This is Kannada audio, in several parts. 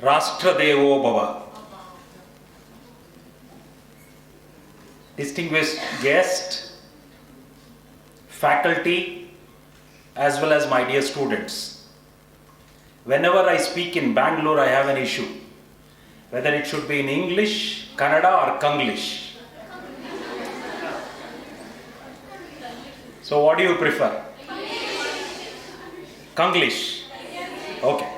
Rashtradevo Bhava. Distinguished guest, faculty, as well as my dear students. Whenever I speak in Bengaluru, I have an issue. Whether it should be in English, Kannada or Kanglish. So what do you prefer? Kanglish. Okay.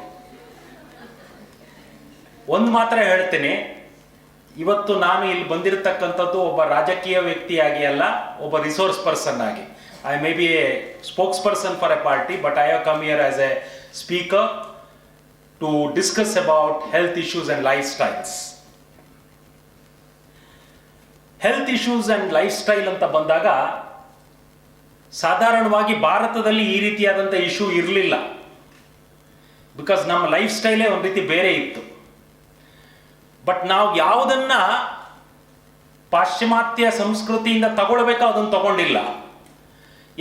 ಒಂದು ಮಾತ್ರ ಹೇಳ್ತೀನಿ, ಇವತ್ತು ನಾನು ಇಲ್ಲಿ ಬಂದಿರತಕ್ಕಂಥದ್ದು ಒಬ್ಬ ರಾಜಕೀಯ ವ್ಯಕ್ತಿಯಾಗಿ ಅಲ್ಲ, ಒಬ್ಬ ರಿಸೋರ್ಸ್ ಪರ್ಸನ್ ಆಗಿ. I may be a spokesperson for a party, but I have come here as a speaker to discuss about health issues and lifestyles. Health issues and lifestyle ಅಂತ ಬಂದಾಗ ಸಾಧಾರಣವಾಗಿ ಭಾರತದಲ್ಲಿ ಈ ರೀತಿಯಾದಂಥ ಇಶ್ಯೂ ಇರಲಿಲ್ಲ. ಬಿಕಾಸ್ ನಮ್ಮ ಲೈಫ್ ಸ್ಟೈಲೇ ಒಂದು ರೀತಿ ಬೇರೆ ಇತ್ತು. ಬಟ್ ನಾವು ಯಾವುದನ್ನ ಪಾಶ್ಚಿಮಾತ್ಯ ಸಂಸ್ಕೃತಿಯಿಂದ ತಗೊಳ್ಬೇಕೋ ಅದನ್ನು ತಗೊಂಡಿಲ್ಲ,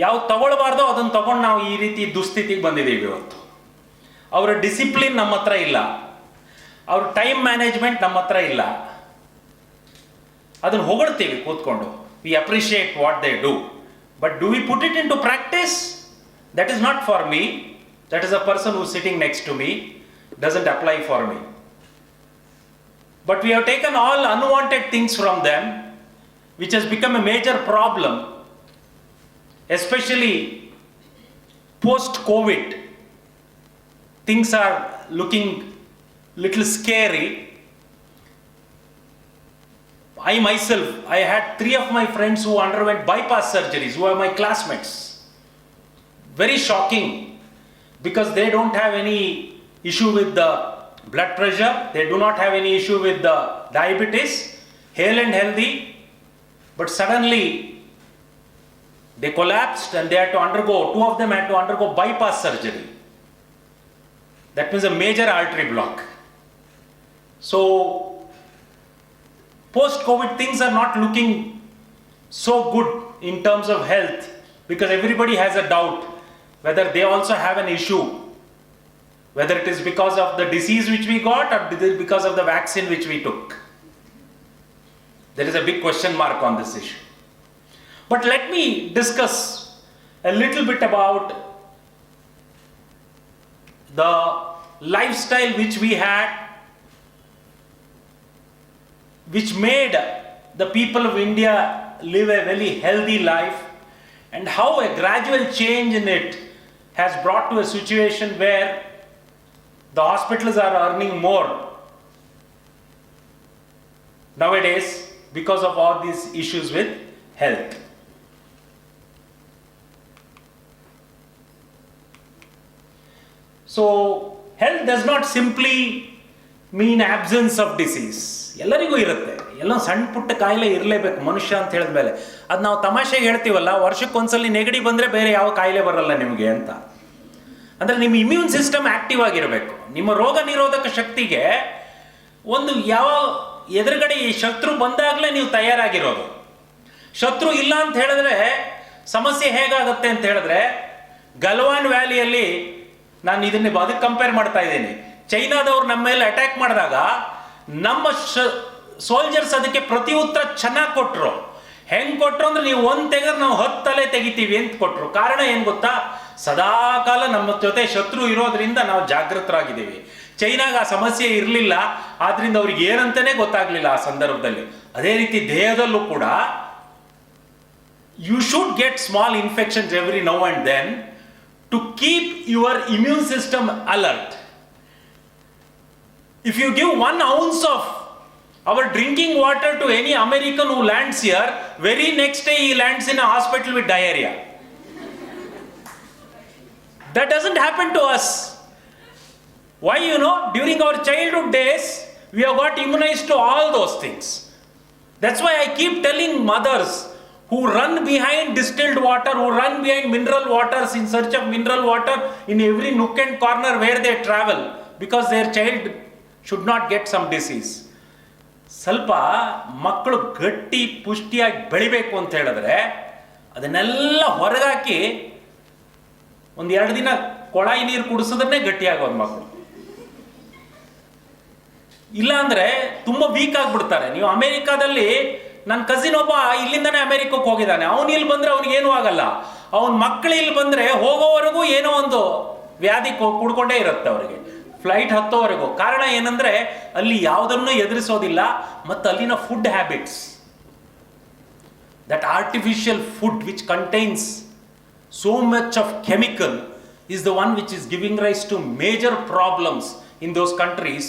ಯಾವ್ದು ತಗೊಳ್ಬಾರ್ದೋ ಅದನ್ನು ತಗೊಂಡು ನಾವು ಈ ರೀತಿ ದುಸ್ಥಿತಿಗೆ ಬಂದಿದ್ದೀವಿ ಇವತ್ತು. ಅವರ ಡಿಸಿಪ್ಲಿನ್ ನಮ್ಮ ಹತ್ರ ಇಲ್ಲ, ಅವ್ರ ಟೈಮ್ ಮ್ಯಾನೇಜ್ಮೆಂಟ್ ನಮ್ಮ ಹತ್ರ ಇಲ್ಲ. ಅದನ್ನು ಹೊಗಳ್ತೀವಿ ಕೂತ್ಕೊಂಡು, we appreciate what they do, but do we put it into practice? That is not for me, that is a person who sitting next to me, doesn't apply for me. But we have taken all unwanted things from them, which has become a major problem, especially post-COVID. Things are looking little scary. I myself, I had 3 of my friends who underwent bypass surgeries, who are my classmates. Very shocking, because they don't have any issue with the blood pressure, they do not have any issue with the diabetes, hale and healthy, but suddenly they collapsed and they had to undergo, 2 of them had to undergo bypass surgery. That means a major artery block. So post-COVID things are not looking so good in terms of health, because everybody has a doubt whether they also have an issue, whether it is because of the disease which we got or because of the vaccine which we took. There is a big question mark on this issue. But let me discuss a little bit about the lifestyle which we had, which made the people of India live a very healthy life, and how a gradual change in it has brought to a situation where the hospitals are earning more nowadays because of all these issues with health. So health does not simply mean absence of disease. ಎಲ್ಲರಿಗೂ ಇರುತ್ತೆ, ಎಲ್ಲ ಸಣ್ಣ ಪುಟ್ಟ ಕಾಯಿಲೆ ಇರಲೇಬೇಕು ಮನುಷ್ಯ ಅಂತ ಹೇಳಿದ್ಮೇಲೆ. ಅದು ನಾವು ತಮಾಷೆಗೆ ಹೇಳ್ತೀವಲ್ಲ, ವರ್ಷಕ್ಕೊಂದ್ಸಲಿ ನೆಗಡಿ ಬಂದರೆ ಬೇರೆ ಯಾವ ಕಾಯಿಲೆ ಬರಲ್ಲ ನಿಮಗೆ ಅಂತ. ಅಂದರೆ ನಿಮ್ಮ ಇಮ್ಯೂನ್ ಸಿಸ್ಟಮ್ ಆಕ್ಟಿವ್ ಆಗಿರಬೇಕು. ನಿಮ್ಮ ರೋಗ ನಿರೋಧಕ ಶಕ್ತಿಗೆ ಒಂದು ಯಾವ ಎದುರುಗಡೆ ಈ ಶತ್ರು ಬಂದಾಗಲೇ ನೀವು ತಯಾರಾಗಿರೋದು. ಶತ್ರು ಇಲ್ಲ ಅಂತ ಹೇಳಿದ್ರೆ ಸಮಸ್ಯೆ ಹೇಗಾಗುತ್ತೆ ಅಂತ ಹೇಳಿದ್ರೆ, ಗಲ್ವಾನ್ ವ್ಯಾಲಿಯಲ್ಲಿ ನಾನು ಇದನ್ನ ಅದಕ್ಕೆ ಕಂಪೇರ್ ಮಾಡ್ತಾ ಇದ್ದೀನಿ. ಚೈನಾದವ್ರು ನಮ್ಮ ಮೇಲೆ ಅಟ್ಯಾಕ್ ಮಾಡಿದಾಗ ನಮ್ಮ ಸೋಲ್ಜರ್ಸ್ ಅದಕ್ಕೆ ಪ್ರತಿ ಉತ್ತರ ಚೆನ್ನಾಗಿ ಕೊಟ್ಟರು. ಹೆಂಗೆ ಕೊಟ್ಟರು ಅಂದ್ರೆ, ನೀವು ಒಂದು ತೆಗೆದ್ರೆ ನಾವು 10 ತಲೆ ತೆಗಿತೀವಿ ಅಂತ ಕೊಟ್ಟರು. ಕಾರಣ ಏನು ಗೊತ್ತಾ? ಸದಾಕಾಲ ನಮ್ಮ ಜೊತೆ ಶತ್ರು ಇರೋದ್ರಿಂದ ನಾವು ಜಾಗೃತರಾಗಿದ್ದೀವಿ. ಚೈನಾಗ ಆ ಸಮಸ್ಯೆ ಇರಲಿಲ್ಲ, ಆದ್ರಿಂದ ಅವ್ರಿಗೆ ಏನಂತಾನೆ ಗೊತ್ತಾಗ್ಲಿಲ್ಲ ಆ ಸಂದರ್ಭದಲ್ಲಿ. ಅದೇ ರೀತಿ ದೇಹದಲ್ಲೂ ಕೂಡ you should get small infections every now and then to keep your immune system alert. If you give 1 ounce of our drinking water to any American who lands here, very next day he lands in a hospital with diarrhea. That doesn't happen to us. Why? During our childhood days, we have got immunized to all those things. That's why I keep telling mothers who run behind distilled water, who run behind mineral waters in search of mineral water in every nook and corner where they travel, because their child should not get some disease. ಸ್ವಲ್ಪ ಮಕ್ಕಳು ಗಟ್ಟಿ ಪುಷ್ಟಿಯಾಗಿ ಬೆಳಿಬೇಕು ಅಂತ ಹೇಳಿದ್ರೆ ಅದನ್ನೆಲ್ಲ ಹೊರಗಾಕಿ 1-2 ದಿನ ಕೊಳಾಯಿ ನೀರು ಕುಡಿಸೋದನ್ನೇ ಗಟ್ಟಿಯಾಗೋದು ಮಕ್ಕಳು. ಇಲ್ಲ ಅಂದರೆ ತುಂಬ ವೀಕ್ ಆಗಿಬಿಡ್ತಾರೆ. ನೀವು ಅಮೇರಿಕಾದಲ್ಲಿ ನನ್ನ ಕಸಿನ್ ಒಬ್ಬ ಇಲ್ಲಿಂದನೇ ಅಮೇರಿಕಕ್ಕೆ ಹೋಗಿದ್ದಾನೆ, ಅವನು ಇಲ್ಲಿ ಬಂದರೆ ಅವ್ನಿಗೇನೂ ಆಗಲ್ಲ. ಅವನ ಮಕ್ಕಳು ಇಲ್ಲಿ ಬಂದರೆ ಹೋಗೋವರೆಗೂ ಏನೋ ಒಂದು ವ್ಯಾಧಿ ಕುಡ್ಕೊಂಡೇ ಇರುತ್ತೆ ಅವರಿಗೆ, ಫ್ಲೈಟ್ ಹತ್ತೋವರೆಗೂ. ಕಾರಣ ಏನಂದರೆ ಅಲ್ಲಿ ಯಾವುದನ್ನು ಎದುರಿಸೋದಿಲ್ಲ, ಮತ್ತು ಅಲ್ಲಿನ food habits, that artificial food which contains so much of chemical is the one which is giving rise to major problems in those countries,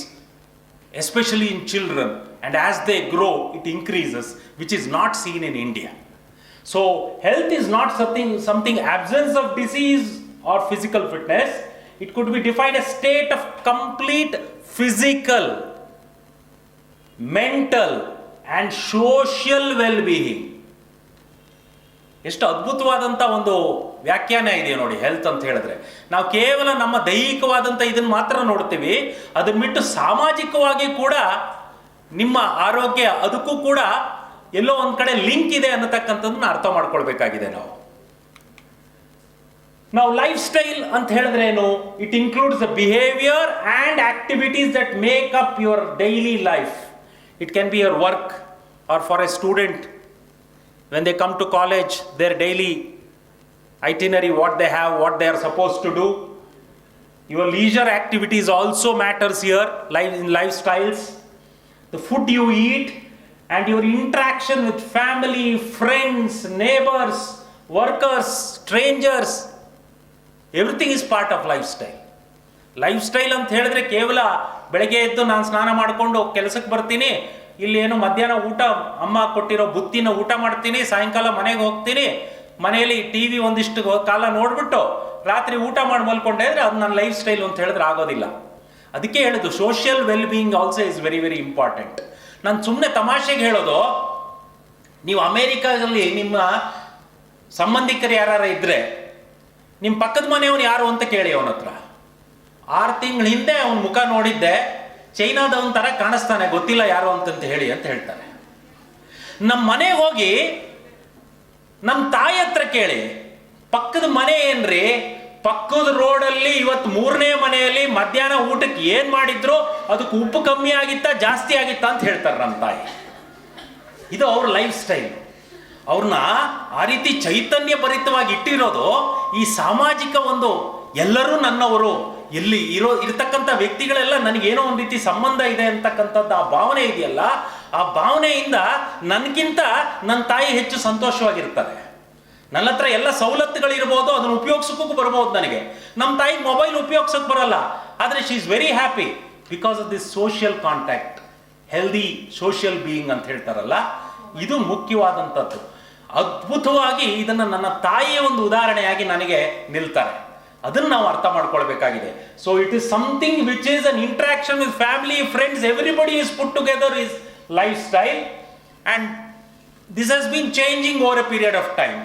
especially in children, and as they grow it increases, which is not seen in India. So health is not something absence of disease or physical fitness. It could be defined as state of complete physical, mental and social well-being. ಎಷ್ಟು ಅದ್ಭುತವಾದಂಥ ಒಂದು ವ್ಯಾಖ್ಯಾನ ಇದೆ ನೋಡಿ ಹೆಲ್ತ್ ಅಂತ ಹೇಳಿದ್ರೆ. ನಾವು ಕೇವಲ ನಮ್ಮ ದೈಹಿಕವಾದಂಥ ಇದನ್ನು ಮಾತ್ರ ನೋಡ್ತೀವಿ, ಅದನ್ನು ಬಿಟ್ಟು ಸಾಮಾಜಿಕವಾಗಿ ಕೂಡ ನಿಮ್ಮ ಆರೋಗ್ಯ ಅದಕ್ಕೂ ಕೂಡ ಎಲ್ಲೋ ಒಂದು ಕಡೆ ಲಿಂಕ್ ಇದೆ ಅನ್ನತಕ್ಕಂಥದ್ದನ್ನ ಅರ್ಥ ಮಾಡ್ಕೊಳ್ಬೇಕಾಗಿದೆ ನಾವು. ಲೈಫ್ ಸ್ಟೈಲ್ ಅಂತ ಹೇಳಿದ್ರೆ ಏನು? It includes the behaviour and activities that make up your daily life. It can be your work or for a student when they come to college, their daily itinerary, what they have, what they are supposed to do. Your leisure activities also matters here, in lifestyles. The food you eat and your interaction with family, friends, neighbors, workers, strangers, everything is part of lifestyle. Lifestyle ಅಂತ ಹೇಳಿದ್ರೆ ಕೇವಲ ಬೆಳಗ್ಗೆ ಎದ್ದು ನಾನು ಸ್ನಾನ ಮಾಡಿಕೊಂಡು ಕೆಲಸಕ್ಕೆ ಬರ್ತೀನಿ, ಇಲ್ಲಿ ಏನು ಮಧ್ಯಾಹ್ನ ಊಟ ಅಮ್ಮ ಕೊಟ್ಟಿರೋ ಬುತ್ತಿನ ಊಟ ಮಾಡ್ತೀನಿ, ಸಾಯಂಕಾಲ ಮನೆಗೆ ಹೋಗ್ತೀನಿ, ಮನೆಯಲ್ಲಿ ಟಿ ವಿ ಒಂದಿಷ್ಟು ಕಾಲ ನೋಡ್ಬಿಟ್ಟು ರಾತ್ರಿ ಊಟ ಮಾಡಿ ಮಲ್ಕೊಂಡೆ ಅಂದರೆ ಅದು ನನ್ನ ಲೈಫ್ ಸ್ಟೈಲ್ ಅಂತ ಹೇಳಿದ್ರೆ ಆಗೋದಿಲ್ಲ. ಅದಕ್ಕೆ ಹೇಳೋದು social well being also is very very important. ನಾನು ಸುಮ್ಮನೆ ತಮಾಷೆಗೆ ಹೇಳೋದು, ನೀವು ಅಮೇರಿಕಾದಲ್ಲಿ ನಿಮ್ಮ ಸಂಬಂಧಿಕರು ಯಾರು ಇದ್ದರೆ ನಿಮ್ಮ ಪಕ್ಕದ ಮನೆಯವನು ಯಾರು ಅಂತ ಕೇಳಿ ಅವನ ಹತ್ರ. 6 ತಿಂಗಳ ಹಿಂದೆ ಅವನ ಮುಖ ನೋಡಿದ್ದೆ, ಚೈನಾದವನ ಥರ ಕಾಣಿಸ್ತಾನೆ, ಗೊತ್ತಿಲ್ಲ ಯಾರು ಅಂತಂತ ಹೇಳಿ ಅಂತ ಹೇಳ್ತಾರೆ. ನಮ್ಮ ಮನೆಗೆ ಹೋಗಿ ನಮ್ಮ ತಾಯಿ ಹತ್ರ ಕೇಳಿ, ಪಕ್ಕದ ಮನೆ ಏನ್ರಿ, ಪಕ್ಕದ ರೋಡಲ್ಲಿ ಇವತ್ತು 3ನೇ ಮನೆಯಲ್ಲಿ ಮಧ್ಯಾಹ್ನ ಊಟಕ್ಕೆ ಏನು ಮಾಡಿದ್ರು ಅದಕ್ಕೆ ಉಪ್ಪು ಕಮ್ಮಿ ಆಗಿತ್ತಾ ಜಾಸ್ತಿ ಆಗಿತ್ತಾ ಅಂತ ಹೇಳ್ತಾರೆ ನಮ್ಮ ತಾಯಿ. ಇದು ಅವ್ರ ಲೈಫ್ ಸ್ಟೈಲ್. ಅವ್ರನ್ನ ಆ ರೀತಿ ಚೈತನ್ಯ ಭರಿತವಾಗಿ ಇಟ್ಟಿರೋದು ಈ ಸಾಮಾಜಿಕ ಒಂದು ಎಲ್ಲರೂ ನನ್ನವರು, ಎಲ್ಲಿ ಇರತಕ್ಕಂಥ ವ್ಯಕ್ತಿಗಳೆಲ್ಲ ನನಗೇನೋ ಒಂದು ರೀತಿ ಸಂಬಂಧ ಇದೆ ಅಂತಕ್ಕಂಥದ್ದು ಆ ಭಾವನೆ ಇದೆಯಲ್ಲ, ಆ ಭಾವನೆಯಿಂದ ನನಗಿಂತ ನನ್ನ ತಾಯಿ ಹೆಚ್ಚು ಸಂತೋಷವಾಗಿರ್ತಾರೆ. ನನ್ನ ಹತ್ರ ಎಲ್ಲ ಸವಲತ್ತುಗಳಿರ್ಬೋದು, ಅದನ್ನು ಉಪಯೋಗಿಸೋಕ್ಕೂ ಬರ್ಬೋದು ನನಗೆ. ನಮ್ಮ ತಾಯಿಗೆ ಮೊಬೈಲ್ ಉಪಯೋಗಿಸೋಕೆ ಬರಲ್ಲ, ಆದರೆ she is very happy because of this social contact, healthy social being ಅಂತ ಹೇಳ್ತಾರಲ್ಲ, ಇದು ಮುಖ್ಯವಾದಂಥದ್ದು. ಅದ್ಭುತವಾಗಿ ಇದನ್ನು ನನ್ನ ತಾಯಿಯ ಒಂದು ಉದಾಹರಣೆಯಾಗಿ ನನಗೆ ನಿಲ್ತಾರೆ. ಅದನ್ನು ನಾವು ಅರ್ಥ ಮಾಡ್ಕೊಳ್ಬೇಕಾಗಿದೆ. So it is something which is an interaction with family, friends, everybody is put together is life style and this has been changing over a period of time.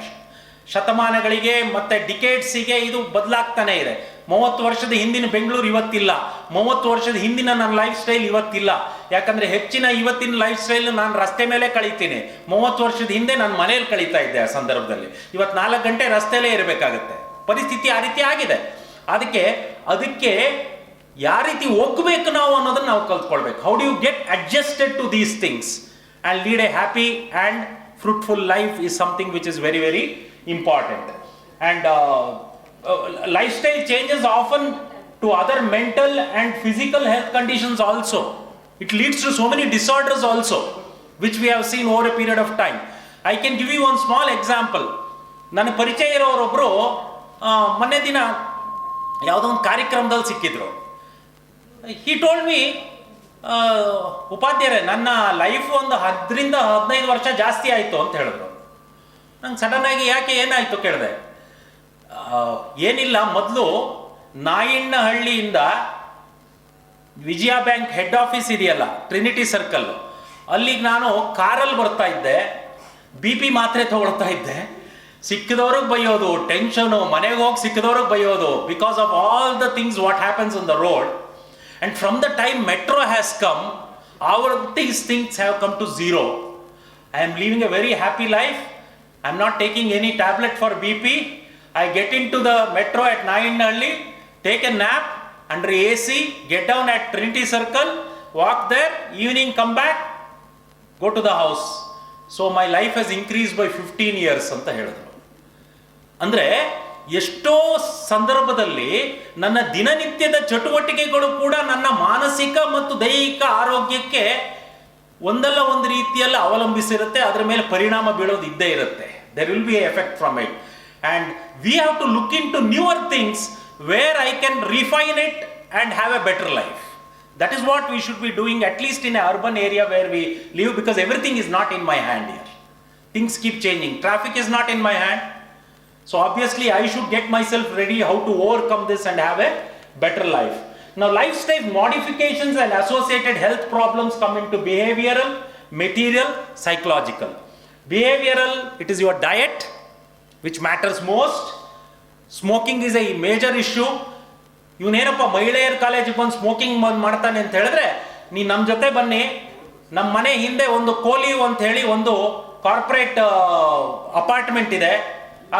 ಶತಮಾನಗಳಿಗೆ ಮತ್ತು ಡಿಕೇಡ್ಸಿಗೆ ಇದು ಬದಲಾಗ್ತಾನೆ ಇದೆ. 30 ವರ್ಷದ ಹಿಂದಿನ ಬೆಂಗಳೂರು ಇವತ್ತಿಲ್ಲ, 30 ವರ್ಷದ ಹಿಂದಿನ ನನ್ನ ಲೈಫ್ ಸ್ಟೈಲ್ ಇವತ್ತಿಲ್ಲ. ಯಾಕಂದರೆ ಹೆಚ್ಚಿನ ಇವತ್ತಿನ ಲೈಫ್ ಸ್ಟೈಲ್ ನಾನು ರಸ್ತೆ ಮೇಲೆ ಕಳೀತೀನಿ. 30 ವರ್ಷದ ಹಿಂದೆ ನಾನು ಮನೇಲಿ ಕಳೀತಾ ಇದ್ದೆ. ಆ ಸಂದರ್ಭದಲ್ಲಿ ಇವತ್ತು 4 ಗಂಟೆ ರಸ್ತೆಯಲ್ಲೇ ಇರಬೇಕಾಗತ್ತೆ. ಪರಿಸ್ಥಿತಿ ಆ ರೀತಿ ಆಗಿದೆ. ಅದಕ್ಕೆ ಯಾವ ರೀತಿ ಒಗ್ಬೇಕು ನಾವು ಅನ್ನೋದನ್ನು ನಾವು ಕಲ್ತ್ಕೊಳ್ಬೇಕು. How do you get adjusted to these things and lead a happy and fruitful life is something which is very very important. And lifestyle changes often to other mental and physical health conditions also. It leads to so many disorders also, which we have seen over a period of time. I can give you one small example. ನನ್ನ ಪರಿಚಯ ಇರೋರೊಬ್ಬರು ಮೊನ್ನೆ ದಿನ ಯಾವುದೋ ಒಂದು ಕಾರ್ಯಕ್ರಮದಲ್ಲಿ ಸಿಕ್ಕಿದ್ರು. ಹಿ ಟೋಲ್ಡ್ ಮಿ, ಉಪಾಧ್ಯಾಯರೇ, ನನ್ನ ಲೈಫ್ ಒಂದು 10 ರಿಂದ 15 ವರ್ಷ ಜಾಸ್ತಿ ಆಯಿತು ಅಂತ ಹೇಳಿದ್ರು. ನಂಗೆ ಸಡನ್ನಾಗಿ ಯಾಕೆ ಏನಾಯಿತು ಕೇಳಿದೆ. ಏನಿಲ್ಲ, ಮೊದಲು ನಾಯಣ್ಣಹಳ್ಳಿಯಿಂದ ವಿಜಯ ಬ್ಯಾಂಕ್ ಹೆಡ್ ಆಫೀಸ್ ಇದೆಯಲ್ಲ, ಟ್ರಿನಿಟಿ ಸರ್ಕಲ್, ಅಲ್ಲಿಗೆ ನಾನು ಕಾರಲ್ಲಿ ಬರ್ತಾ ಇದ್ದೆ, BP ಮಾತ್ರೆ ತಗೊಳ್ತಾ ಇದ್ದೆ. ಸಿಕ್ಕಿದವ್ರಿಗೆ ಬೈಯೋದು, ಟೆನ್ಷನು, ಮನೆಗೆ ಹೋಗಿ ಸಿಕ್ಕಿದವ್ರಿಗೆ ಬೈಯೋದು, because of all the things what happens on the road. And from the time metro has come, all these things have come to zero. I am living a very happy life. I am not taking any tablet for BP. I get into the metro at Nayanhalli, take a nap under AC, get down at Trinity Circle, walk there, evening come back, go to the house. So my life has increased by 15 years ಅಂತ ಹೇಳಿದ್ರು. ಅಂದರೆ ಎಷ್ಟೋ ಸಂದರ್ಭದಲ್ಲಿ ನನ್ನ ದಿನನಿತ್ಯದ ಚಟುವಟಿಕೆಗಳು ಕೂಡ ನನ್ನ ಮಾನಸಿಕ ಮತ್ತು ದೈಹಿಕ ಆರೋಗ್ಯಕ್ಕೆ ಒಂದಲ್ಲ ಒಂದು ರೀತಿಯಲ್ಲಿ ಅವಲಂಬಿಸಿರುತ್ತೆ, ಅದರ ಮೇಲೆ ಪರಿಣಾಮ ಬೀಳೋದು ಇದ್ದೇ ಇರುತ್ತೆ. There will be an effect from it. And we have to look into newer things where I can refine it and have a better life. That is what we should be doing, at least in an urban area where we live, because everything is not in my hand here. Things keep changing. Traffic is not in my hand. So obviously I should get myself ready how to overcome this and have a better life. Now lifestyle modifications and associated health problems come into behavioral, material, psychological. Behavioral, it is your diet which matters most. Smoking is a major issue. ಇವನೇನಪ್ಪ ಮಹಿಳೆಯರ ಕಾಲೇಜಿಗೆ ಬಂದು ಸ್ಮೋಕಿಂಗ್ ಮಾಡ್ತಾನೆ ಅಂತ ಹೇಳಿದ್ರೆ, ನೀನು ನಮ್ಮ ಜೊತೆ ಬನ್ನಿ, ನಮ್ಮ ಮನೆ ಹಿಂದೆ ಒಂದು ಕೋಲಿ ಅಂತ ಹೇಳಿ ಒಂದು ಕಾರ್ಪೊರೇಟ್ ಅಪಾರ್ಟ್ಮೆಂಟ್ ಇದೆ. ಆ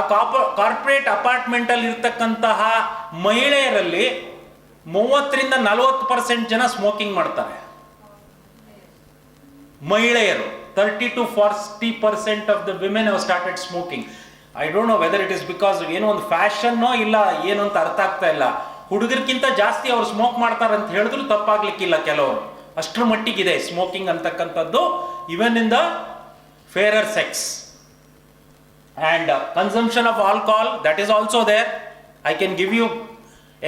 ಕಾರ್ಪೊರೇಟ್ ಅಪಾರ್ಟ್ಮೆಂಟಲ್ಲಿ ಇರ್ತಕ್ಕಂತಹ ಮಹಿಳೆಯರಲ್ಲಿ 30-40% ಜನ ಸ್ಮೋಕಿಂಗ್ ಮಾಡ್ತಾರೆ. ಮಹಿಳೆಯರು 30-40% of the women have started smoking. I don't know whether it is because ಏನೋ ಒಂದು ಫ್ಯಾಷನ್ನೋ ಇಲ್ಲ ಏನು ಅಂತ ಅರ್ಥ ಆಗ್ತಾ ಇಲ್ಲ. ಹುಡುಗರಿಗಿಂತ ಜಾಸ್ತಿ ಅವ್ರು ಸ್ಮೋಕ್ ಮಾಡ್ತಾರೆ ಅಂತ ಹೇಳಿದ್ರು ತಪ್ಪಾಗ್ಲಿಕ್ಕಿಲ್ಲ ಕೆಲವರು. ಅಷ್ಟರ ಮಟ್ಟಿಗಿದೆ ಸ್ಮೋಕಿಂಗ್ ಅಂತಕ್ಕಂಥದ್ದು, even in the fairer sex. And consumption of alcohol, that is also there. I can give you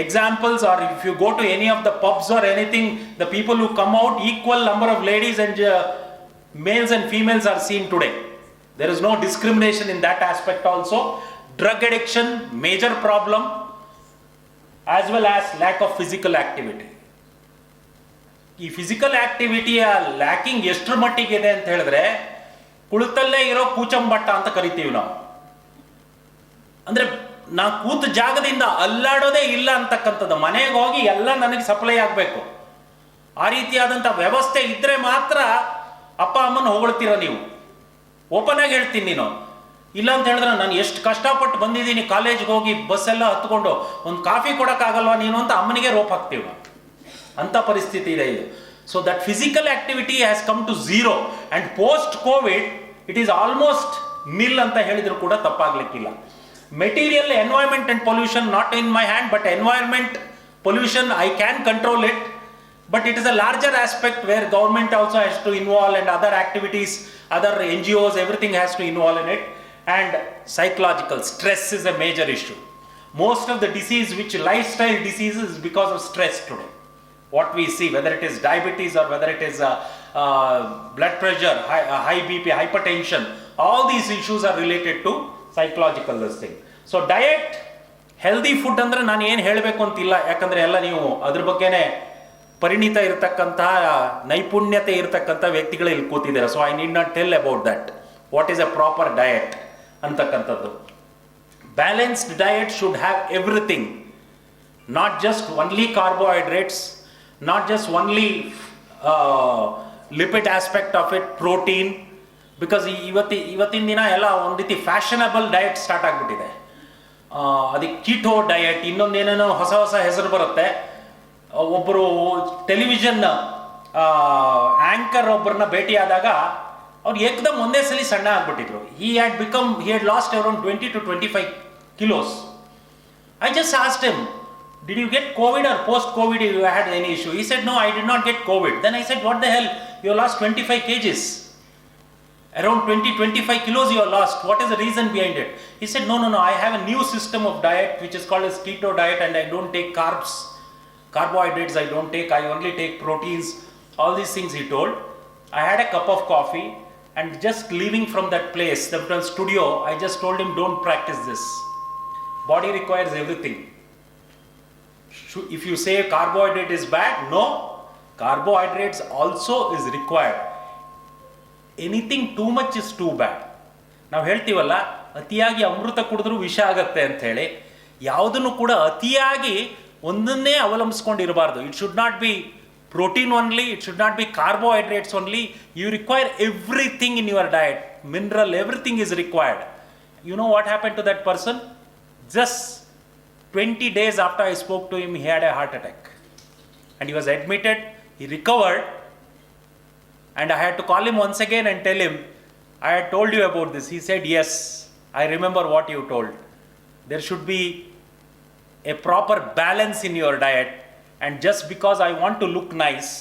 examples, or if you go to any of the pubs or anything, the people who come out, equal number of ladies and males and females are seen today. There is no discrimination in that aspect also. Drug addiction, major problem, as well as lack of physical activity. ಈ ಫಿಸಿಕಲ್ ಆಕ್ಟಿವಿಟಿ ಲ್ಯಾಕಿಂಗ್ ಎಷ್ಟರ ಮಟ್ಟಿಗೆ ಇದೆ ಅಂತ ಹೇಳಿದ್ರೆ, ಕುಳಿತಲ್ಲೇ ಇರೋ ಕೂಚಂಬಟ್ಟ ಅಂತ ಕರಿತೀವಿ ನಾವು. ಅಂದ್ರೆ ನಾ ಕೂತ ಜಾಗದಿಂದ ಅಲ್ಲಾಡೋದೇ ಇಲ್ಲ ಅಂತಕ್ಕಂಥದ್ದು. ಮನೆಗೆ ಹೋಗಿ ಎಲ್ಲ ನನಗೆ ಸಪ್ಲೈ ಆಗಬೇಕು, ಆ ರೀತಿಯಾದಂಥ ವ್ಯವಸ್ಥೆ ಇದ್ರೆ ಮಾತ್ರ ಅಪ್ಪ ಅಮ್ಮನ ಹೊಗಳ್ತೀರ ನೀವು. ಓಪನ್ ಆಗಿ ಹೇಳ್ತೀನಿ, ನೀನು ಇಲ್ಲ ಅಂತ ಹೇಳಿದ್ರೆ ನಾನು ಎಷ್ಟು ಕಷ್ಟಪಟ್ಟು ಬಂದಿದ್ದೀನಿ ಕಾಲೇಜ್ಗೆ ಹೋಗಿ ಬಸ್ಸೆಲ್ಲ ಹತ್ಕೊಂಡು ಒಂದು ಕಾಫಿ ಕೊಡೋಕ್ಕಾಗಲ್ವಾ ನೀನು ಅಂತ ಅಮ್ಮನಿಗೆ ರೋಪ್ ಹಾಕ್ತೀವಿ ನಾವು. ಅಂಥ ಪರಿಸ್ಥಿತಿ ಇದೆ ಇದು. So that physical activity has come to zero, and post COVID it is almost nil anta helidru kuda tappaglikilla. Material, environment and pollution not in my hand, but environment pollution I can control it, but it is a larger aspect where government also has to involve, and other activities, other NGOs, everything has to involve in it. And psychological stress is a major issue. Most of the disease, which lifestyle diseases, is because of stress today. What we see, whether it is diabetes or whether it is blood pressure, high BP, hypertension, all these issues are related to psychological thing. So diet, healthy food ಅಂದ್ರೆ ನಾನು ಏನು ಹೇಳಬೇಕು ಅಂತಿಲ್ಲ, ಯಾಕಂದ್ರೆ ಎಲ್ಲ ನೀವು ಅದ್ರ ಬಗ್ಗೆನೇ ಪರಿಣಿತ ಇರತಕ್ಕಂತಹ ನೈಪುಣ್ಯತೆ ಇರತಕ್ಕಂಥ ವ್ಯಕ್ತಿಗಳು ಇಲ್ಲಿ ಕೂತಿದ್ದಾರೆ. So I need not tell about that. What is a proper diet ಅಂತಕ್ಕಂಥದ್ದು. Balanced diet should have everything, not just only carbohydrates, not just only lipid aspect of it, protein, because ಇವತ್ತಿನ ದಿನ ಎಲ್ಲ ಒಂದು ರೀತಿ ಫ್ಯಾಷನಬಲ್ ಡಯಟ್ ಸ್ಟಾರ್ಟ್ ಆಗಿಬಿಟ್ಟಿದೆ. ಅದಕ್ಕೆ ಕೀಟೋ ಡಯಟ್, ಇನ್ನೊಂದೇನೇನೋ ಹೊಸ ಹೊಸ ಹೆಸರು ಬರುತ್ತೆ. ಒಬ್ಬರು ಟೆಲಿವಿಷನ್ ಆಂಕರ್ ಒಬ್ಬರನ್ನ ಭೇಟಿಯಾದಾಗ ಅವ್ರು ಏಕದಮ್ ಒಂದೇ ಸಲ ಸಣ್ಣ ಆಗ್ಬಿಟ್ಟಿದ್ರು. he had lost around 20-25 kilos. I just asked him, did you get COVID or post-COVID you had any issue? He said, no, I did not get COVID. Then I said, what the hell? You lost 25 kgs. Around 20-25 kilos you have lost. What is the reason behind it? He said, no, I have a new system of diet which is called as keto diet, and I don't take carbs. Carbohydrates I don't take. I only take proteins. All these things he told. I had a cup of coffee, and just leaving from that place, the studio, I just told him, don't practice this. Body requires everything. If you say carbohydrate is bad, no, carbohydrates also is required. Anything too much is too bad. ನಾವು ಹೇಳ್ತೀವಲ್ಲ, ಅತಿಯಾಗಿ ಅಮೃತ ಕುಡಿದ್ರೂ ವಿಷ ಆಗತ್ತೆ ಅಂತ ಹೇಳಿ. ಯಾವುದನ್ನು ಕೂಡ ಅತಿಯಾಗಿ ಒಂದನ್ನೇ ಅವಲಂಬಿಸ್ಕೊಂಡಿರಬಾರ್ದು. It should not be protein only, it should not be carbohydrates only. You require everything in your diet, mineral, everything is required. You know what happened to that person? Just 20 days after I spoke to him, he had a heart attack, and he was admitted. He recovered, And I had to call him once again and tell him, I had told you about this. He said, yes, I remember what you told. There should be a proper balance in your diet. And just because I want to look nice,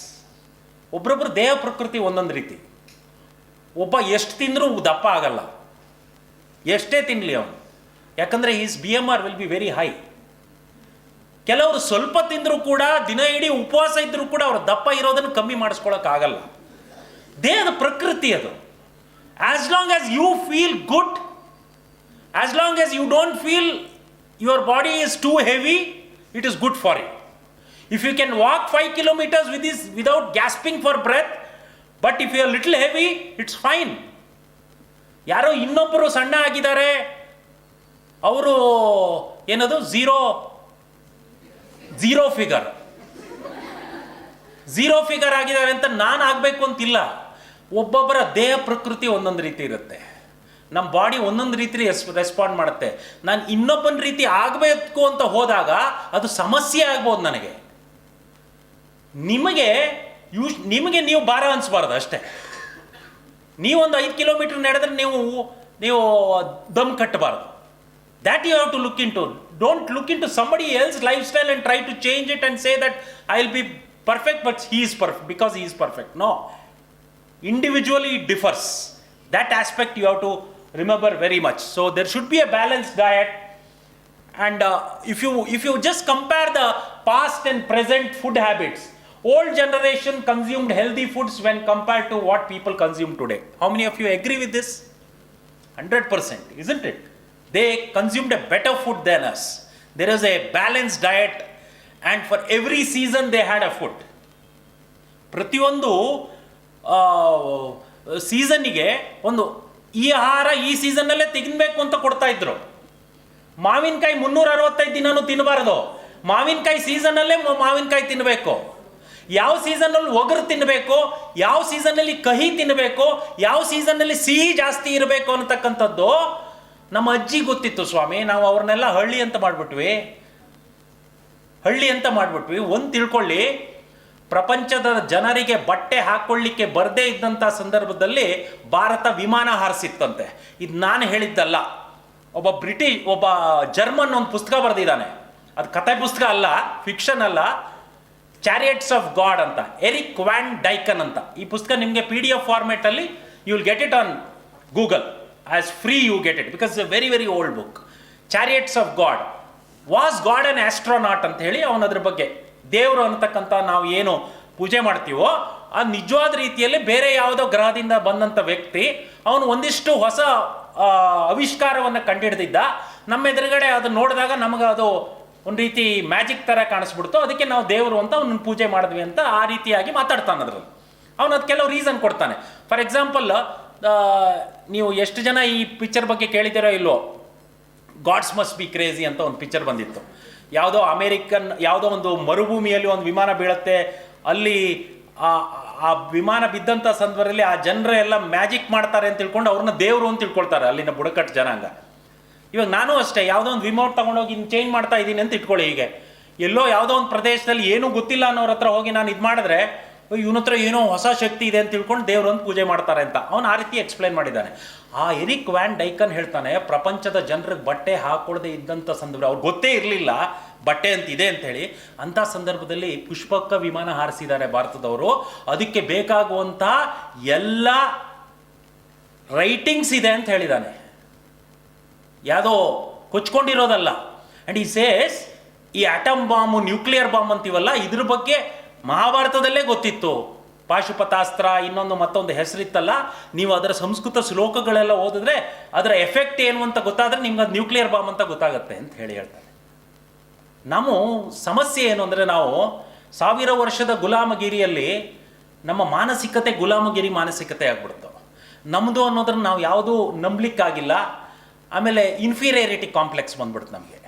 ಒಬ್ಬರೊಬ್ಬರು ದೇಹ ಪ್ರಕೃತಿ ಒಂದೊಂದು ರೀತಿ. ಒಬ್ಬ ಎಷ್ಟು ತಿಂದರೂ ದಪ್ಪ ಆಗಲ್ಲ, ಎಷ್ಟೇ ತಿನ್ನಲಿ ಅವನು, ಯಾಕಂದರೆ is BMR will be very high. ಕೆಲವರು ಸ್ವಲ್ಪ ತಿಂದರೂ ಕೂಡ, ದಿನ ಇಡೀ ಉಪವಾಸ ಇದ್ದರೂ ಕೂಡ ಅವರು ದಪ್ಪ ಇರೋದನ್ನು ಕಮ್ಮಿ ಮಾಡಿಸ್ಕೊಳ್ಳೋಕ್ಕಾಗಲ್ಲ. ದೇಹದ ಪ್ರಕೃತಿ ಅದು. As long as you feel good, as long as you don't feel your body is too heavy, it is good for you. If you can walk 5 kilometers with this without gasping for breath, but if you are little heavy, it's fine. ಯಾರೋ ಇನ್ನೊಬ್ಬರು ಸಣ್ಣ ಆಗಿದ್ದಾರೆ, ಅವರು ಏನದು ಝೀರೋ ಫಿಗರ್ ಆಗಿದ್ದಾರೆ ಅಂತ ನಾನು ಆಗಬೇಕು ಅಂತಿಲ್ಲ. ಒಬ್ಬೊಬ್ಬರ ದೇಹ ಪ್ರಕೃತಿ ಒಂದೊಂದು ರೀತಿ ಇರುತ್ತೆ. ನಮ್ಮ ಬಾಡಿ ಒಂದೊಂದು ರೀತಿ ರೆಸ್ಪಾಂಡ್ ಮಾಡುತ್ತೆ. ನಾನು ಇನ್ನೊಬ್ಬನ ರೀತಿ ಆಗಬೇಕು ಅಂತ ಹೋದಾಗ ಅದು ಸಮಸ್ಯೆ ಆಗ್ಬೋದು ನನಗೆ. ನಿಮಗೆ ನೀವು ಭಾರ ಅನಿಸ್ಬಾರ್ದು ಅಷ್ಟೇ. ನೀವೊಂದು 5 ಕಿಲೋಮೀಟರ್ ನಡೆದ್ರೆ ನೀವು ದಮ್ ಕಟ್ಟಬಾರ್ದು. That you have to look into. Don't look into somebody else life style and try to change it and say that I will be perfect but he is perfect because he is perfect. No, individually it differs. That aspect you have to remember very much. So there should be a balanced diet. And if you just compare the past and present food habits, old generation consumed healthy foods when compared to what people consume today. How many of you agree with this? 100%, isn't it? They consumed a better food than us. There is a balanced diet, and for every season they had a food. ಪ್ರತಿಯೊಂದು ಸೀಸನ್ನಿಗೆ ಒಂದು ಈ ಆಹಾರ ಈ ಸೀಸನ್ನಲ್ಲೇ ತಿನ್ನಬೇಕು ಅಂತ ಕೊಡ್ತಾ ಇದ್ರು. ಮಾವಿನಕಾಯಿ 365 ದಿನನೂ ತಿನ್ನಬಾರ್ದು. ಮಾವಿನಕಾಯಿ ಸೀಸನ್ನಲ್ಲೇ ಮಾವಿನಕಾಯಿ ತಿನ್ನಬೇಕು. ಯಾವ ಸೀಸನ್ನಲ್ಲಿ ಒಗರು ತಿನ್ನಬೇಕು, ಯಾವ ಸೀಸನ್ನಲ್ಲಿ ಕಹಿ ತಿನ್ನಬೇಕು, ಯಾವ ಸೀಸನ್ನಲ್ಲಿ ಸಿಹಿ ಜಾಸ್ತಿ ಇರಬೇಕು ಅನ್ನತಕ್ಕಂಥದ್ದು ನಮ್ಮ ಅಜ್ಜಿ ಗೊತ್ತಿತ್ತು ಸ್ವಾಮಿ. ನಾವು ಅವ್ರನ್ನೆಲ್ಲ ಹಳ್ಳಿ ಅಂತ ಮಾಡಿಬಿಟ್ವಿ. ಒಂದು ತಿಳ್ಕೊಳ್ಳಿ, ಪ್ರಪಂಚದ ಜನರಿಗೆ ಬಟ್ಟೆ ಹಾಕೊಳ್ಳಿಕ್ಕೆ ಬರದೇ ಇದ್ದಂಥ ಸಂದರ್ಭದಲ್ಲಿ ಭಾರತ ವಿಮಾನ ಹಾರಿಸಿತ್ತಂತೆ. ಇದು ನಾನು ಹೇಳಿದ್ದಲ್ಲ, ಒಬ್ಬ ಜರ್ಮನ್ ಒಂದು ಪುಸ್ತಕ ಬರೆದಿದ್ದಾನೆ. ಅದು ಕಥೆ ಪುಸ್ತಕ ಅಲ್ಲ, ಫಿಕ್ಷನ್ ಅಲ್ಲ, ಚಾರಿಯಟ್ಸ್ ಆಫ್ ಗಾಡ್ ಅಂತ, ಎರಿಕ್ ವ್ಯಾನ್ ಡೈಕನ್ ಅಂತ. ಈ ಪುಸ್ತಕ ನಿಮಗೆ PDF ಫಾರ್ಮೇಟಲ್ಲಿ you will get it on Google as free. You get it because it's a very very old book. Chariots of God. Was God an astronaut ಅಂತ ಹೇಳಿ ಅವನದ್ರ ಬಗ್ಗೆ, ದೇವರು ಅಂತಕ್ಕಂಥ ನಾವು ಏನು ಪೂಜೆ ಮಾಡ್ತೀವೋ ಅದು ನಿಜವಾದ ರೀತಿಯಲ್ಲಿ ಬೇರೆ ಯಾವುದೋ ಗ್ರಹದಿಂದ ಬಂದಂಥ ವ್ಯಕ್ತಿ. ಅವನು ಒಂದಿಷ್ಟು ಹೊಸ ಆವಿಷ್ಕಾರವನ್ನು ಕಂಡುಹಿಡಿದಿದ್ದ. ನಮ್ಮ ಎದುರುಗಡೆ ಅದು ನೋಡಿದಾಗ ನಮಗೆ ಅದು ಒಂದು ರೀತಿ ಮ್ಯಾಜಿಕ್ ಥರ ಕಾಣಿಸ್ಬಿಡ್ತು. ಅದಕ್ಕೆ ನಾವು ದೇವರು ಅಂತ ಅವನನ್ನು ಪೂಜೆ ಮಾಡಿದ್ವಿ ಅಂತ ಆ ರೀತಿಯಾಗಿ ಮಾತಾಡ್ತಾನೆ. ಅದರಲ್ಲಿ ಅವನು ಅದು ಕೆಲವು ರೀಸನ್ ಕೊಡ್ತಾನೆ. ಫಾರ್ ಎಕ್ಸಾಂಪಲ್, ನೀವು ಎಷ್ಟು ಜನ ಈ ಪಿಕ್ಚರ್ ಬಗ್ಗೆ ಕೇಳಿದಿರೋ ಇಲ್ವೋ, ಗಾಡ್ಸ್ ಮಸ್ಟ್ ಬಿ ಕ್ರೇಜಿ ಅಂತ ಒಂದು ಪಿಕ್ಚರ್ ಬಂದಿತ್ತು. ಯಾವುದೋ ಯಾವುದೋ ಒಂದು ಮರುಭೂಮಿಯಲ್ಲಿ ಒಂದು ವಿಮಾನ ಬೀಳುತ್ತೆ. ಅಲ್ಲಿ ಆ ವಿಮಾನ ಬಿದ್ದಂಥ ಸಂದರ್ಭದಲ್ಲಿ ಆ ಜನರೆಲ್ಲ ಮ್ಯಾಜಿಕ್ ಮಾಡ್ತಾರೆ ಅಂತ ತಿಳ್ಕೊಂಡು ಅವ್ರನ್ನ ದೇವರು ಅಂತ ತಿಳ್ಕೊಳ್ತಾರೆ ಅಲ್ಲಿನ ಬುಡಕಟ್ಟು ಜನಾಂಗ. ಇವಾಗ ನಾನು ಅಷ್ಟೇ, ಯಾವುದೋ ಒಂದು ರಿಮೋಟ್ ತೊಗೊಂಡೋಗಿ ಚೇಂಜ್ ಮಾಡ್ತಾ ಇದ್ದೀನಿ ಅಂತ ಇಟ್ಕೊಳ್ಳಿ. ಹೀಗೆ ಎಲ್ಲೋ ಯಾವುದೋ ಒಂದು ಪ್ರದೇಶದಲ್ಲಿ ಏನೂ ಗೊತ್ತಿಲ್ಲ ಅನ್ನೋರ ಹತ್ರ ಹೋಗಿ ನಾನು ಇದು ಮಾಡಿದ್ರೆ ಇವನ ಹತ್ರ ಏನೋ ಹೊಸ ಶಕ್ತಿ ಇದೆ ಅಂತ ತಿಳ್ಕೊಂಡು ದೇವರು ಅಂತ ಪೂಜೆ ಮಾಡ್ತಾರೆ ಅಂತ ಅವನು ಆ ರೀತಿ ಎಕ್ಸ್ಪ್ಲೈನ್ ಮಾಡಿದ್ದಾನೆ. ಆ ಎರಿಕ್ ವ್ಯಾನ್ ಡೈಕನ್ ಹೇಳ್ತಾನೆ, ಪ್ರಪಂಚದ ಜನರಿಗೆ ಬಟ್ಟೆ ಹಾಕೊಳ್ಳದೆ ಇದ್ದಂಥ ಸಂದರ್ಭ, ಅವ್ರಿಗೆ ಗೊತ್ತೇ ಇರಲಿಲ್ಲ ಬಟ್ಟೆ ಅಂತ ಇದೆ ಅಂಥೇಳಿ. ಅಂಥ ಸಂದರ್ಭದಲ್ಲಿ ಪುಷ್ಪಕ ವಿಮಾನ ಹಾರಿಸಿದ್ದಾರೆ ಭಾರತದವರು. ಅದಕ್ಕೆ ಬೇಕಾಗುವಂಥ ಎಲ್ಲ ರೈಟಿಂಗ್ಸ್ ಇದೆ ಅಂತ ಹೇಳಿದ್ದಾನೆ, ಯಾವುದೋ ಕೊಚ್ಕೊಂಡಿರೋದಲ್ಲ. ಆ್ಯಂಡ್ ಈ ಸೇಸ್, ಈ ಆಟಮ್ ಬಾಂಬು, ನ್ಯೂಕ್ಲಿಯರ್ ಬಾಂಬ್ ಅಂತೀವಲ್ಲ, ಇದ್ರ ಬಗ್ಗೆ ಮಹಾಭಾರತದಲ್ಲೇ ಗೊತ್ತಿತ್ತು. ಪಾಶುಪತಾಸ್ತ್ರ, ಮತ್ತೊಂದು ಹೆಸರಿತ್ತಲ್ಲ. ನೀವು ಅದರ ಸಂಸ್ಕೃತ ಶ್ಲೋಕಗಳೆಲ್ಲ ಓದಿದ್ರೆ ಅದರ ಎಫೆಕ್ಟ್ ಏನು ಅಂತ ಗೊತ್ತಾದರೆ ನಿಮ್ಗೆ ಅದು ನ್ಯೂಕ್ಲಿಯರ್ ಬಾಂಬ್ ಅಂತ ಗೊತ್ತಾಗುತ್ತೆ ಅಂತ ಹೇಳ್ತಾರೆ. ನಮ್ಮ ಸಮಸ್ಯೆ ಏನು ಅಂದರೆ, ನಾವು 1000 ವರ್ಷದ ಗುಲಾಮಗಿರಿಯಲ್ಲಿ ನಮ್ಮ ಮಾನಸಿಕತೆ ಗುಲಾಮಗಿರಿ ಮಾನಸಿಕತೆ ಆಗ್ಬಿಡ್ತು. ನಮ್ಮದು ಅನ್ನೋದನ್ನು ನಾವು ಯಾವುದೂ ನಂಬಲಿಕ್ಕಾಗಿಲ್ಲ. ಆಮೇಲೆ ಇನ್ಫೀರಿಯರಿಟಿ ಕಾಂಪ್ಲೆಕ್ಸ್ ಬಂದ್ಬಿಡ್ತು ನಮಗೆ.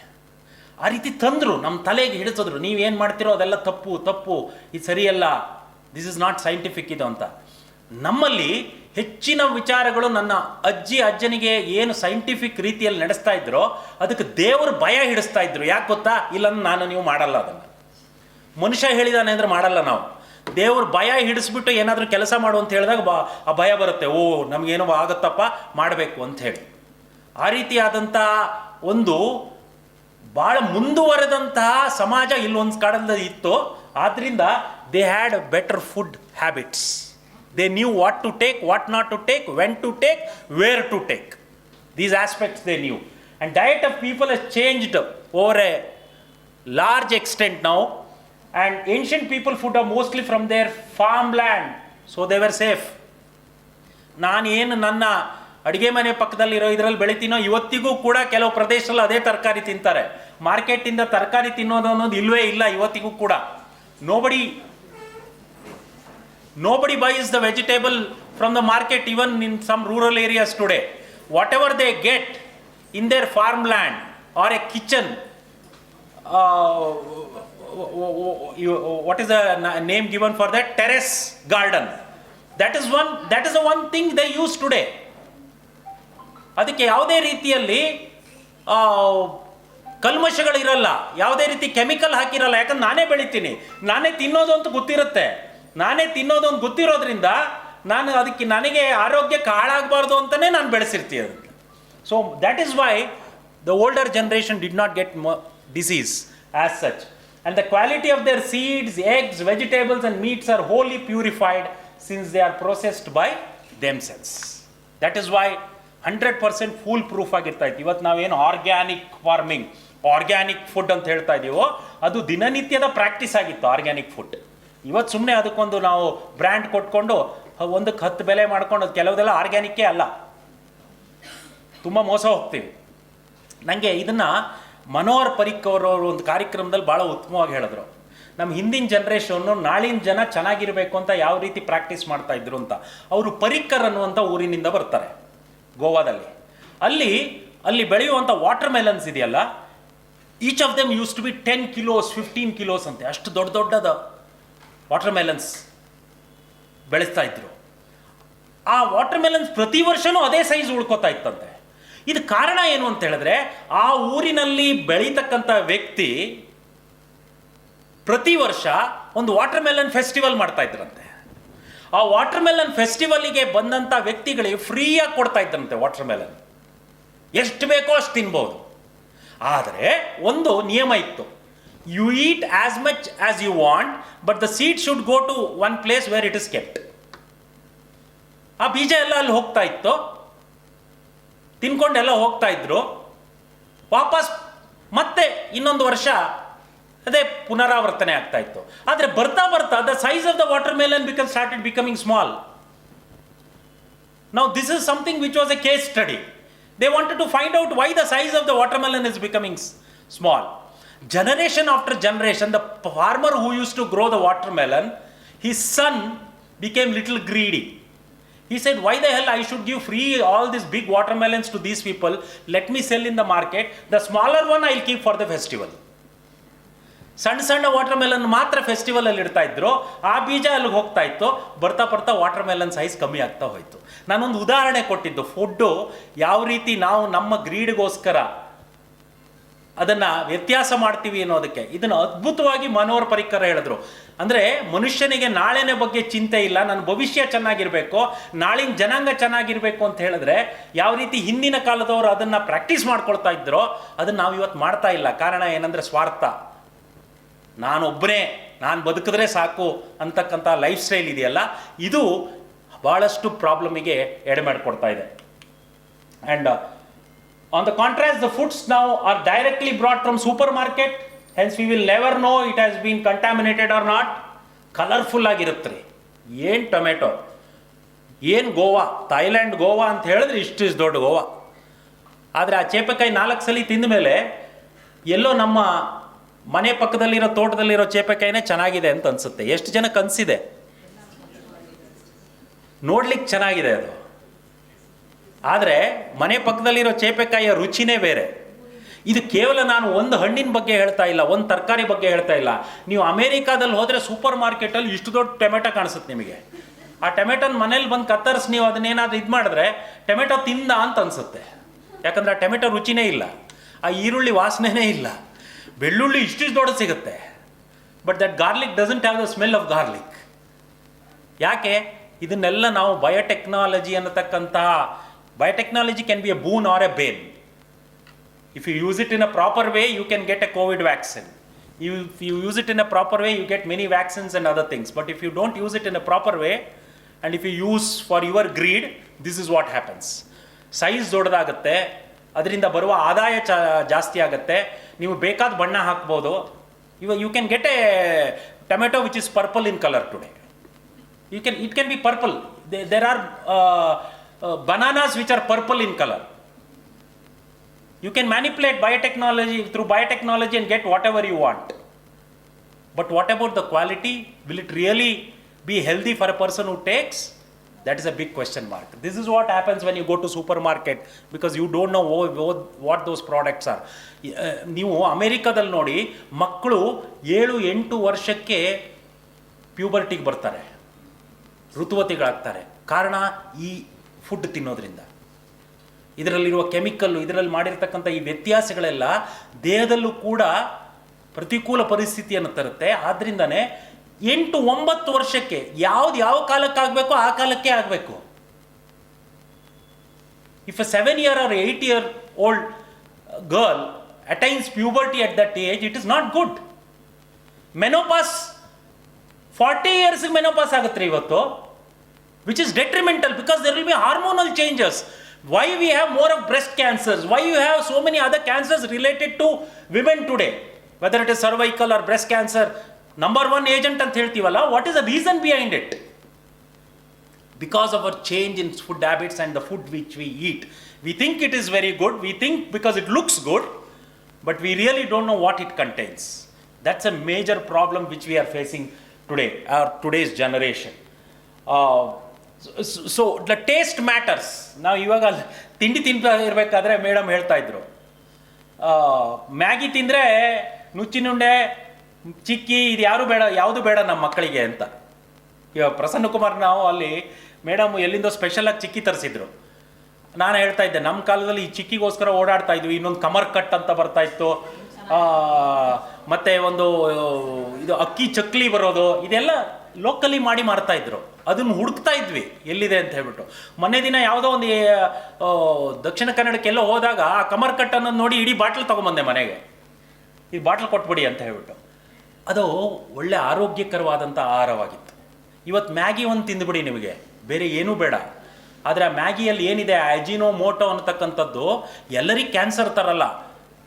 ಆ ರೀತಿ ತಂದರು, ನಮ್ಮ ತಲೆಗೆ ಹಿಡಿಸಿದ್ರು, ನೀವೇನು ಮಾಡ್ತಿರೋ ಅದೆಲ್ಲ ತಪ್ಪು, ಇದು ಸರಿಯಲ್ಲ, ದಿಸ್ ಇಸ್ ನಾಟ್ ಸೈಂಟಿಫಿಕ್ ಇದು ಅಂತ. ನಮ್ಮಲ್ಲಿ ಹೆಚ್ಚಿನ ವಿಚಾರಗಳು ನನ್ನ ಅಜ್ಜನಿಗೆ ಏನು ಸೈಂಟಿಫಿಕ್ ರೀತಿಯಲ್ಲಿ ನಡೆಸ್ತಾ ಇದ್ರೋ ಅದಕ್ಕೆ ದೇವರು ಭಯ ಹಿಡಿಸ್ತಾ ಇದ್ರು. ಯಾಕೆ ಗೊತ್ತಾ? ಇಲ್ಲ, ನೀವು ಮಾಡಲ್ಲ ಅದನ್ನು. ಮನುಷ್ಯ ಹೇಳಿದಾನೆ ಅಂದರೆ ಮಾಡಲ್ಲ ನಾವು. ದೇವ್ರ ಭಯ ಹಿಡಿಸ್ಬಿಟ್ಟು ಏನಾದರೂ ಕೆಲಸ ಮಾಡು ಅಂತ ಹೇಳಿದಾಗ ಆ ಭಯ ಬರುತ್ತೆ, ಓ ನಮಗೇನೋ ಆಗುತ್ತಪ್ಪ ಮಾಡಬೇಕು ಅಂತ ಹೇಳಿ. ಆ ರೀತಿಯಾದಂಥ ಒಂದು ಭಾಳ ಮುಂದುವರೆದಂತಹ ಸಮಾಜ ಇಲ್ಲೊಂದು ಕಾಲದಲ್ಲಿ ಇತ್ತು. ಆದ್ದರಿಂದ they had better food habits. They knew what to take, what not to take, when to take, where to take. These aspects they knew. And diet of people has changed over a large extent now. And ancient people food are mostly from their farmland. So they were safe. ನಾನು ಏನು ನನ್ನ ಅಡುಗೆ ಮನೆ ಪಕ್ಕದಲ್ಲಿರೋ ಇದರಲ್ಲಿ ಬೆಳಿತೀನೋ ಇವತ್ತಿಗೂ ಕೂಡ ಕೆಲವು ಪ್ರದೇಶದಲ್ಲಿ ಅದೇ ತರಕಾರಿ ತಿಂತಾರೆ. ಮಾರ್ಕೆಟಿಂದ ತರಕಾರಿ ತಿನ್ನೋದು ಅನ್ನೋದು ಇಲ್ಲವೇ ಇಲ್ಲ ಇವತ್ತಿಗೂ ಕೂಡ. Nobody buys the vegetable from the market even in some rural areas today. Whatever they get in their farmland or a kitchen, what is the name given for that? Terrace garden. That is the one thing they use today. ಅದಕ್ಕೆ ಯಾವುದೇ ರೀತಿಯಲ್ಲಿ ಕಲ್ಮಶಗಳಿರಲ್ಲ, ಯಾವುದೇ ರೀತಿ ಕೆಮಿಕಲ್ ಹಾಕಿರಲ್ಲ. ಯಾಕಂದ್ರೆ ನಾನೇ ಬೆಳಿತೀನಿ, ನಾನೇ ತಿನ್ನೋದು ಅಂತ ಗೊತ್ತಿರುತ್ತೆ. ನಾನೇ ತಿನ್ನೋದು ಅಂತ ಗೊತ್ತಿರೋದ್ರಿಂದ ನಾನು ಅದಕ್ಕೆ ನನಗೆ ಆರೋಗ್ಯಕ್ಕೆ ಹಾಳಾಗಬಾರ್ದು ಅಂತಲೇ ನಾನು ಬೆಳೆಸಿರ್ತೀನಿ ಅದಕ್ಕೆ. So that is why the older generation did not get disease as such. And the quality of their seeds, eggs, vegetables and meats are wholly purified since they are processed by themselves. That is why 100% foolproof ಆಗಿರ್ತಾ ಇತ್ತು. ಇವತ್ತು ನಾವೇನು ಆರ್ಗ್ಯಾನಿಕ್ ಫಾರ್ಮಿಂಗ್, ಆರ್ಗ್ಯಾನಿಕ್ ಫುಡ್ ಅಂತ ಹೇಳ್ತಾ ಇದ್ದೀವೋ ಅದು ದಿನನಿತ್ಯದ ಪ್ರಾಕ್ಟೀಸ್ ಆಗಿತ್ತು ಆರ್ಗ್ಯಾನಿಕ್ ಫುಡ್. ಇವತ್ತು ಸುಮ್ಮನೆ ಅದಕ್ಕೊಂದು ನಾವು ಬ್ರ್ಯಾಂಡ್ ಕೊಟ್ಕೊಂಡು ಒಂದಕ್ಕೆ 10 ಬೆಲೆ ಮಾಡ್ಕೊಂಡು ಅದು ಕೆಲವುದೆಲ್ಲ ಆರ್ಗ್ಯಾನಿಕ್ಕೇ ಅಲ್ಲ, ತುಂಬ ಮೋಸ ಹೋಗ್ತೀವಿ. ನನಗೆ ಇದನ್ನು ಮನೋಹರ್ ಪರಿಕ್ ಅವರು ಒಂದು ಕಾರ್ಯಕ್ರಮದಲ್ಲಿ ಭಾಳ ಉತ್ತಮವಾಗಿ ಹೇಳಿದ್ರು. ನಮ್ಮ ಹಿಂದಿನ ಜನ್ರೇಷನ್ನು ನಾಳಿನ ಜನ ಚೆನ್ನಾಗಿರಬೇಕು ಅಂತ ಯಾವ ರೀತಿ ಪ್ರಾಕ್ಟೀಸ್ ಮಾಡ್ತಾ ಇದ್ರು ಅಂತ. ಅವರು ಪರಿಕ್ಕರ್ ಅನ್ನುವಂಥ ಊರಿನಿಂದ ಬರ್ತಾರೆ, ಗೋವಾದಲ್ಲಿ. ಅಲ್ಲಿ ಬೆಳೆಯುವಂಥ ವಾಟರ್ ಮೆಲನ್ಸ್ ಇದೆಯಲ್ಲ, each of them used to be 10 kilos 15 kilos ಅಂತೆ. ಅಷ್ಟು ದೊಡ್ಡದ ವಾಟರ್ ಮೆಲನ್ಸ್ ಬೆಳೆಸ್ತಾ ಇದ್ರು. ಆ ವಾಟರ್ ಮೆಲನ್ಸ್ ಪ್ರತಿ ವರ್ಷವೂ ಅದೇ ಸೈಜ್ ಉಳ್ಕೋತಾ ಇತ್ತಂತೆ. ಇದು ಕಾರಣ ಏನು ಅಂತ ಹೇಳಿದ್ರೆ, ಆ ಊರಿನಲ್ಲಿ ಬೆಳೀತಕ್ಕಂಥ ವ್ಯಕ್ತಿ ಪ್ರತಿ ವರ್ಷ ಒಂದು ವಾಟರ್ ಮೆಲನ್ ಫೆಸ್ಟಿವಲ್ ಮಾಡ್ತಾ ಇದ್ರಂತೆ. ಆ ವಾಟರ್ ಮೆಲನ್ ಫೆಸ್ಟಿವಲಿಗೆ ಬಂದಂಥ ವ್ಯಕ್ತಿಗಳಿಗೆ ಫ್ರೀಯಾಗಿ ಕೊಡ್ತಾ ಇದ್ರಂತೆ ವಾಟರ್ ಮೆಲನ್. ಎಷ್ಟು ಬೇಕೋ ಅಷ್ಟು ತಿನ್ಬೋದು. ಆದರೆ ಒಂದು ನಿಯಮ ಇತ್ತು, you eat as much as you want, but the seed should go to one place where it is kept. ಆ ಬೀಜ ಎಲ್ಲ ಅಲ್ಲಿ ಹೋಗ್ತಾ ಇತ್ತು, ತಿನ್ಕೊಂಡೆಲ್ಲ ಹೋಗ್ತಾ ಇದ್ರು. ವಾಪಸ್ ಮತ್ತೆ ಇನ್ನೊಂದು ವರ್ಷ ಅದೇ ಪುನರಾವರ್ತನೆ ಆಗ್ತಾ ಇತ್ತು. ಆದರೆ ಬರ್ತಾ the size of the water melon started becoming small. Now this is something which was A case study. They wanted to find out why the size of the watermelon is becoming small. Generation after generation, the farmer who used to grow the watermelon, his son became little greedy. He said, why the hell I should give free all these big watermelons to these people? Let me sell in the market. The smaller one I'll keep for the festival. ಸಣ್ಣ ವಾಟರ್ ಮೆಲನ್ ಮಾತ್ರ ಫೆಸ್ಟಿವಲಲ್ಲಿ ಇಡ್ತಾ ಇದ್ರು. ಆ ಬೀಜ ಅಲ್ಲಿಗೆ ಹೋಗ್ತಾ ಇತ್ತು. ಬರ್ತಾ ವಾಟರ್ ಮೆಲನ್ ಸೈಜ್ ಕಮ್ಮಿ ಆಗ್ತಾ ಹೋಯಿತು. ನಾನೊಂದು ಉದಾಹರಣೆ ಕೊಟ್ಟಿದ್ದು, ಫುಡ್ಡು ಯಾವ ರೀತಿ ನಾವು ನಮ್ಮ ಗ್ರೀಡ್ಗೋಸ್ಕರ ಅದನ್ನು ವ್ಯತ್ಯಾಸ ಮಾಡ್ತೀವಿ ಅನ್ನೋದಕ್ಕೆ. ಇದನ್ನು ಅದ್ಭುತವಾಗಿ ಮನೋಹರ್ ಪರಿಕ್ಕರ್ ಹೇಳಿದ್ರು. ಅಂದರೆ ಮನುಷ್ಯನಿಗೆ ನಾಳೆನ ಬಗ್ಗೆ ಚಿಂತೆ ಇಲ್ಲ, ನನ್ನ ಭವಿಷ್ಯ ಚೆನ್ನಾಗಿರಬೇಕು, ನಾಳಿನ ಜನಾಂಗ ಚೆನ್ನಾಗಿರಬೇಕು ಅಂತ ಹೇಳಿದ್ರೆ ಯಾವ ರೀತಿ ಹಿಂದಿನ ಕಾಲದವರು ಅದನ್ನು ಪ್ರಾಕ್ಟೀಸ್ ಮಾಡ್ಕೊಳ್ತಾ ಇದ್ರೋ ಅದನ್ನು ನಾವು ಇವತ್ತು ಮಾಡ್ತಾ ಇಲ್ಲ. ಕಾರಣ ಏನಂದರೆ ಸ್ವಾರ್ಥ. ನಾನು ಬದುಕಿದ್ರೆ ಸಾಕು ಅಂತಕ್ಕಂಥ ಲೈಫ್ ಸ್ಟೈಲ್ ಇದೆಯಲ್ಲ, ಇದು ಭಾಳಷ್ಟು ಪ್ರಾಬ್ಲಮಿಗೆ ಎಡೆ ಮಾಡಿಕೊಡ್ತಾ ಇದೆ. And on the contrast, the foods ನಾವು are directly brought from supermarket, hence we will never know it has been contaminated or not. Colourful ಆಗಿರುತ್ತೆ ರೀ. ಏನು ಟೊಮೆಟೊ, ಏನು ಗೋವಾ, ಥೈಲ್ಯಾಂಡ್ ಗೋವಾ ಅಂತ ಹೇಳಿದ್ರೆ ಇಷ್ಟು ದೊಡ್ಡ ಗೋವಾ. ಆದರೆ ಆ ಚೇಪೆಕಾಯಿ 4 ಸಲ ತಿಂದ ಮೇಲೆ ಎಲ್ಲೋ ನಮ್ಮ ಮನೆ ಪಕ್ಕದಲ್ಲಿರೋ ತೋಟದಲ್ಲಿರೋ ಚೇಪೆಕಾಯಿನೇ ಚೆನ್ನಾಗಿದೆ ಅಂತ ಅನಿಸುತ್ತೆ. ಎಷ್ಟು ಜನಕ್ಕೆ ಅನಿಸಿದೆ? ನೋಡ್ಲಿಕ್ಕೆ ಚೆನ್ನಾಗಿದೆ ಅದು, ಆದರೆ ಮನೆ ಪಕ್ಕದಲ್ಲಿರೋ ಚೇಪೆಕಾಯಿಯ ರುಚಿನೇ ಬೇರೆ. ಇದು ಕೇವಲ ನಾನು ಒಂದು ಹಣ್ಣಿನ ಬಗ್ಗೆ ಹೇಳ್ತಾ ಇಲ್ಲ, ಒಂದು ತರಕಾರಿ ಬಗ್ಗೆ ಹೇಳ್ತಾ ಇಲ್ಲ. ನೀವು ಅಮೇರಿಕಾದಲ್ಲಿ ಹೋದರೆ ಸೂಪರ್ ಮಾರ್ಕೆಟಲ್ಲಿ ಇಷ್ಟು ದೊಡ್ಡ ಟೊಮೆಟೊ ಕಾಣಿಸುತ್ತೆ ನಿಮಗೆ. ಆ ಟೊಮೆಟೊನ ಮನೇಲಿ ಬಂದು ಕತ್ತರಿಸಿ ನೀವು ಅದನ್ನೇನಾದ್ರು ಇದು ಮಾಡಿದ್ರೆ ಟೊಮೆಟೊ ತಿಂದ ಅಂತ ಅನಿಸುತ್ತೆ. ಯಾಕಂದರೆ ಆ ಟೊಮೆಟೊ ರುಚಿನೇ ಇಲ್ಲ, ಆ ಈರುಳ್ಳಿ ವಾಸನೆನೇ ಇಲ್ಲ. ಬೆಳ್ಳುಳ್ಳಿ ಇಷ್ಟು ದೊಡ್ಡ ಸಿಗುತ್ತೆ, but that garlic doesn't have the smell of garlic. ಯಾಕೆ? ಇದನ್ನೆಲ್ಲ ನಾವು ಬಯೋಟೆಕ್ನಾಲಜಿ ಅನ್ನತಕ್ಕಂತಹ, biotechnology can be a boon or a bane. If you use it in a proper way, you can get a COVID vaccine. If you use it in a proper way, you get many vaccines and other things. But if you don't use it in a proper way, and if you use for your greed, this is what happens. Size ದೊಡ್ಡದಾಗುತ್ತೆ, ಅದರಿಂದ ಬರುವ ಆದಾಯ ಜಾಸ್ತಿ ಆಗುತ್ತೆ, ನೀವು ಬೇಕಾದ ಬಣ್ಣ ಹಾಕ್ಬೋದು. You can get a tomato which is purple in color today. It can be purple. There are bananas which are purple in color. You can manipulate through biotechnology and get whatever you want. But what about the quality? Will it really be healthy for a person who takes? That is a big question mark. This is what happens when you go to supermarket, because you don't know what those products are. ನೀವು ಅಮೆರಿಕದಲ್ಲಿ ನೋಡಿ, ಮಕ್ಕಳು 7-8 ವರ್ಷಕ್ಕೆ ಪ್ಯೂಬರ್ಟಿಗೆ ಬರ್ತಾರೆ, ಋತುವತಿಗಳಾಗ್ತಾರೆ. ಕಾರಣ ಈ ಫುಡ್ ತಿನ್ನೋದ್ರಿಂದ. ಇದರಲ್ಲಿರುವ ಕೆಮಿಕಲ್ಲು, ಇದರಲ್ಲಿ ಮಾಡಿರ್ತಕ್ಕಂಥ ಈ ವ್ಯತ್ಯಾಸಗಳೆಲ್ಲ ದೇಹದಲ್ಲೂ ಕೂಡ ಪ್ರತಿಕೂಲ ಪರಿಸ್ಥಿತಿಯನ್ನು ತರುತ್ತೆ. ಆದ್ದರಿಂದನೇ 8-9 ವರ್ಷಕ್ಕೆ ಯಾವ ಕಾಲಕ್ಕಾಗಬೇಕು ಆ ಕಾಲಕ್ಕೆ ಆಗಬೇಕು. If A 7-year or 8-year old girl attains puberty at that age, it is not good. Menopause 40 years menopause ಆಗುತ್ತೆ ಇವತ್ತು, which is detrimental because there will be hormonal changes. Why we have more of breast cancers? Why you have so many other cancers related to women today? Whether it is cervical or breast cancer, number one agent ಅಂತ ಹೇಳ್ತೀವಲ್ಲ, what is the reason behind it? Because of our change in food habits and the food which we eat. We think it is very good, we think because it looks good, but we really don't know what it contains. That's a major problem which we are facing today, today's generation. So the taste matters. ನಾವು ಇವಾಗ ತಿಂಡಿ ಇರಬೇಕಾದ್ರೆ ಮೇಡಮ್ ಹೇಳ್ತಾ ಇದ್ರು, ಮ್ಯಾಗಿ ತಿಂದರೆ ನುಚ್ಚಿನುಂಡೆ, ಚಿಕ್ಕಿ, ಇದು ಯಾವುದು ಬೇಡ ನಮ್ಮ ಮಕ್ಕಳಿಗೆ ಅಂತ. ಇವಾಗ ಪ್ರಸನ್ನ ಕುಮಾರ್ ನಾವು ಅಲ್ಲಿ ಮೇಡಮ್ ಎಲ್ಲಿಂದೋ ಸ್ಪೆಷಲಾಗಿ ಚಿಕ್ಕಿ ತರಿಸಿದ್ರು. ನಾನು ಹೇಳ್ತಾ ಇದ್ದೆ, ನಮ್ಮ ಕಾಲದಲ್ಲಿ ಈ ಚಿಕ್ಕಿಗೋಸ್ಕರ ಓಡಾಡ್ತಾ ಇದ್ವಿ. ಇನ್ನೊಂದು ಕಮರ್ ಕಟ್ ಅಂತ ಬರ್ತಾ ಇತ್ತು, ಮತ್ತು ಒಂದು ಇದು ಅಕ್ಕಿ ಚಕ್ಲಿ ಬರೋದು, ಇದೆಲ್ಲ ಲೋಕಲಿ ಮಾಡ್ತಾ ಇದ್ರು. ಅದನ್ನು ಹುಡುಕ್ತಾ ಇದ್ವಿ ಎಲ್ಲಿದೆ ಅಂತ ಹೇಳ್ಬಿಟ್ಟು. ಮೊನ್ನೆ ದಿನ ಯಾವುದೋ ಒಂದು ದಕ್ಷಿಣ ಕನ್ನಡಕ್ಕೆಲ್ಲ ಹೋದಾಗ ಆ ಕಮರ್ ಕಟ್ ಅನ್ನೋದು ನೋಡಿ ಇಡೀ ಬಾಟ್ಲ್ ತೊಗೊಂಬಂದೆ ಮನೆಗೆ, ಈ ಬಾಟ್ಲ್ ಕೊಟ್ಬಿಡಿ ಅಂತ ಹೇಳ್ಬಿಟ್ಟು. ಅದು ಒಳ್ಳೆ ಆರೋಗ್ಯಕರವಾದಂಥ ಆಹಾರವಾಗಿತ್ತು. ಇವತ್ತು ಮ್ಯಾಗಿ ಒಂದು ತಿಂದುಬಿಡಿ, ನಿಮಗೆ ಬೇರೆ ಏನೂ ಬೇಡ. ಆದರೆ ಆ ಮ್ಯಾಗಿಯಲ್ಲಿ ಏನಿದೆ, ಅಜಿನೋಮೋಟೊ ಅನ್ನತಕ್ಕಂಥದ್ದು ಎಲ್ಲರಿಗೂ ಕ್ಯಾನ್ಸರ್ ತರಲ್ಲ,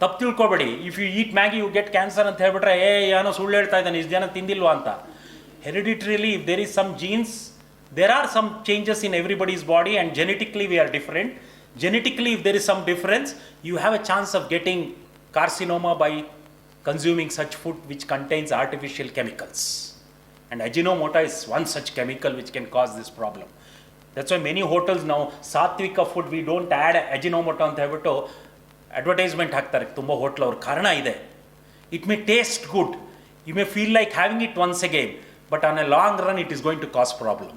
ತಪ್ಪು ತಿಳ್ಕೊಬೇಡಿ. If you eat Maggi you get cancer ಅಂತ ಹೇಳ್ಬಿಟ್ರೆ ಏನೋ ಸುಳ್ಳು ಹೇಳ್ತಾ ಇದ್ದಾನೆ, ಇಷ್ಟು ಜನ ತಿಂದಿಲ್ವಾ ಅಂತ. Hereditarily, if there is some genes, there are some changes in everybody's body, and genetically we are different. Genetically, if there is some difference, you have a chance of getting carcinoma by consuming such food which contains artificial chemicals. And Ajinomoto is one such chemical which can cause this problem. That's why many hotels now, ಸಾತ್ವಿಕ food, we don't add Ajinomoto ಅಂತ ಹೇಳ್ಬಿಟ್ಟು ಅಡ್ವರ್ಟೈಸ್ಮೆಂಟ್ ಹಾಕ್ತಾರೆ ತುಂಬ ಹೋಟ್ಲ್ ಅವ್ರ. ಕಾರಣ ಇದೆ, it may taste good, you may feel like having it once again, but on a long run it is going to cause problem.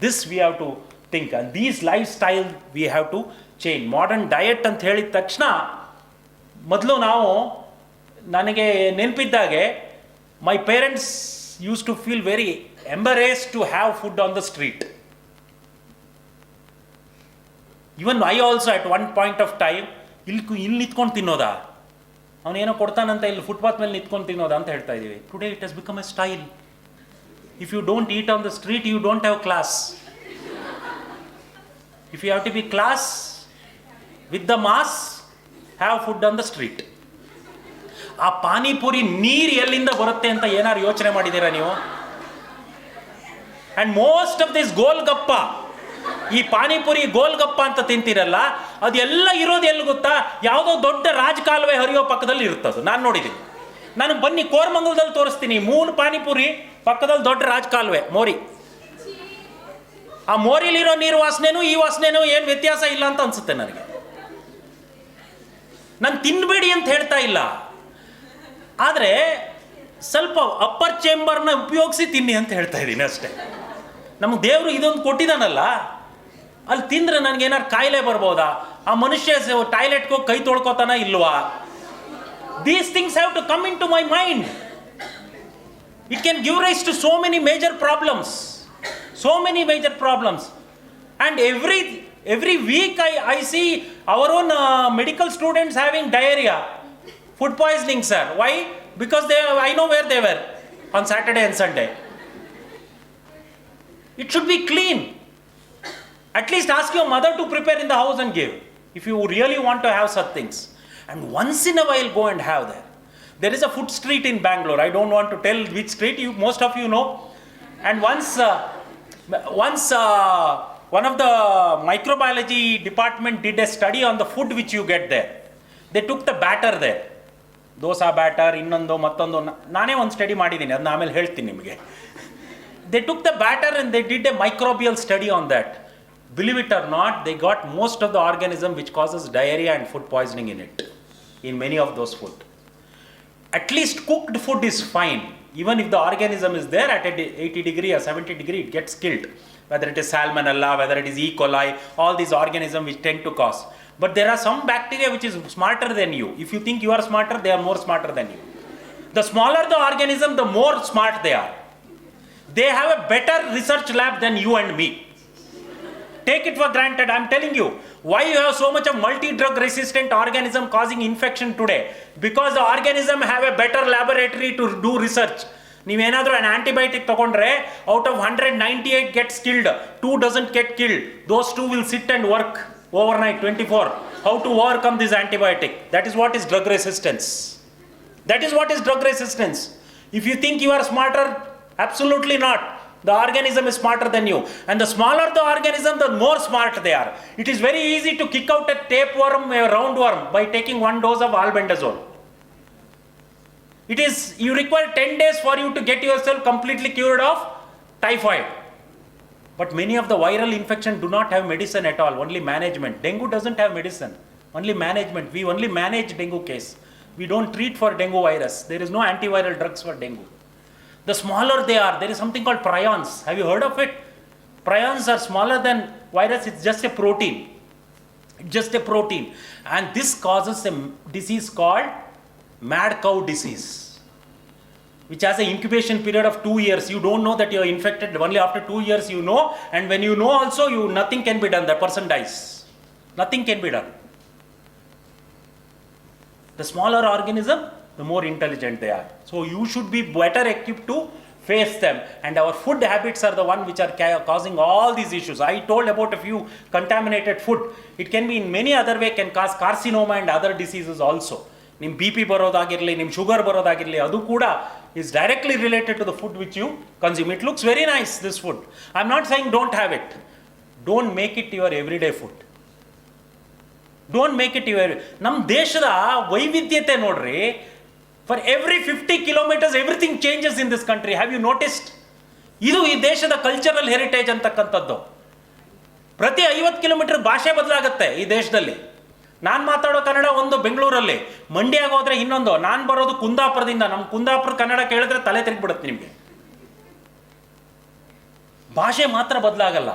This we have to think, and these lifestyle we have to change. Modern diet ಅಂತ ಹೇಳಿದ ತಕ್ಷಣ ಮೊದಲು ನನಗೆ ನೆನಪಿದ್ದಾಗೆ, my parents used to feel very embarrassed to have food on the street. Even I also at one point of time, ಇಲ್ಲಿ ನಿಂತ್ಕೊಂಡು ತಿನ್ನೋದಾ, ಅವನೇನೋ ಕೊಡ್ತಾನಂತ ಇಲ್ಲಿ ಫುಟ್ಪಾತ್ ಮೇಲೆ ನಿಂತ್ಕೊಂಡು ತಿನ್ನೋದಾ ಅಂತ ಹೇಳ್ತಾ ಇದ್ದೀವಿ. Today it has become A style. If you don't eat on the street, you don't have class. If you have to be class with the mass, have food on the street. ಆ ಪಾನಿಪುರಿ ನೀರು ಎಲ್ಲಿಂದ ಬರುತ್ತೆ ಅಂತ ಏನಾರು ಯೋಚನೆ ಮಾಡಿದ್ದೀರಾ ನೀವು? And most of this golgappa, ಈ ಪಾನಿಪುರಿ ಗೋಲ್ಗಪ್ಪ ಅಂತ ತಿಂತೀರಲ್ಲ, ಅದೆಲ್ಲ ಇರೋದು ಎಲ್ಲಿ ಗೊತ್ತಾ? ಯಾವುದೋ ದೊಡ್ಡ ರಾಜಕಾಲುವೆ ಹರಿಯೋ ಪಕ್ಕದಲ್ಲಿ ಇರುತ್ತದು. ನಾನು ನೋಡಿದ್ದೀನಿ. ನಾನು ಬನ್ನಿ ಕೋರಮಂಗಲದಲ್ಲಿ ತೋರಿಸ್ತೀನಿ. 3 ಪಾನಿಪುರಿ ಪಕ್ಕದಲ್ಲಿ ದೊಡ್ಡ ರಾಜಕಾಲುವೆ, ಮೋರಿ. ಆ ಮೋರಿಲಿರೋ ನೀರು ವಾಸನೆನೂ ಈ ವಾಸನೆನೂ ಏನು ವ್ಯತ್ಯಾಸ ಇಲ್ಲ ಅಂತ ಅನ್ಸುತ್ತೆ ನನಗೆ. ನಾನು ತಿನ್ನಬೇಡಿ ಅಂತ ಹೇಳ್ತಾ ಇಲ್ಲ, ಆದರೆ ಸ್ವಲ್ಪ ಅಪ್ಪರ್ ಚೇಂಬರ್ನ ಉಪಯೋಗಿಸಿ ತಿನ್ನಿ ಅಂತ ಹೇಳ್ತಾ ಇದ್ದೀನಿ ಅಷ್ಟೇ. ನಮಗೆ ದೇವರು ಇದೊಂದು ಕೊಟ್ಟಿದ್ದಾನಲ್ಲ, ಅಲ್ಲಿ ತಿಂದರೆ ನನಗೇನಾರು ಕಾಯಿಲೆ ಬರ್ಬೋದಾ? ಆ ಮನುಷ್ಯ ಟಾಯ್ಲೆಟ್ಗೆ ಹೋಗಿ ಕೈ ತೊಳ್ಕೊತಾನ ಇಲ್ವಾ? These things have to come into my mind. It can give rise to so many major problems. So many major problems. And every week I see our own medical students having diarrhea, food poisoning, sir. Why? Because I know where they were on Saturday and Sunday. It should be clean. At least ask your mother to prepare in the house and give, if you really want to have such things. And once in a while go and have there. There is a food street in Bangalore. I don't want to tell which street, most of you know. And once one of the microbiology department did a study on the food which you get there. They took the batter there. Dosa batter, innondu, mattondu. Nane one study ಮಾಡಿದ್ದೀನಿ, ಅದನ್ನ ಆಮೇಲೆ ಹೇಳ್ತೀನಿ ನಿಮಗೆ. They took the batter and they did a microbial study on that. Believe it or not, they got most of the organism which causes diarrhea and food poisoning in it, in many of those food. At least cooked food is fine. Even if the organism is there at 80 degree or 70 degree, it gets killed. Whether it is salmonella, whether it is E. coli, all these organisms which tend to cause. But there are some bacteria which is smarter than you. If you think you are smarter, they are more smarter than you. The smaller the organism, the more smart they are. They have a better research lab than you and me. Take it for granted. I'm telling you, why you have so much of multi-drug resistant organism causing infection today? Because the organism have a better laboratory to do research. ನೀವೇನಾದರೂ an antibiotic ತಗೊಂಡ್ರೆ out of 198 gets killed, 2 doesn't get killed. Those 2 will sit and work overnight 24. How to overcome this antibiotic? That is what is drug resistance. That is what is drug resistance. If you think you are smarter, absolutely not. The organism is smarter than you. And the smaller the organism, the more smart they are. It is very easy to kick out a tapeworm, a roundworm, by taking 1 dose of albendazole. You require 10 days for you to get yourself completely cured of typhoid. But many of the viral infections do not have medicine at all, only management. Dengue doesn't have medicine, only management. We only manage dengue case. We don't treat for dengue virus. There is no antiviral drugs for dengue. The smaller they are, there is something called prions. Have you heard of it? Prions are smaller than virus. It's just a protein. It's just a protein. And this causes a disease called mad cow disease, which has an incubation period of 2 years. You don't know that you are infected. Only after 2 years you know. And when you know also, nothing can be done. The person dies. Nothing can be done. The smaller organism, the more intelligent they are. So you should be better equipped to face them. And our food habits are the one which are causing all these issues. I told about a few contaminated food. It can be in many other way, can cause carcinoma and other diseases also. ನಿಮ್ಮ BP ಬರೋದಾಗಿರಲಿ, ನಿಮ್ಮ ಶುಗರ್ ಬರೋದಾಗಿರಲಿ, ಅದು ಕೂಡ is directly related to the food which you consume. It looks very nice, this food. I'm not saying don't have it. Don't make it your everyday food. Don't make it your... ನಮ್ಮ ದೇಶದ ವೈವಿಧ್ಯತೆ ನೋಡ್ರಿ. For every 50 kilometers, everything changes in this country. Have you noticed? ಇದು ಈ ದೇಶದ ಕಲ್ಚರಲ್ ಹೆರಿಟೇಜ್ ಅಂತಕ್ಕಂಥದ್ದು. ಪ್ರತಿ 50 ಕಿಲೋಮೀಟರ್ ಭಾಷೆ ಬದಲಾಗುತ್ತೆ ಈ ದೇಶದಲ್ಲಿ. ನಾನು ಮಾತಾಡೋ ಕನ್ನಡ ಒಂದು ಬೆಂಗಳೂರಲ್ಲಿ, ಮಂಡ್ಯಾಗ ಹೋದ್ರೆ ಇನ್ನೊಂದು. ನಾನು ಬರೋದು ಕುಂದಾಪುರದಿಂದ. ನಮ್ಮ ಕುಂದಾಪುರ ಕನ್ನಡ ಕೇಳಿದ್ರೆ ತಲೆ ತಿರುಗಿಬಿಡುತ್ತೆ ನಿಮಗೆ. ಭಾಷೆ ಮಾತ್ರ ಬದಲಾಗಲ್ಲ,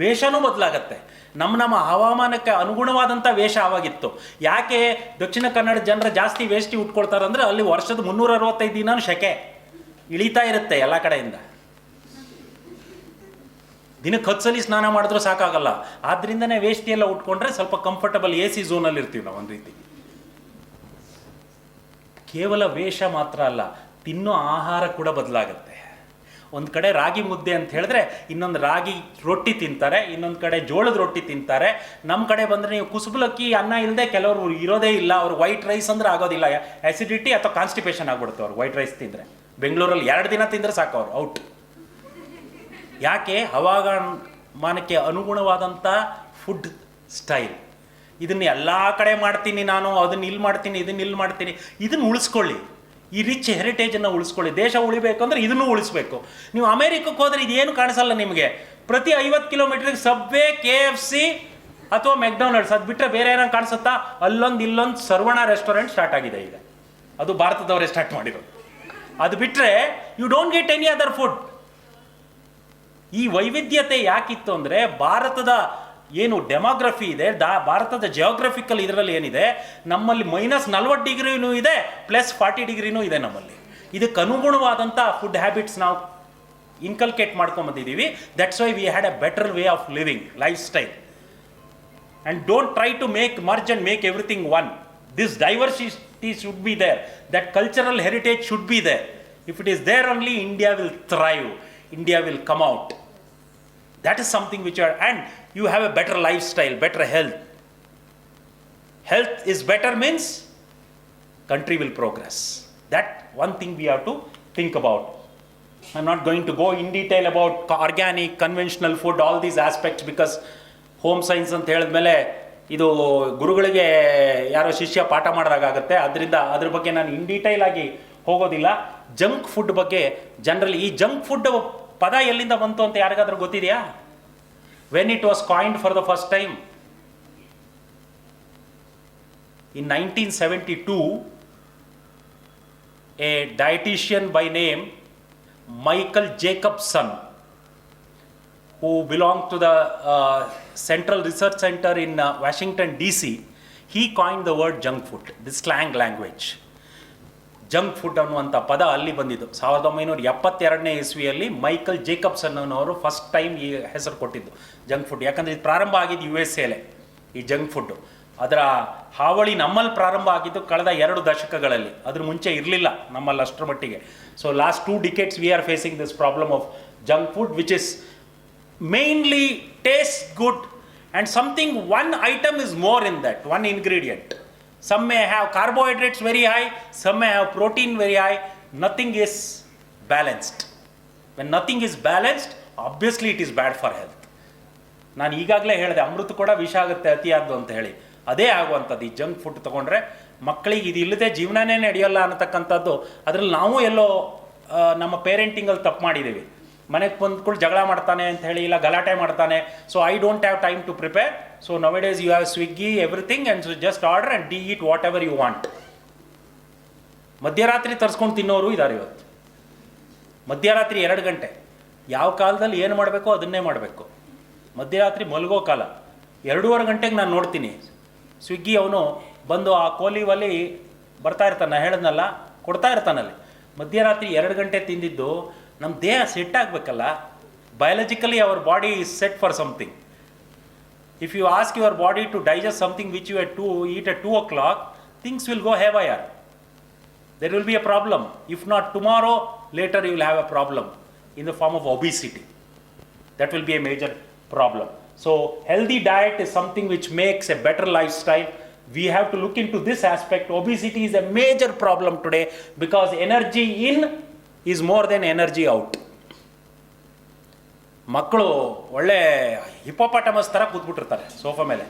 ವೇಷನೂ ಬದಲಾಗತ್ತೆ. ನಮ್ಮ ಹವಾಮಾನಕ್ಕೆ ಅನುಗುಣವಾದಂಥ ವೇಷ ಆವಾಗಿತ್ತು. ಯಾಕೆ ದಕ್ಷಿಣ ಕನ್ನಡ ಜನರು ಜಾಸ್ತಿ ವೇಷ್ಟಿ ಉಟ್ಕೊಳ್ತಾರಂದ್ರೆ ಅಲ್ಲಿ ವರ್ಷದ 365 ದಿನ ಶೆಕೆ ಇಳಿತಾ ಇರುತ್ತೆ ಎಲ್ಲ ಕಡೆಯಿಂದ. ದಿನಕ್ಕೆ 10 ಸಲ ಸ್ನಾನ ಮಾಡಿದ್ರೂ ಸಾಕಾಗಲ್ಲ. ಆದ್ರಿಂದನೇ ವೇಷ್ಟಿ ಎಲ್ಲ ಉಟ್ಕೊಂಡ್ರೆ ಸ್ವಲ್ಪ ಕಂಫರ್ಟಬಲ್ AC ಝೋನಲ್ಲಿ ಇರ್ತೀವಿ ನಾವು ಒಂದು ರೀತಿ. ಕೇವಲ ವೇಷ ಮಾತ್ರ ಅಲ್ಲ, ತಿನ್ನೋ ಆಹಾರ ಕೂಡ ಬದಲಾಗುತ್ತೆ. ಒಂದು ಕಡೆ ರಾಗಿ ಮುದ್ದೆ ಅಂತ ಹೇಳಿದ್ರೆ ಇನ್ನೊಂದು ರಾಗಿ ರೊಟ್ಟಿ ತಿಂತಾರೆ, ಇನ್ನೊಂದು ಕಡೆ ಜೋಳದ ರೊಟ್ಟಿ ತಿಂತಾರೆ. ನಮ್ಮ ಕಡೆ ಬಂದರೆ ನೀವು ಕುಸುಬಲಕ್ಕಿ ಅನ್ನ ಇಲ್ಲದೆ ಕೆಲವರು ಇರೋದೇ ಇಲ್ಲ. ಅವ್ರು ವೈಟ್ ರೈಸ್ ಅಂದರೆ ಆಗೋದಿಲ್ಲ, ಆ್ಯಸಿಡಿಟಿ ಅಥವಾ ಕಾನ್ಸ್ಟಿಪೇಷನ್ ಆಗ್ಬಿಡುತ್ತೆ ಅವ್ರು ವೈಟ್ ರೈಸ್ ತಿಂದರೆ. ಬೆಂಗಳೂರಲ್ಲಿ 2 ದಿನ ತಿಂದರೆ ಸಾಕು ಅವ್ರು ಔಟ್. ಯಾಕೆ? ಹವಾಮಾನಕ್ಕೆ ಅನುಗುಣವಾದಂಥ ಫುಡ್ ಸ್ಟೈಲ್. ಇದನ್ನು ಎಲ್ಲ ಕಡೆ ಮಾಡ್ತೀನಿ ನಾನು, ಅದನ್ನು ಇಲ್ಲಿ ಮಾಡ್ತೀನಿ, ಇದನ್ನು ಇಲ್ಲಿ ಮಾಡ್ತೀನಿ. ಇದನ್ನು ಉಳಿಸ್ಕೊಳ್ಳಿ, ಈ ರಿಚ್ ಹೆರಿಟೇಜನ್ನು ಉಳಿಸ್ಕೊಳ್ಳಿ. ದೇಶ ಉಳಿಬೇಕಂದ್ರೆ ಇದನ್ನು ಉಳಿಸ್ಬೇಕು. ನೀವು ಅಮೇರಿಕಕ್ಕೆ ಹೋದರೆ ಇದೇನು ಕಾಣಿಸಲ್ಲ ನಿಮಗೆ. ಪ್ರತಿ 50 ಕಿಲೋಮೀಟ್ರಿಗೆ ಸಬ್ವೆ, KFC ಅಥವಾ ಮೆಕ್ಡೊನಾಲ್ಡ್ಸ್, ಅದು ಬಿಟ್ಟರೆ ಬೇರೆ ಏನೋ ಕಾಣಿಸುತ್ತಾ? ಅಲ್ಲೊಂದು ಇಲ್ಲೊಂದು ಸರ್ವಣ ರೆಸ್ಟೋರೆಂಟ್ ಸ್ಟಾರ್ಟ್ ಆಗಿದೆ ಈಗ. ಅದು ಭಾರತದವರೇ ಸ್ಟಾರ್ಟ್ ಮಾಡಿರೋದು. ಅದು ಬಿಟ್ಟರೆ you don't get any other food. ಈ ವೈವಿಧ್ಯತೆ ಯಾಕಿತ್ತು ಅಂದರೆ ಭಾರತದ ಏನು ಡೆಮೋಗ್ರಫಿ ಇದೆ, ಭಾರತದ ಜಿಯೋಗ್ರಫಿಕಲ್ ಇದರಲ್ಲಿ ಏನಿದೆ, ನಮ್ಮಲ್ಲಿ -40 ಡಿಗ್ರಿನೂ ಇದೆ, +40 ಡಿಗ್ರಿನೂ ಇದೆ ನಮ್ಮಲ್ಲಿ. ಇದಕ್ಕೆ ಅನುಗುಣವಾದಂಥ ಫುಡ್ ಹ್ಯಾಬಿಟ್ಸ್ ನಾವು ಇನ್ಕಲ್ಕೇಟ್ ಮಾಡ್ಕೊಂಬಂದಿದ್ದೀವಿ. That's why we had a better way of living, life style. And don't try to merge and make everything one. This diversity should be there. That cultural heritage should be there. If it is there only, India will thrive. India will come out. That is something which and you have a better lifestyle, better health. Health is better means country will progress. That one thing we have to think about. I'm not going to go in detail about organic, conventional food, all these aspects, because home science ಅಂತ ಹೇಳಿದ್ಮೇಲೆ ಇದು ಗುರುಗಳಿಗೆ ಯಾರೋ ಶಿಷ್ಯ ಪಾಠ ಮಾಡಿದಾಗುತ್ತೆ. ಅದರಿಂದ ಅದ್ರ ಬಗ್ಗೆ ನಾನು ಇನ್ ಡೀಟೈಲ್ ಆಗಿ ಹೋಗೋದಿಲ್ಲ. ಜಂಕ್ ಫುಡ್ ಬಗ್ಗೆ ಜನರಲಿ, ಈ ಜಂಕ್ ಫುಡ್ ಪದ ಎಲ್ಲಿಂದ ಬಂತು ಅಂತ ಯಾರಿಗಾದ್ರೂ ಗೊತ್ತಿದೆಯಾ? When it was coined for the first time in 1972, a dietitian by name Michael Jacobson, who belonged to the Central Research Center in Washington DC, he coined the word junk food, the slang language. Junk food ಅನ್ನುವಂಥ ಪದ ಅಲ್ಲಿ ಬಂದಿದ್ದು 1972ನೇ ಇಸ್ವಿಯಲ್ಲಿ ಮೈಕಲ್ ಜೇಕಬ್ಸನ್ ಅನ್ನೋರು ಫಸ್ಟ್ ಟೈಮ್ ಈ ಹೆಸರು ಕೊಟ್ಟಿದ್ದು ಜಂಕ್ ಫುಡ್. ಯಾಕಂದರೆ ಇದು ಪ್ರಾರಂಭ ಆಗಿದ್ದು USA ಈ ಜಂಕ್ ಫುಡ್ಡು. ಅದರ ಹಾವಳಿ ನಮ್ಮಲ್ಲಿ ಪ್ರಾರಂಭ ಆಗಿದ್ದು ಕಳೆದ 2 ದಶಕಗಳಲ್ಲಿ. ಅದ್ರ ಮುಂಚೆ ಇರಲಿಲ್ಲ ನಮ್ಮಲ್ಲಿ ಅಷ್ಟರ ಮಟ್ಟಿಗೆ. So last 2 decades we are facing this problem of junk food, which is mainly tastes good and something, one item is more in that, one ingredient. Some may have carbohydrates very high, some may have protein very high. Nothing is balanced. When nothing is balanced, obviously it is bad for health. ನಾನು ಈಗಾಗಲೇ ಹೇಳಿದೆ, ಅಮೃತ ಕೂಡ ವಿಷ ಆಗುತ್ತೆ ಅತಿಯಾದ್ದು ಅಂತ ಹೇಳಿ. ಅದೇ ಆಗುವಂಥದ್ದು ಈ ಜಂಕ್ ಫುಡ್ ತೊಗೊಂಡ್ರೆ ಮಕ್ಕಳಿಗೆ ಇದು ಇಲ್ಲದೆ ಜೀವನನೇ ನಡೆಯೋಲ್ಲ ಅನ್ನತಕ್ಕಂಥದ್ದು. ಅದರಲ್ಲಿ ನಾವು ಎಲ್ಲೋ ನಮ್ಮ ಪೇರೆಂಟಿಂಗಲ್ಲಿ ತಪ್ಪು ಮಾಡಿದ್ದೀವಿ. ಮನೆಗೆ ಬಂದ್ಕೊಂಡು ಜಗಳ ಮಾಡ್ತಾನೆ ಅಂತ ಹೇಳಿ, ಇಲ್ಲ ಗಲಾಟೆ ಮಾಡ್ತಾನೆ, so I don't have time to prepare, so now days you have Swiggy everything and so just order and eat whatever you want. ಮಧ್ಯರಾತ್ರಿ ತರಿಸ್ಕೊಂಡು ತಿನ್ನೋರು ಇದ್ದಾರೆ ಇವತ್ತು. ಮಧ್ಯರಾತ್ರಿ 2 ಗಂಟೆ, ಯಾವ ಕಾಲದಲ್ಲಿ ಏನು ಮಾಡಬೇಕೋ ಅದನ್ನೇ ಮಾಡಬೇಕು. ಮಧ್ಯರಾತ್ರಿ ಮಲಗೋ ಕಾಲ 2:30 ಗಂಟೆಗೆ ನಾನು ನೋಡ್ತೀನಿ ಸ್ವಿಗ್ಗಿ ಅವನು ಬಂದು ಆ ಕೋಲಿ ಒಲಿ ಬರ್ತಾ ಇರ್ತಾನೆ, ಹೇಳಿದ್ನಲ್ಲ, ಕೊಡ್ತಾ ಇರ್ತಾನಲ್ಲಿ. ಮಧ್ಯರಾತ್ರಿ 2 ಗಂಟೆ ತಿಂದಿದ್ದು ನಮ್ಮ ದೇಹ ಸೆಟ್ ಆಗಬೇಕಲ್ಲ. Biologically our body is set for something. If you ask your body to digest something which you eat at 2 o'clock, things will go haywire. There will be a problem. If not tomorrow, later you will have a problem in the form of obesity. That will be a major problem. So healthy diet is something which makes a better lifestyle. We have to look into this aspect. Obesity is a major problem today because energy in is more than energy out. ಮಕ್ಕಳು ಒಳ್ಳೆ ಹಿಪೋಪಾಟಮಸ್ ಥರ ಕೂತ್ಬಿಟ್ಟಿರ್ತಾರೆ ಸೋಫಾ ಮೇಲೆ,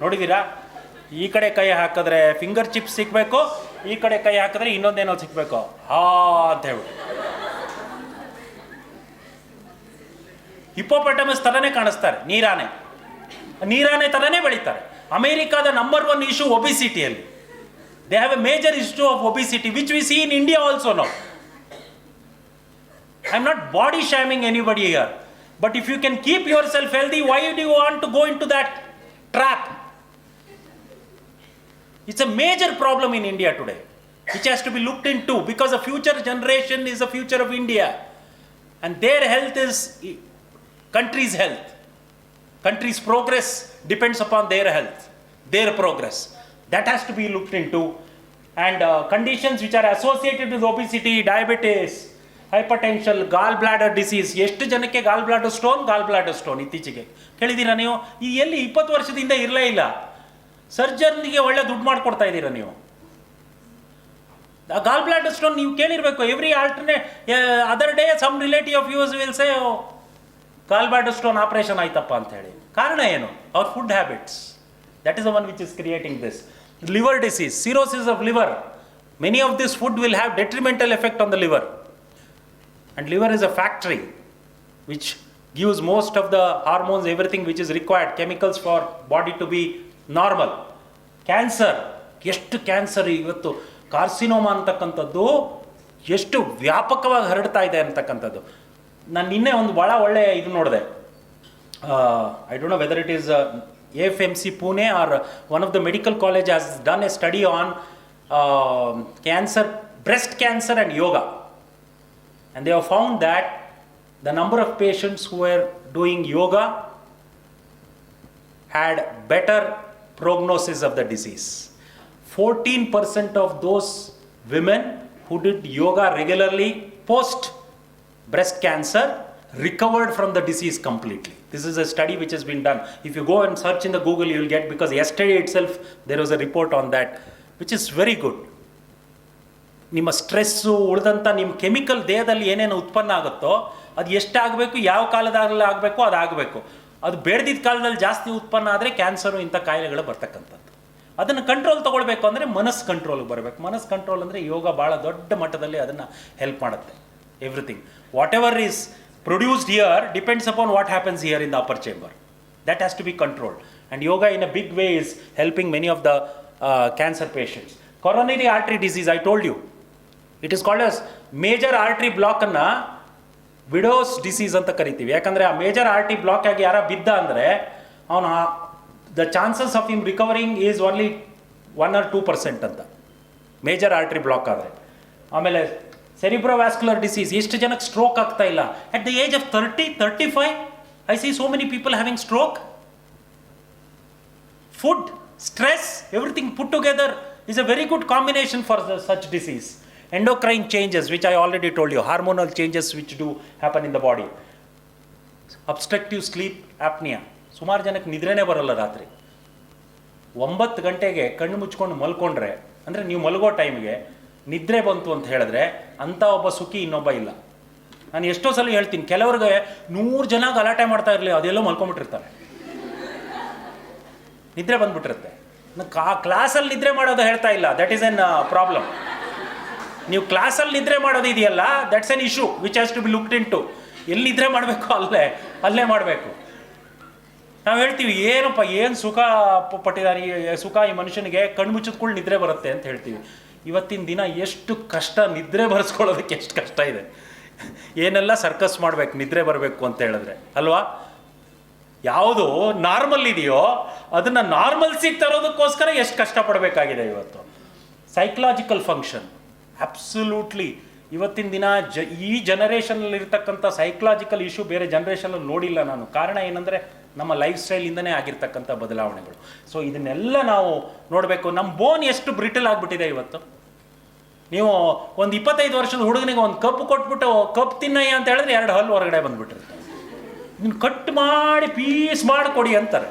ನೋಡಿದ್ದೀರಾ? ಈ ಕಡೆ ಕೈ ಹಾಕಿದ್ರೆ ಫಿಂಗರ್ ಚಿಪ್ಸ್ ಸಿಗಬೇಕು, ಈ ಕಡೆ ಕೈ ಹಾಕಿದ್ರೆ ಇನ್ನೊಂದೇನೋ ಸಿಗಬೇಕು, ಅಂತ ಹೇಳ್ಬಿಟ್ಟು ಹಿಪೋಪಾಟಮಸ್ ಥರನೇ ಕಾಣಿಸ್ತಾರೆ. ನೀರಾನೆ ಥರನೇ ಬೆಳೀತಾರೆ. ಅಮೇರಿಕಾದ ನಂಬರ್ 1 ಇಶ್ಯೂ ಒಬಿಸಿಟಿಯಲ್ಲಿ. They have a major issue of obesity which we see in India also now. I am not body shaming anybody here, but if you can keep yourself healthy, why do you want to go into that trap? It's a major problem in India today, which has to be looked into, because the future generation is the future of India, and their health is country's health. Country's progress depends upon their health, their progress. That has to be looked into. And conditions which are associated with obesity, diabetes, hypertension, goal bladder disease. ಎಷ್ಟು ಜನಕ್ಕೆ ಗಾಲ್ ಬ್ಲಾಡರ್ ಸ್ಟೋನ್ ಇತ್ತೀಚೆಗೆ ಕೇಳಿದ್ದೀರಾ ನೀವು? ಈ ಎಲ್ಲಿ 20 ವರ್ಷದಿಂದ ಇರಲೇ ಇಲ್ಲ. ಸರ್ಜನ್ಗೆ ಒಳ್ಳೆ ದುಡ್ಡು ಮಾಡಿಕೊಡ್ತಾ ಇದ್ದೀರಾ ನೀವು. ಗಾಲ್ ಬ್ಲಾಡರ್ ಸ್ಟೋನ್ ನೀವು ಕೇಳಿರಬೇಕು. Every other day some relative of yours will say gall bladder stone operation ಆಯ್ತಪ್ಪ ಅಂತ ಹೇಳಿ. ಕಾರಣ ಏನು? Our food habits. That is the one which is creating this. Liver disease, cirrhosis of liver. Many of this food will have detrimental effect on the liver. And liver is a factory which gives most of the hormones, everything which is required, chemicals for body to be normal. Cancer, ಎಷ್ಟು ಕ್ಯಾನ್ಸರ್ ಇವತ್ತು, ಕಾರ್ಸಿನೋಮಾ ಅಂತಕ್ಕಂಥದ್ದು ಎಷ್ಟು ವ್ಯಾಪಕವಾಗಿ ಹರಡ್ತಾ ಇದೆ ಅಂತಕ್ಕಂಥದ್ದು. ನಾನು ನಿನ್ನೆ ಒಂದು ಭಾಳ ಒಳ್ಳೆ ಇದು ನೋಡಿದೆ. I don't know whether it is AFMC Pune or one of the medical college has done a study on cancer, breast cancer and yoga. And they have found that the number of patients who were doing yoga had better prognosis of the disease. 14% of those women who did yoga regularly post breast cancer recovered from the disease completely. This is a study which has been done. If you go and search in the Google, you will get, because yesterday itself there was a report on that, which is very good. ನಿಮ್ಮ ಸ್ಟ್ರೆಸ್ಸು ಉಳಿದಂಥ ನಿಮ್ಮ ಕೆಮಿಕಲ್ ದೇಹದಲ್ಲಿ ಏನೇನು ಉತ್ಪನ್ನ ಆಗುತ್ತೋ ಅದು ಎಷ್ಟಾಗಬೇಕು, ಯಾವ ಕಾಲದಲ್ಲಿ ಆಗಬೇಕು ಅದು ಆಗಬೇಕು. ಅದು ಬೇಡದಿದ್ದ ಕಾಲದಲ್ಲಿ ಜಾಸ್ತಿ ಉತ್ಪನ್ನ ಆದರೆ ಕ್ಯಾನ್ಸರು ಇಂಥ ಕಾಯಿಲೆಗಳು ಬರ್ತಕ್ಕಂಥದ್ದು. ಅದನ್ನು ಕಂಟ್ರೋಲ್ ತೊಗೊಳ್ಬೇಕು ಅಂದರೆ ಮನಸ್ಸು ಕಂಟ್ರೋಲ್ಗೆ ಬರಬೇಕು. ಮನಸ್ಸು ಕಂಟ್ರೋಲ್ ಅಂದರೆ ಯೋಗ ಭಾಳ ದೊಡ್ಡ ಮಟ್ಟದಲ್ಲಿ ಅದನ್ನು ಹೆಲ್ಪ್ ಮಾಡುತ್ತೆ. Everything what ever is produced here depends upon what happens here in the upper chamber. That has to be controlled. And yoga in a big way is helping many of the cancer patients. Coronary artery disease, I told you. It is called as major artery block anna widow's disease anta ಕರಿತೀವಿ. ಯಾಕಂದರೆ ಆ ಮೇಜರ್ ಆರ್ಟರಿ ಬ್ಲಾಕ್ ಆಗಿ ಯಾರ ಬಿದ್ದ ಅಂದರೆ ಅವನು the chances of him recovering is only 1 or 2% ಅಂತ, ಮೇಜರ್ ಆರ್ಟರಿ ಬ್ಲಾಕ್ ಆದರೆ. ಆಮೇಲೆ ಸೆರಿಬ್ರೋವ್ಯಾಸ್ಕ್ಯುಲರ್ ಡಿಸೀಸ್, ಎಷ್ಟು ಜನಕ್ಕೆ ಸ್ಟ್ರೋಕ್ ಆಗ್ತಾ ಇಲ್ಲ. At the age of 30-35 I see so many people having stroke. Food, stress, everything put together is a very good combination for such disease. Endocrine changes, which I already told you, hormonal changes which do happen in the body. Obstructive sleep apnea, ಸುಮಾರು ಜನಕ್ಕೆ ನಿದ್ರೆನೇ ಬರೋಲ್ಲ ರಾತ್ರಿ. 9 ಗಂಟೆಗೆ ಕಣ್ಣು ಮುಚ್ಕೊಂಡು ಮಲ್ಕೊಂಡ್ರೆ, ಅಂದರೆ ನೀವು ಮಲಗೋ ಟೈಮ್ಗೆ ನಿದ್ರೆ ಬಂತು ಅಂತ ಹೇಳಿದ್ರೆ ಅಂಥ ಒಬ್ಬ ಸುಖಿ ಇನ್ನೊಬ್ಬ ಇಲ್ಲ. ನಾನು ಎಷ್ಟೋ ಸಲ ಹೇಳ್ತೀನಿ, ಕೆಲವ್ರಿಗೆ 100 ಜನ ಗಲಾಟೆ ಮಾಡ್ತಾ ಇರಲಿ, ಅದೆಲ್ಲೋ ಮಲ್ಕೊಂಡ್ಬಿಟ್ಟಿರ್ತಾರೆ, ನಿದ್ರೆ ಬಂದ್ಬಿಟ್ಟಿರುತ್ತೆ. ಕ್ಲಾಸಲ್ಲಿ ನಿದ್ರೆ ಮಾಡೋದು ಹೇಳ್ತಾ ಇಲ್ಲ, ದಟ್ ಈಸ್ ಎನ್ ಪ್ರಾಬ್ಲಮ್. ನೀವು ಕ್ಲಾಸಲ್ಲಿ ನಿದ್ರೆ ಮಾಡೋದು ಇದೆಯಲ್ಲ, that's an issue which has to be looked into. ಎಲ್ಲಿ ನಿದ್ರೆ ಮಾಡಬೇಕು ಅಲ್ಲೇ ಮಾಡಬೇಕು. ನಾವು ಹೇಳ್ತೀವಿ, ಏನಪ್ಪ ಏನು ಸುಖ ಪಟ್ಟಿದ್ದಾರೆ, ಸುಖ ಈ ಮನುಷ್ಯನಿಗೆ ಕಣ್ಣು ಮುಚ್ಚಿದ್ಕೊಂಡು ನಿದ್ರೆ ಬರುತ್ತೆ ಅಂತ ಹೇಳ್ತೀವಿ. ಇವತ್ತಿನ ದಿನ ಎಷ್ಟು ಕಷ್ಟ, ನಿದ್ರೆ ಬರೆಸ್ಕೊಳ್ಳೋದಕ್ಕೆ ಎಷ್ಟು ಕಷ್ಟ ಇದೆ. ಏನೆಲ್ಲ ಸರ್ಕಸ್ ಮಾಡಬೇಕು ನಿದ್ರೆ ಬರಬೇಕು ಅಂತ ಹೇಳಿದ್ರೆ ಅಲ್ವಾ. ಯಾವುದು ನಾರ್ಮಲ್ ಇದೆಯೋ ಅದನ್ನು ನಾರ್ಮಲ್ಸಿಗೆ ತರೋದಕ್ಕೋಸ್ಕರ ಎಷ್ಟು ಕಷ್ಟಪಡಬೇಕಾಗಿದೆ ಇವತ್ತು. ಸೈಕಲಾಜಿಕಲ್ ಫಂಕ್ಷನ್ ಅಬ್ಸಲ್ಯೂಟ್ಲಿ ಇವತ್ತಿನ ದಿನ ಈ ಜನರೇಷನಲ್ಲಿ ಇರ್ತಕ್ಕಂಥ ಸೈಕಲಾಜಿಕಲ್ ಇಶ್ಯೂ ಬೇರೆ ಜನರೇಷನಲ್ಲಿ ನೋಡಿಲ್ಲ ನಾನು. ಕಾರಣ ಏನಂದರೆ ನಮ್ಮ ಲೈಫ್ ಸ್ಟೈಲಿಂದನೇ ಆಗಿರ್ತಕ್ಕಂಥ ಬದಲಾವಣೆಗಳು. ಸೊ ಇದನ್ನೆಲ್ಲ ನಾವು ನೋಡಬೇಕು. ನಮ್ಮ ಬೋನ್ ಎಷ್ಟು ಬ್ರಿಟಲ್ ಆಗಿಬಿಟ್ಟಿದೆ ಇವತ್ತು. ನೀವು ಒಂದು 25 ವರ್ಷದ ಹುಡುಗನಿಗೆ ಒಂದು ಕಪ್ ಕೊಟ್ಬಿಟ್ಟು ಕಪ್ ತಿನ್ನಯ್ಯ ಅಂತ ಹೇಳಿದ್ರೆ 2 ಹಲ್ಲು ಹೊರಗಡೆ ಬಂದುಬಿಟ್ಟಿರುತ್ತೆ. ಇದನ್ನು ಕಟ್ ಮಾಡಿ ಪೀಸ್ ಮಾಡಿಕೊಡಿ ಅಂತಾರೆ.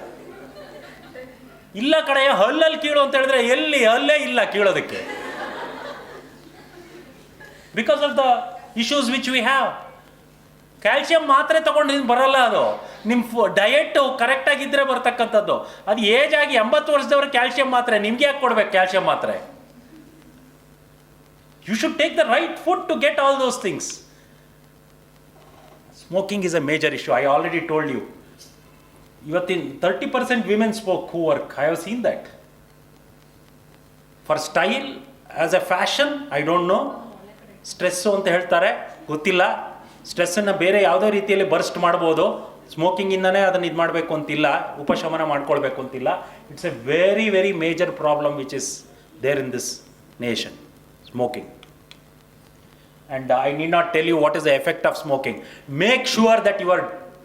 ಇಲ್ಲ ಕಡೆಯ ಹಲ್ಲಲ್ಲಿ ಕೀಳು ಅಂತ ಹೇಳಿದ್ರೆ ಎಲ್ಲಿ ಹಲ್ಲೇ ಇಲ್ಲ ಕೀಳೋದಕ್ಕೆ. Because of the issues which we have. Calcium ಮಾತ್ರೆ ತಗೊಂಡು ಬರಲ್ಲ, ಅದು ನಿಮ್ಮ ಡಯೆಟ್ಟು ಕರೆಕ್ಟಾಗಿದ್ದರೆ ಬರ್ತಕ್ಕಂಥದ್ದು. ಅದು ಏಜ್ ಆಗಿ 80 ವರ್ಷದವ್ರು ಕ್ಯಾಲ್ಸಿಯಂ ಮಾತ್ರೆ ನಿಮ್ಗೆ ಯಾಕೆ ಕೊಡ್ಬೇಕು ಕ್ಯಾಲ್ಸಿಯಂ ಮಾತ್ರೆ? You should take the right food to get all those things. Smoking is a major issue. I already told you. ಇವತ್ತಿನ 30% women smoke who work. I have seen that. For style, as a fashion, I don't know. Stress ಅಂತ ಹೇಳ್ತಾರೆ, ಗೊತ್ತಿಲ್ಲ. ಸ್ಟ್ರೆಸ್ಸನ್ನು ಬೇರೆ ಯಾವುದೋ ರೀತಿಯಲ್ಲಿ ಬರ್ಸ್ಟ್ ಮಾಡ್ಬೋದು, ಸ್ಮೋಕಿಂಗಿಂದನೇ ಅದನ್ನು ಇದು ಮಾಡಬೇಕು ಅಂತಿಲ್ಲ, ಉಪಶಮನ ಮಾಡ್ಕೊಳ್ಬೇಕು ಅಂತಿಲ್ಲ. It's a very very major problem which is there in this nation, smoking. And I need not tell you what is the effect of smoking. Make sure that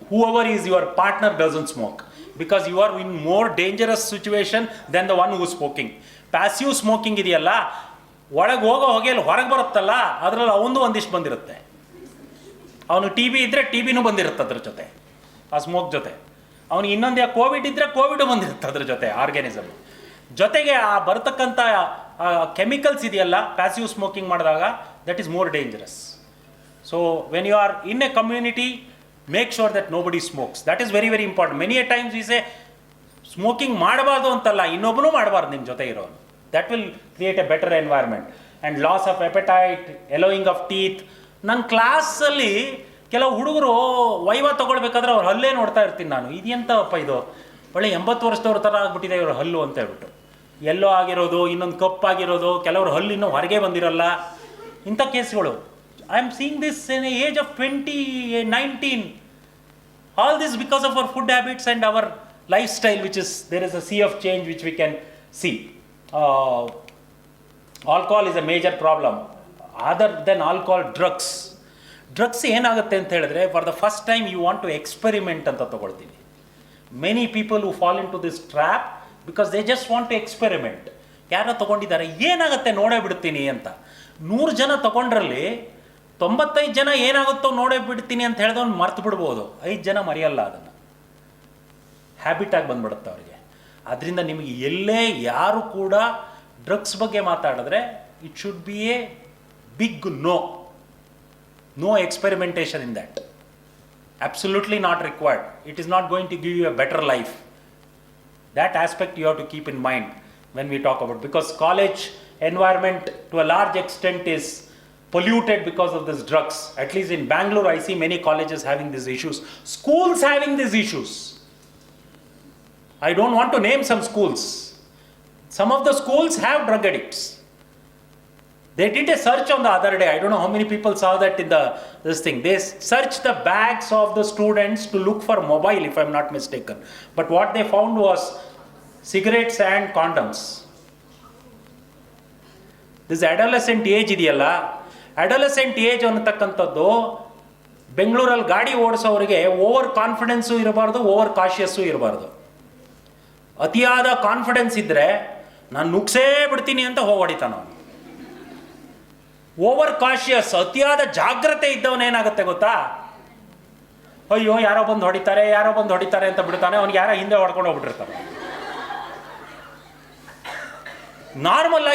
whoever is your partner doesn't smoke, because you are in more dangerous situation than the one who is smoking. Passive smoking ಇದೆಯಲ್ಲ, ಒಳಗೆ ಹೋಗೆಯಲ್ಲಿ ಹೊರಗೆ ಬರುತ್ತಲ್ಲ, ಅದರಲ್ಲಿ ಅವನು ಒಂದಿಷ್ಟು ಬಂದಿರುತ್ತೆ. ಅವನು ಟಿ ಬಿ ಇದ್ದರೆ ಟಿ ಬಿನೂ ಬಂದಿರುತ್ತೆ ಅದ್ರ ಜೊತೆ, ಆ ಸ್ಮೋಕ್ ಜೊತೆ. ಅವನಿಗೆ ಇನ್ನೊಂದು ಕೋವಿಡ್ ಇದ್ದರೆ ಕೋವಿಡು ಬಂದಿರುತ್ತೆ ಅದ್ರ ಜೊತೆ, ಆರ್ಗ್ಯಾನಿಸಮ್ ಜೊತೆಗೆ. ಆ ಬರ್ತಕ್ಕಂಥ ಕೆಮಿಕಲ್ಸ್ ಇದೆಯಲ್ಲ ಪ್ಯಾಸಿವ್ ಸ್ಮೋಕಿಂಗ್ ಮಾಡಿದಾಗ, that is more dangerous. So when you are in a community, make sure that nobody smokes. That is very very important. Many a times we say smoking ಮಾಡಬಾರ್ದು ಅಂತಲ್ಲ, ಇನ್ನೊಬ್ಬನು ಮಾಡಬಾರ್ದು ನಿಮ್ಮ ಜೊತೆ ಇರೋನು. That will create a better environment. And loss of appetite, yellowing of teeth. ನನ್ನ ಕ್ಲಾಸಲ್ಲಿ ಕೆಲವು ಹುಡುಗರು ವೈವಾ ತೊಗೊಳ್ಬೇಕಾದ್ರೆ ಅವ್ರ ಹಲ್ಲೇ ನೋಡ್ತಾ ಇರ್ತೀನಿ ನಾನು. ಇದೆಂತಪ್ಪ ಇದು, ಒಳ್ಳೆ 80 ವರ್ಷದವ್ರ ಥರ ಆಗ್ಬಿಟ್ಟಿದೆ ಇವ್ರ ಹಲ್ಲು ಅಂತ ಹೇಳ್ಬಿಟ್ಟು. ಎಲ್ಲೋ ಆಗಿರೋದು, ಇನ್ನೊಂದು ಕಪ್ಪಾಗಿರೋದು, ಕೆಲವರು ಹಲ್ಲು ಇನ್ನೂ ಹೊರಗೆ ಬಂದಿರಲ್ಲ, ಇಂಥ ಕೇಸ್ಗಳು. I am seeing this in a age of 20-19. All this because of our food habits and our lifestyle, which is there is a sea of change which we can see. Alcohol is a major problem. Other than alcohol, drugs. Drugs ಏನಾಗುತ್ತೆ ಅಂತ ಹೇಳಿದ್ರೆ, for the first time you want to experiment ಅಂತ ತಗೊಳ್ತೀವಿ. Many people who fall into this trap because they just want to experiment. ಯಾರೋ ತೊಗೊಂಡಿದ್ದಾರೆ, ಏನಾಗುತ್ತೆ ನೋಡೇ ಬಿಡ್ತೀನಿ ಅಂತ. 100 ಜನ ತೊಗೊಂಡ್ರಲ್ಲಿ 95 ಜನ ಏನಾಗುತ್ತೋ ನೋಡೇ ಬಿಡ್ತೀನಿ ಅಂತ ಹೇಳಿದವನು ಮರ್ತು ಬಿಡ್ಬೋದು, 5 ಜನ ಮರೆಯಲ್ಲ, ಅದನ್ನು ಹ್ಯಾಬಿಟ್ ಆಗಿ ಬಂದ್ಬಿಡುತ್ತೆ ಅವರಿಗೆ. ಅದರಿಂದ ನಿಮಗೆ ಎಲ್ಲೇ ಯಾರು ಕೂಡ ಡ್ರಗ್ಸ್ ಬಗ್ಗೆ ಮಾತಾಡಿದ್ರೆ it should be a big no experimentation in that. Absolutely not required. It is not going to give you a better life. That aspect you have to keep in mind when we talk about, because college environment to a large extent is polluted because of these drugs. At least in Bengaluru I see many colleges having these issues, schools having these issues. I don't want to name some schools. Some of the schools have drug addicts. They did a search on the other day. I don't know how many people saw that in this thing. They searched the bags of the students to look for mobile, if I'm not mistaken. But what they found was cigarettes and condoms. This adolescent age ಇದೆಯಲ್ಲ, adolescent age ಅನ್ನತಕ್ಕಂಥದ್ದು ಬೆಂಗಳೂರಲ್ಲಿ ಗಾಡಿ ಓಡಿಸೋರಿಗೆ ಓವರ್ ಕಾನ್ಫಿಡೆನ್ಸು ಇರಬಾರ್ದು, ಓವರ್ ಕಾಶಿಯಸ್ಸು ಇರಬಾರ್ದು. ಅತಿಯಾದ ಕಾನ್ಫಿಡೆನ್ಸ್ ಇದ್ದರೆ ನಾನು ನುಗ್ಸೇ ಬಿಡ್ತೀನಿ ಅಂತ ಹೊಡಿತಾನ. ಓವರ್ ಕಾಶಿಯಸ್, ಅತಿಯಾದ ಜಾಗ್ರತೆ ಇದ್ದವನೇನಾಗುತ್ತೆ ಗೊತ್ತಾ, ಅಯ್ಯೋ ಯಾರೋ ಬಂದು ಹೊಡಿತಾರೆ ಅಂತ ಬಿಡ್ತಾನೆ, ಅವ್ನಿಗೆ ಯಾರೋ ಹಿಂದೆ ಹೊಡ್ಕೊಂಡು ಹೋಗ್ಬಿಟ್ಟಿರ್ತಾರೆ. ನಾರ್ಮಲ್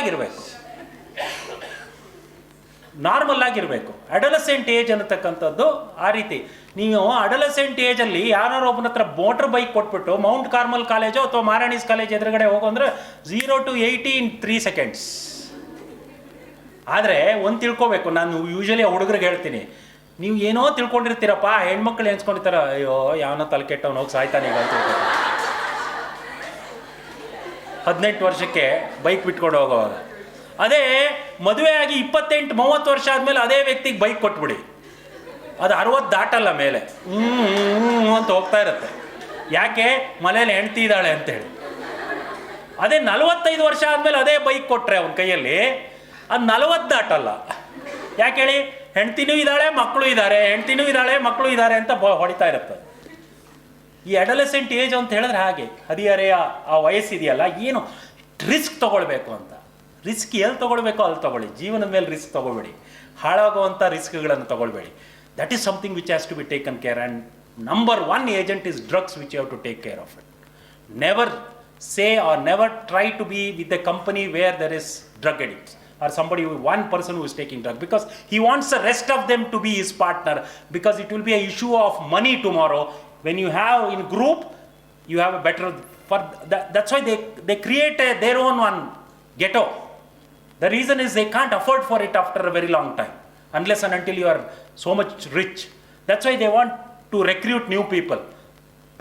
ಆಗಿರಬೇಕು. ಅಡಲಸೆಂಟ್ ಏಜ್ ಅನ್ನತಕ್ಕಂಥದ್ದು ಆ ರೀತಿ. ನೀವು ಅಡಲಸೆಂಟ್ ಏಜಲ್ಲಿ ಯಾರು ಒಬ್ಬನ ಹತ್ರ ಮೋಟರ್ ಬೈಕ್ ಕೊಟ್ಬಿಟ್ಟು ಮೌಂಟ್ ಕಾರ್ಮಲ್ ಕಾಲೇಜು ಅಥವಾ ಮಾರಾಣಿಸ್ ಕಾಲೇಜ್ ಎದುರುಗಡೆ ಹೋಗೋ ಅಂದರೆ 0 to 80 in 3 seconds. ಆದರೆ ಒಂದು ತಿಳ್ಕೊಬೇಕು, ನಾನು ಯೂಶಲಿ ಹುಡುಗರಿಗೆ ಹೇಳ್ತೀನಿ, ನೀವು ಏನೋ ತಿಳ್ಕೊಂಡಿರ್ತೀರಪ್ಪ, ಹೆಣ್ಮಕ್ಳು ಎನ್ಸ್ಕೊಂಡಿರ್ತಾರ, ಅಯ್ಯೋ ಯಾವನೋ ತಲೆ ಕೆಟ್ಟವ್ನು ಹೋಗಿ ಸಾಯ್ತಾನೆ ಈಗ ಅಂತ ತಿಳ್ಕೊತಾರೆ. 18 ವರ್ಷಕ್ಕೆ ಬೈಕ್ ಬಿಟ್ಕೊಂಡು ಹೋಗೋವಾಗ. ಅದೇ ಮದುವೆ ಆಗಿ 28-30 ವರ್ಷ ಆದಮೇಲೆ ಅದೇ ವ್ಯಕ್ತಿಗೆ ಬೈಕ್ ಕೊಟ್ಬಿಡಿ, ಅದು 60 ದಾಟಲ್ಲ ಮೇಲೆ ಅಂತ ಹೋಗ್ತಾ ಇರುತ್ತೆ. ಯಾಕೆ? ಮನೇಲಿ ಹೆಂಡ್ತಿ ಇದ್ದಾಳೆ ಅಂತೇಳಿ. ಅದೇ 45 ವರ್ಷ ಆದಮೇಲೆ ಅದೇ ಬೈಕ್ ಕೊಟ್ಟರೆ ಅವನ ಕೈಯಲ್ಲಿ, ಅದು 40 ದಾಟಲ್ಲ. ಯಾಕೆ ಹೇಳಿ? ಹೆಂಡ್ತಿನೂ ಇದ್ದಾಳೆ ಮಕ್ಕಳು ಇದ್ದಾರೆ ಅಂತ ಹೊಡಿತಾ ಇರುತ್ತೆ. ಈ ಅಡಲಸೆಂಟ್ ಏಜ್ ಅಂತ ಹೇಳಿದ್ರೆ ಹಾಗೆ, ಹದಿಹರೆಯ ಆ ವಯಸ್ಸಿದೆಯಲ್ಲ, ಏನು ರಿಸ್ಕ್ ತೊಗೊಳ್ಬೇಕು ಅಂತ. ರಿಸ್ಕ್ ಎಲ್ಲಿ ತೊಗೊಳ್ಬೇಕೋ ಅಲ್ಲಿ ತೊಗೊಳ್ಳಿ, ಜೀವನದ ಮೇಲೆ ರಿಸ್ಕ್ ತೊಗೊಬೇಡಿ, ಹಾಳಾಗುವಂಥ ರಿಸ್ಕ್ಗಳನ್ನು ತೊಗೊಳ್ಬೇಡಿ. That is something which has to be taken care. And number 1 agent is drugs, which you have to take care of it. Never say or never try to be with a company where there is drug addicts or one person who is taking drug, because he wants the rest of them to be his partner, because it will be a issue of money tomorrow. When you have in group, you have a better that's why they create their own one ghetto. The reason is they can't afford for it after a very long time, unless and until you are so much rich. That's why they want to recruit new people.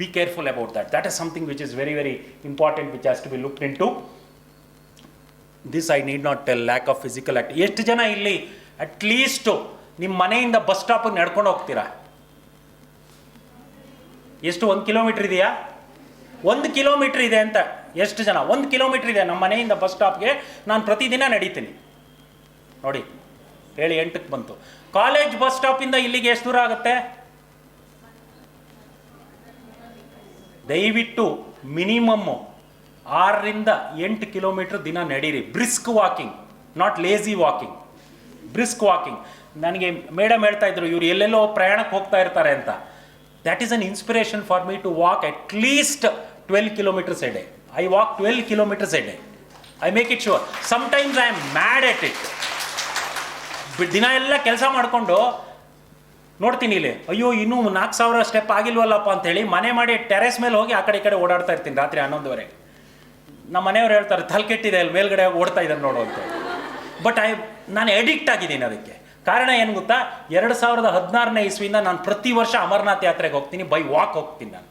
Be careful about that. That is something which is very, very important, which has to be looked into. This I need not tell. Lack of physical activity. ಎಷ್ಟು ಜನ ಇಲ್ಲಿ ಅಟ್ಲೀಸ್ಟ್ ನಿಮ್ಮ ಮನೆಯಿಂದ ಬಸ್ ಸ್ಟಾಪಿಗೆ ನಡ್ಕೊಂಡು ಹೋಗ್ತೀರಾ? ಎಷ್ಟು? 1 ಕಿಲೋಮೀಟರ್ ಇದೆಯಾ? 1 ಕಿಲೋಮೀಟರ್ ಇದೆ ಅಂತ ಎಷ್ಟು ಜನ? 1 ಕಿಲೋಮೀಟರ್ ಇದೆ ನಮ್ಮ ಮನೆಯಿಂದ ಬಸ್ ಸ್ಟಾಪ್ಗೆ, ನಾನು ಪ್ರತಿದಿನ ನಡೀತೀನಿ ನೋಡಿ. 7-8ಕ್ಕೆ ಬಂತು. ಕಾಲೇಜ್ ಬಸ್ ಸ್ಟಾಪಿಂದ ಇಲ್ಲಿಗೆ ಎಷ್ಟು ದೂರ ಆಗುತ್ತೆ? ದಯವಿಟ್ಟು ಮಿನಿಮಮ್ಮು 6-8 ಕಿಲೋಮೀಟರ್ ದಿನ ನಡೀರಿ. Brisk walking, not lazy walking, brisk walking. ನನಗೆ ಮೇಡಮ್ ಹೇಳ್ತಾ ಇದ್ರು, ಇವ್ರು ಎಲ್ಲೆಲ್ಲೋ ಪ್ರಯಾಣಕ್ಕೆ ಹೋಗ್ತಾ ಇರ್ತಾರೆ ಅಂತ. That is an inspiration for me to walk at least 12 kilometers a day. I walk 12 kilometers a day. I make it sure. Sometimes I am mad at it. ದಿನ ಎಲ್ಲ ಕೆಲಸ ಮಾಡಿಕೊಂಡು ನೋಡ್ತೀನಿ ಇಲ್ಲಿ, ಅಯ್ಯೋ ಇನ್ನೂ 4,000 ಸ್ಟೆಪ್ ಆಗಿಲ್ವಲ್ಲಪ್ಪ ಅಂತೇಳಿ ಮನೆ ಮಾಡಿ ಟೆರೆಸ್ ಮೇಲೆ ಹೋಗಿ ಆ ಕಡೆ ಈ ಕಡೆ ಓಡಾಡ್ತಾ ಇರ್ತೀನಿ ರಾತ್ರಿ 11:00ವರೆಗೆ. ನಮ್ಮ ಮನೆಯವ್ರು ಹೇಳ್ತಾರೆ, ತಲೆ ಕೆಟ್ಟಿದೆ, ಅಲ್ಲಿ ಮೇಲ್ಗಡೆ ಓಡ್ತಾ ಇದ್ದಾರೆ ನೋಡು ಅಂತ. ಬಟ್ ನಾನು ಎಡಿಕ್ಟ್ ಆಗಿದ್ದೀನಿ ಅದಕ್ಕೆ. ಕಾರಣ ಏನು ಗೊತ್ತಾ? 2016ನೇ ಇಸ್ವಿಯಿಂದ ನಾನು ಪ್ರತಿ ವರ್ಷ ಅಮರನಾಥ್ ಯಾತ್ರೆಗೆ ಹೋಗ್ತೀನಿ, ಬೈ ವಾಕ್ ಹೋಗ್ತೀನಿ. ನಾನು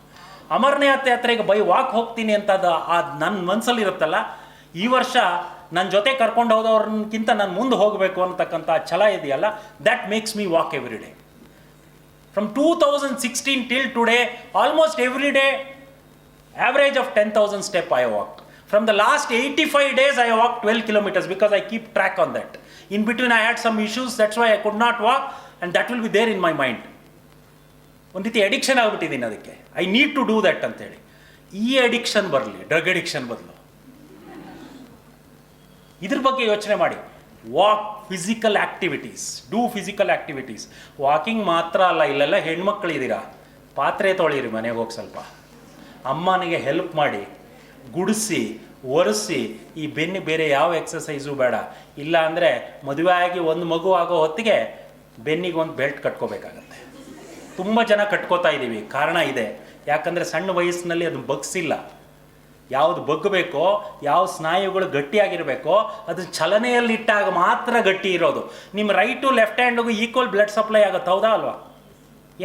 ಅಮರನಾಥ್ ಯಾತ್ರೆಗೆ ಬೈ ವಾಕ್ ಹೋಗ್ತೀನಿ ಅಂತ ನನ್ನ ಮನಸ್ಸಲ್ಲಿ ಇರುತ್ತಲ್ಲ, ಈ ವರ್ಷ ನನ್ನ ಜೊತೆ ಕರ್ಕೊಂಡು ಹೋದವ್ರಕ್ಕಿಂತ ನಾನು ಮುಂದೆ ಹೋಗಬೇಕು ಅಂತಕ್ಕಂಥ ಛಲ ಇದೆಯಲ್ಲ, that makes me walk every day. From 2016 till today, almost every day, average of 10,000 steps I walked. From the last 85 days, I walked 12 kilometers because I keep track on that. In between, I had some issues, that's why I could not walk. And that will be there in my mind. ಒಂದು ರೀತಿ ಅಡಿಕ್ಷನ್ ಆಗಿಬಿಟ್ಟಿದ್ದೀನಿ ಅದಕ್ಕೆ. I need to do that ಅಂತೇಳಿ. ಈ ಅಡಿಕ್ಷನ್ ಬರಲಿ, ಡ್ರಗ್ ಅಡಿಕ್ಷನ್ ಬದಲು ಇದ್ರ ಬಗ್ಗೆ ಯೋಚನೆ ಮಾಡಿ. Walk, physical activities, do physical activities. Walking ಮಾತ್ರ ಅಲ್ಲ, ಇಲ್ಲೆಲ್ಲ ಹೆಣ್ಮಕ್ಳಿದ್ದೀರಾ, ಪಾತ್ರೆ ತೊಳಿರಿ ಮನೆಗೆ ಹೋಗಿ, ಸ್ವಲ್ಪ ಅಮ್ಮನಿಗೆ ಹೆಲ್ಪ್ ಮಾಡಿ, ಗುಡಿಸಿ ಒರೆಸಿ. ಈ ಬೆನ್ನು ಬೇರೆ ಯಾವ ಎಕ್ಸಸೈಸು ಬೇಡ. ಇಲ್ಲ ಅಂದರೆ ಮದುವೆ ಆಗಿ ಒಂದು ಮಗು ಆಗೋ ಹೊತ್ತಿಗೆ ಬೆನ್ನಿಗೆ ಒಂದು ಬೆಲ್ಟ್ ಕಟ್ಕೋಬೇಕಾಗತ್ತೆ. ತುಂಬ ಜನ ಕಟ್ಕೋತಾ ಇದ್ದೀವಿ, ಕಾರಣ ಇದೆ. ಯಾಕಂದರೆ ಸಣ್ಣ ವಯಸ್ಸಿನಲ್ಲಿ ಅದು ಬಗ್ಸಿಲ್ಲ. ಯಾವುದು ಬಗ್ಗಬೇಕೋ, ಯಾವ ಸ್ನಾಯುಗಳು ಗಟ್ಟಿಯಾಗಿರಬೇಕೋ ಅದು ಚಲನೆಯಲ್ಲಿಟ್ಟಾಗ ಮಾತ್ರ ಗಟ್ಟಿ ಇರೋದು. ನಿಮ್ಮ ರೈಟು ಲೆಫ್ಟ್ ಹ್ಯಾಂಡಿಗೂ ಈಕ್ವಲ್ ಬ್ಲಡ್ ಸಪ್ಲೈ ಆಗುತ್ತೆ, ಹೌದಾ ಅಲ್ವಾ?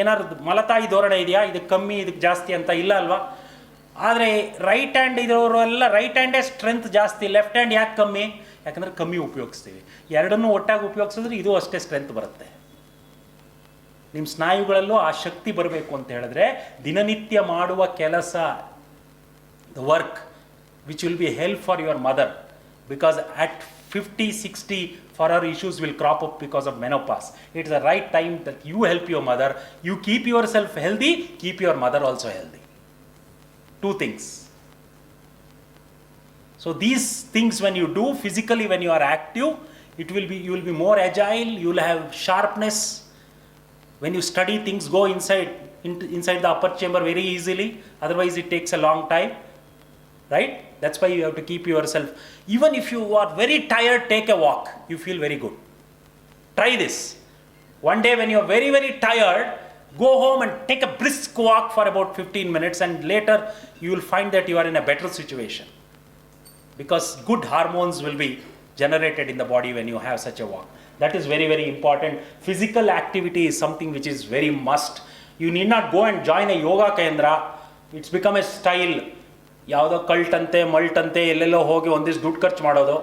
ಏನಾದ್ರು ಮಲತಾಯಿ ಧೋರಣೆ ಇದೆಯಾ, ಇದಕ್ಕೆ ಕಮ್ಮಿ ಇದಕ್ಕೆ ಜಾಸ್ತಿ ಅಂತ? ಇಲ್ಲ ಅಲ್ವಾ? ಆದರೆ ರೈಟ್ ಹ್ಯಾಂಡ್ ಇರೋರು ಎಲ್ಲ ರೈಟ್ ಹ್ಯಾಂಡೇ ಸ್ಟ್ರೆಂತ್ ಜಾಸ್ತಿ, ಲೆಫ್ಟ್ ಹ್ಯಾಂಡ್ ಯಾಕೆ ಕಮ್ಮಿ? ಯಾಕಂದರೆ ಕಮ್ಮಿ ಉಪಯೋಗಿಸ್ತೀವಿ. ಎರಡನ್ನೂ ಒಟ್ಟಾಗಿ ಉಪಯೋಗಿಸಿದ್ರೆ ಇದು ಅಷ್ಟೇ ಸ್ಟ್ರೆಂತ್ ಬರುತ್ತೆ. ನಿಮ್ಮ ಸ್ನಾಯುಗಳಲ್ಲೂ ಆ ಶಕ್ತಿ ಬರಬೇಕು ಅಂತ ಹೇಳಿದ್ರೆ ದಿನನಿತ್ಯ ಮಾಡುವ ಕೆಲಸ, the work which will be help for your mother, because at 50-60 for her issues will crop up because of menopause. It's the right time that you help your mother, you keep yourself healthy, keep your mother also healthy. Two things. So these things when you do physically, when you are active, you will be more agile, you will have sharpness. When you study, things go inside the upper chamber very easily, otherwise it takes a long time, right? That's why you have to keep yourself. Even if you are very tired, take a walk, you feel very good. Try this. One day when you are very, very tired, go home and take a brisk walk for about 15 minutes, and later you will find that you are in a better situation, because good hormones will be generated in the body when you have such a walk. That is very, very important. Physical activity is something which is very must. You need not go and join a yoga kendra. It's become a style. ಯಾವುದೋ ಕಲ್ಟ್ ಅಂತೆ ಮಲ್ಟ್ ಅಂತೆ ಎಲ್ಲೆಲ್ಲೋ ಹೋಗಿ ಒಂದಿಷ್ಟು ದುಡ್ಡು ಖರ್ಚು ಮಾಡೋದು.